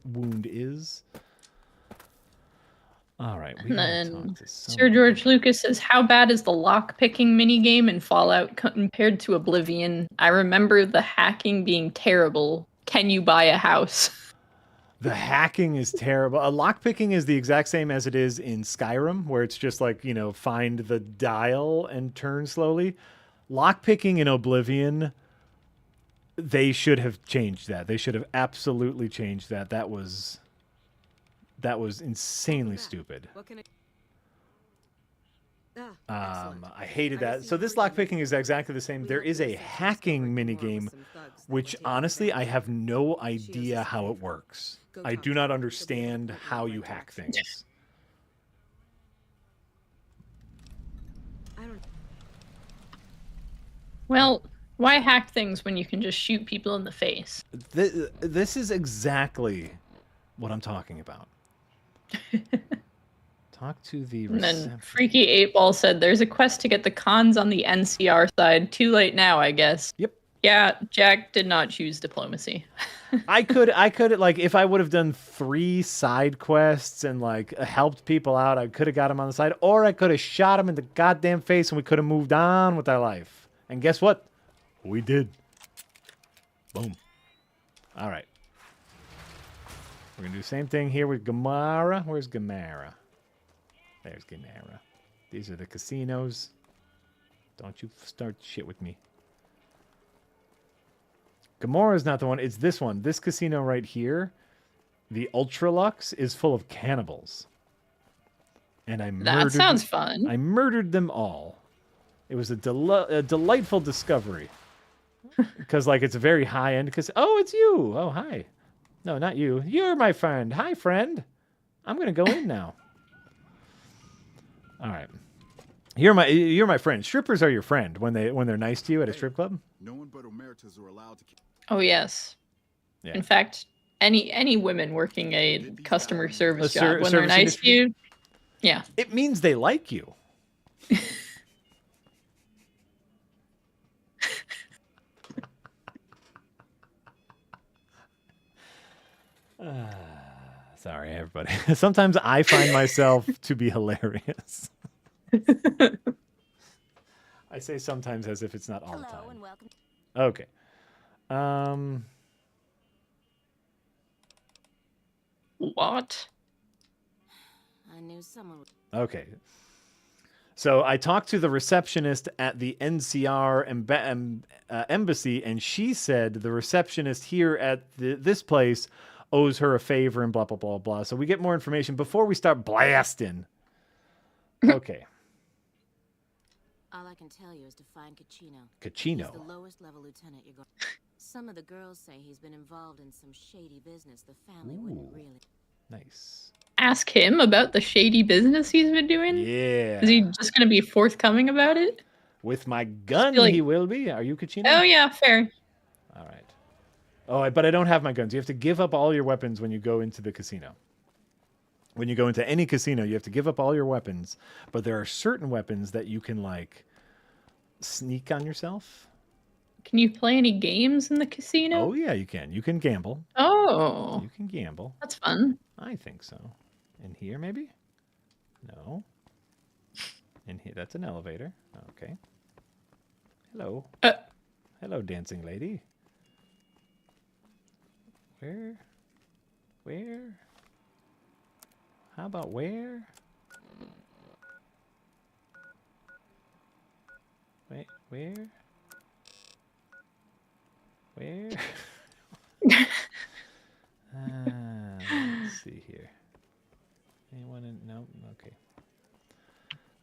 S2: wound is. All right.
S3: And then Sir George Lucas says, how bad is the lock-picking minigame in Fallout compared to Oblivion? I remember the hacking being terrible. Can you buy a house?
S2: The hacking is terrible. Lockpicking is the exact same as it is in Skyrim, where it's just like, find the dial and turn slowly. Lockpicking in Oblivion, they should have changed that. They should have absolutely changed that. That was insanely stupid. I hated that. So this lockpicking is exactly the same. There is a hacking minigame, which honestly, I have no idea how it works. I do not understand how you hack things.
S3: Well, why hack things when you can just shoot people in the face?
S2: This is exactly what I'm talking about. Talk to the
S3: And then Freaky 8-Ball said, there's a quest to get the cons on the NCR side. Too late now, I guess.
S2: Yep.
S3: Yeah, Jack did not choose diplomacy.
S2: I could like, if I would have done 3 side quests and like helped people out, I could have got him on the side, or I could have shot him in the goddamn face and we could have moved on with our life. And guess what? We did. Boom. All right. We're going to do the same thing here with Gamara. Where's Gamara? There's Gamara. These are the casinos. Don't you start shit with me. Gamora's not the one. It's this one. This casino right here, the Ultralux, is full of cannibals. And
S3: that sounds fun.
S2: I murdered them all. It was a delightful discovery. Because, like, it's a very high end. Because, oh, it's you. Oh, hi. No, not you. You're my friend. Hi, friend. I'm going to go in now. All right. You're my friend. Strippers are your friend when they're nice to you at a strip club.
S13: No one but Emeritus are allowed to keep...
S3: Oh, yes. Yeah. In fact, any women working a customer service job, when they're nice to you, yeah.
S2: It means they like you. Sorry, everybody. Sometimes I find myself to be hilarious. I say sometimes as if it's not all the time.
S9: And welcome.
S2: Okay.
S3: What?
S9: I knew someone would...
S2: Okay. So I talked to the receptionist at the NCR embassy, and she said the receptionist here at this place owes her a favor and blah, blah, blah, blah. So we get more information before we start blasting. Okay.
S15: All I can tell you is to find Caccino.
S2: Caccino.
S15: He's the lowest level lieutenant you're going. Some of the girls say he's been involved in some shady business the family wouldn't really.
S2: Nice.
S3: Ask him about the shady business he's been doing?
S2: Yeah.
S3: Is he just going to be forthcoming about it?
S2: With my gun,
S3: like...
S2: he will be. Are you Caccino?
S3: Oh, yeah, fair.
S2: All right. Oh, but I don't have my guns. You have to give up all your weapons when you go into the casino. When you go into any casino, you have to give up all your weapons. But there are certain weapons that you can, like, sneak on yourself.
S3: Can you play any games in the casino?
S2: Oh, yeah, you can. You can gamble.
S3: Oh.
S2: You can gamble.
S3: That's fun.
S2: I think so. In here, maybe? No. In here, that's an elevator. Okay. Hello. Hello, dancing lady. Where? How about where? Wait, where? Let's see here. Anyone in? No? Okay.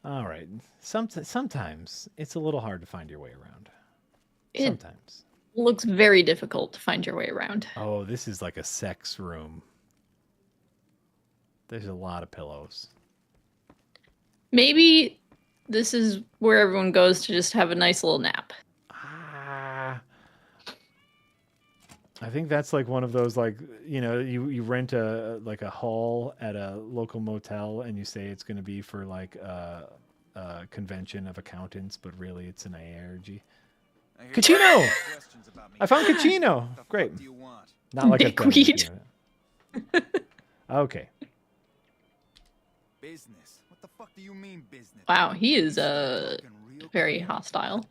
S2: All right. Sometimes it's a little hard to find your way around. Sometimes.
S3: It looks very difficult to find your way around.
S2: Oh, this is like a sex room. There's a lot of pillows.
S3: Maybe this is where everyone goes to just have a nice little nap.
S2: I think that's like one of those, like, you know, you rent a hall at a local motel and you say it's going to be for like a convention of accountants, but really it's an ARG. Caccino! I found Caccino. Great. Not like
S3: Dickweed.
S2: Okay.
S10: Business. What the fuck do you mean business?
S3: Wow, he is very hostile.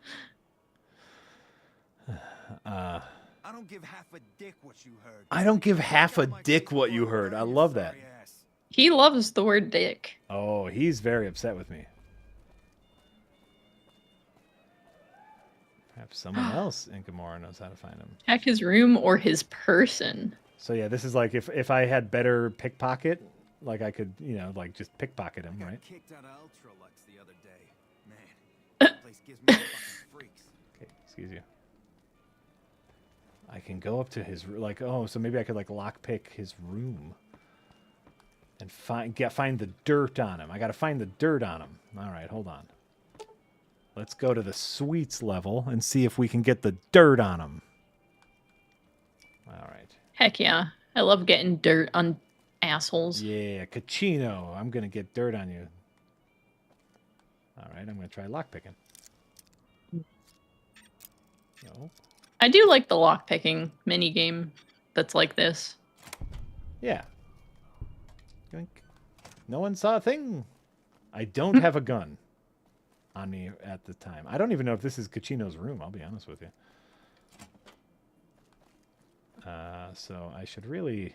S10: I don't give half a dick what you heard.
S2: I don't give half a dick what you heard. I love that.
S3: He loves the word dick.
S2: Oh, he's very upset with me. Perhaps someone else in Gamora knows how to find him.
S3: Check his room or his person.
S2: So yeah, this is like if I had better pickpocket, like I could, you know, like just pickpocket him, right?
S10: Kicked out of Ultralux the other day. Man, that place gives me fucking freaks.
S2: Okay, excuse you. I can go up to his, like, oh, so maybe I could like lockpick his room and find the dirt on him. I got to find the dirt on him. All right, hold on. Let's go to the suites level and see if we can get the dirt on him. All right.
S3: Heck yeah. I love getting dirt on assholes.
S2: Yeah, Caccino. I'm going to get dirt on you. All right, I'm going to try lockpicking. No.
S3: I do like the lockpicking minigame that's like this.
S2: Yeah. Yoink. No one saw a thing. I don't have a gun on me at the time. I don't even know if this is Caccino's room, I'll be honest with you. So I should really...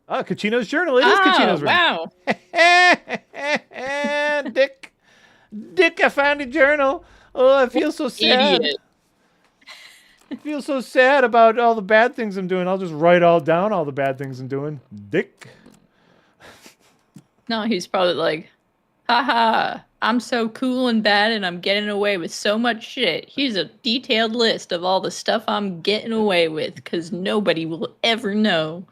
S2: Oh, Caccino's journal. It is Caccino's room.
S3: Wow.
S2: Dick, I found a journal. Oh, I feel so sad.
S3: Idiot.
S2: I feel so sad about all the bad things I'm doing. I'll just write all down all the bad things I'm doing. Dick.
S3: No, he's probably like, haha, I'm so cool and bad and I'm getting away with so much shit. Here's a detailed list of all the stuff I'm getting away with because nobody will ever know.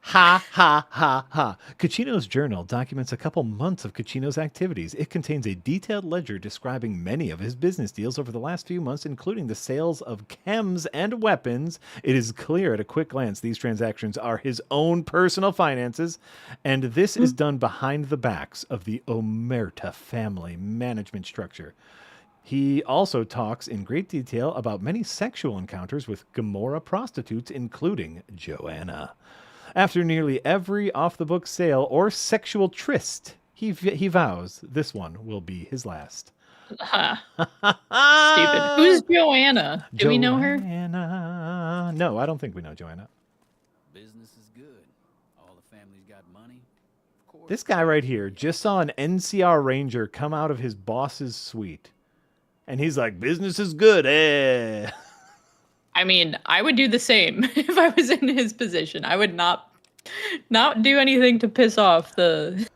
S2: Ha, ha, ha, ha. Caccino's journal documents a couple months of Caccino's activities. It contains a detailed ledger describing many of his business deals over the last few months, including the sales of chems and weapons. It is clear at a quick glance these transactions are his own personal finances, and this is done behind the backs of the Omerta family management structure. He also talks in great detail about many sexual encounters with Gamora prostitutes, including Joanna. After nearly every off-the-book sale or sexual tryst, he vows this one will be his last.
S3: Stupid. Who's Joanna? Do we know her?
S2: No, I don't think we know Joanna.
S8: Business is good. All the family's got money. Of
S2: This guy right here just saw an NCR Ranger come out of his boss's suite. And he's like, business is good, eh?
S3: I mean, I would do the same if I was in his position. I would not do anything to piss off the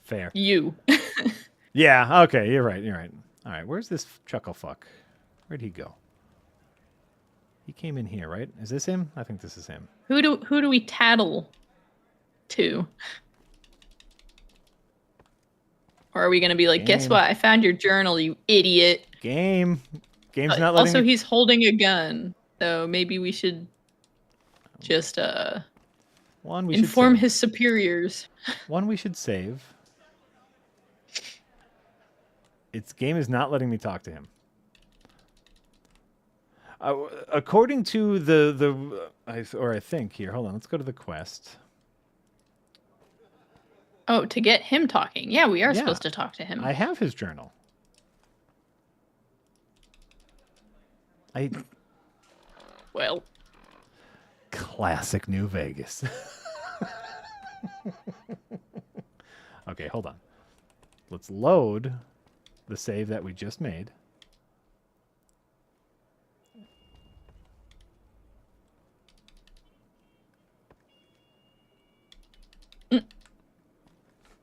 S2: Fair.
S3: You.
S2: Yeah, okay, you're right. All right, where's this chuckle fuck? Where'd he go? He came in here, right? Is this him? I think this is him.
S3: Who do we tattle to? Or are we gonna be like, guess what? I found your journal, you idiot.
S2: Game's not letting
S3: Also,
S2: me...
S3: he's holding a gun, so maybe we should just inform his superiors.
S2: One we should save. Game is not letting me talk to him. According to I think here. Hold on, let's go to the quest.
S3: Oh, to get him talking. Yeah, we are supposed to talk to him.
S2: I have his journal.
S3: Well.
S2: Classic New Vegas. Okay, hold on. Let's load the save that we just made.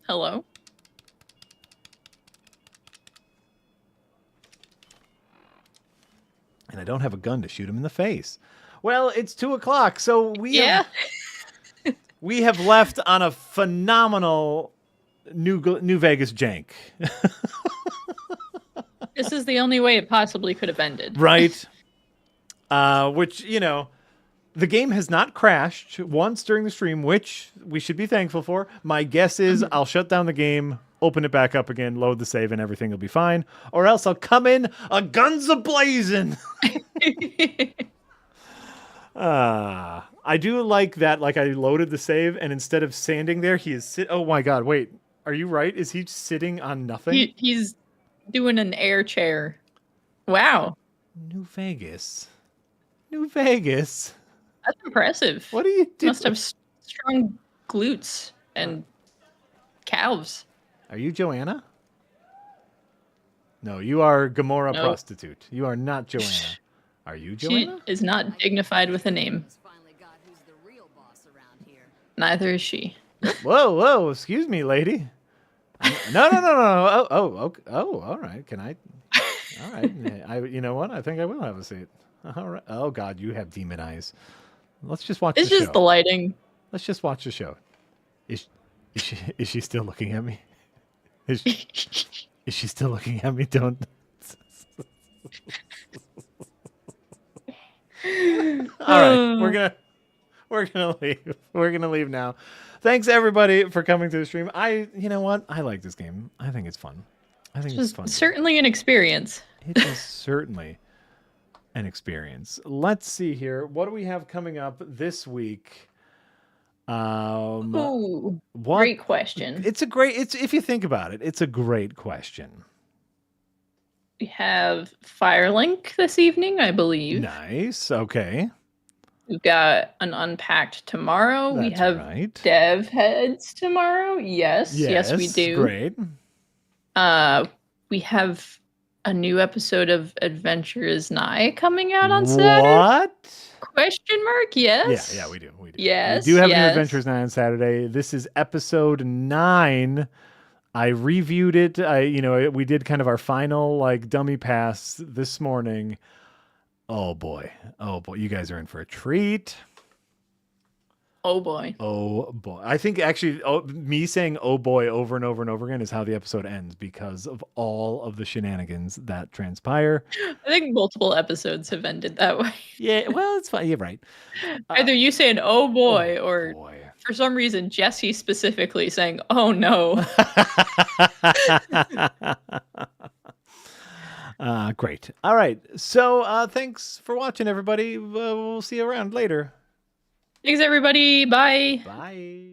S3: Hello?
S2: And I don't have a gun to shoot him in the face. Well, it's 2:00, so we have left on a phenomenal New Vegas jank.
S3: This is the only way it possibly could have ended.
S2: Right. Which, the game has not crashed once during the stream, which we should be thankful for. My guess is I'll shut down the game, open it back up again, load the save, and everything will be fine. Or else I'll come in guns a-blazing. I do like that. Like, I loaded the save, and instead of standing there, he is oh my god, wait. Are you right? Is he sitting on nothing?
S3: He's doing an air chair. Wow.
S2: New Vegas. That's
S3: impressive.
S2: What do you do?
S3: Must have strong glutes and calves.
S2: Are you Joanna? No, you are Gamora prostitute. You are not Joanna. Are you Joanna?
S3: She is not dignified with a name. Neither is she.
S2: Whoa, excuse me, lady. No. Oh, all right. Can I? All right. You know what? I think I will have a seat. All right. Oh God, you have demon eyes. Let's just watch.
S3: It's just the lighting.
S2: Let's just watch the show. Is she still looking at me? Is she still looking at me? Don't. All right, we're gonna leave. We're gonna leave now. Thanks everybody for coming to the stream. You know what? I like this game. I think it's fun. I think it's fun.
S3: Certainly an experience.
S2: It is certainly an experience. Let's see here. What do we have coming up this week?
S3: Great question.
S2: It's if you think about it, it's a great question.
S3: We have Firelink this evening, I believe.
S2: Nice. Okay.
S3: We've got an Unpacked tomorrow. We have Dev Heads tomorrow. Yes, we do.
S2: Great.
S3: We have a new episode of Adventure is Nigh coming out on Saturday.
S2: What?
S3: Question mark? Yes.
S2: Yeah, we do.
S3: Yes.
S2: We do have New Adventures 9 on Saturday. This is episode 9. I reviewed it. We did kind of our final dummy pass this morning. Oh boy. You guys are in for a treat.
S3: Oh boy.
S2: I think actually me saying oh boy over and over and over again is how the episode ends because of all of the shenanigans that transpire.
S3: I think multiple episodes have ended that way.
S2: Yeah, well, it's fine. You're right.
S3: Either you saying oh boy or for some reason Jesse specifically saying oh no.
S2: Great. All right. So thanks for watching, everybody. We'll see you around later.
S3: Thanks, everybody. Bye.
S2: Bye.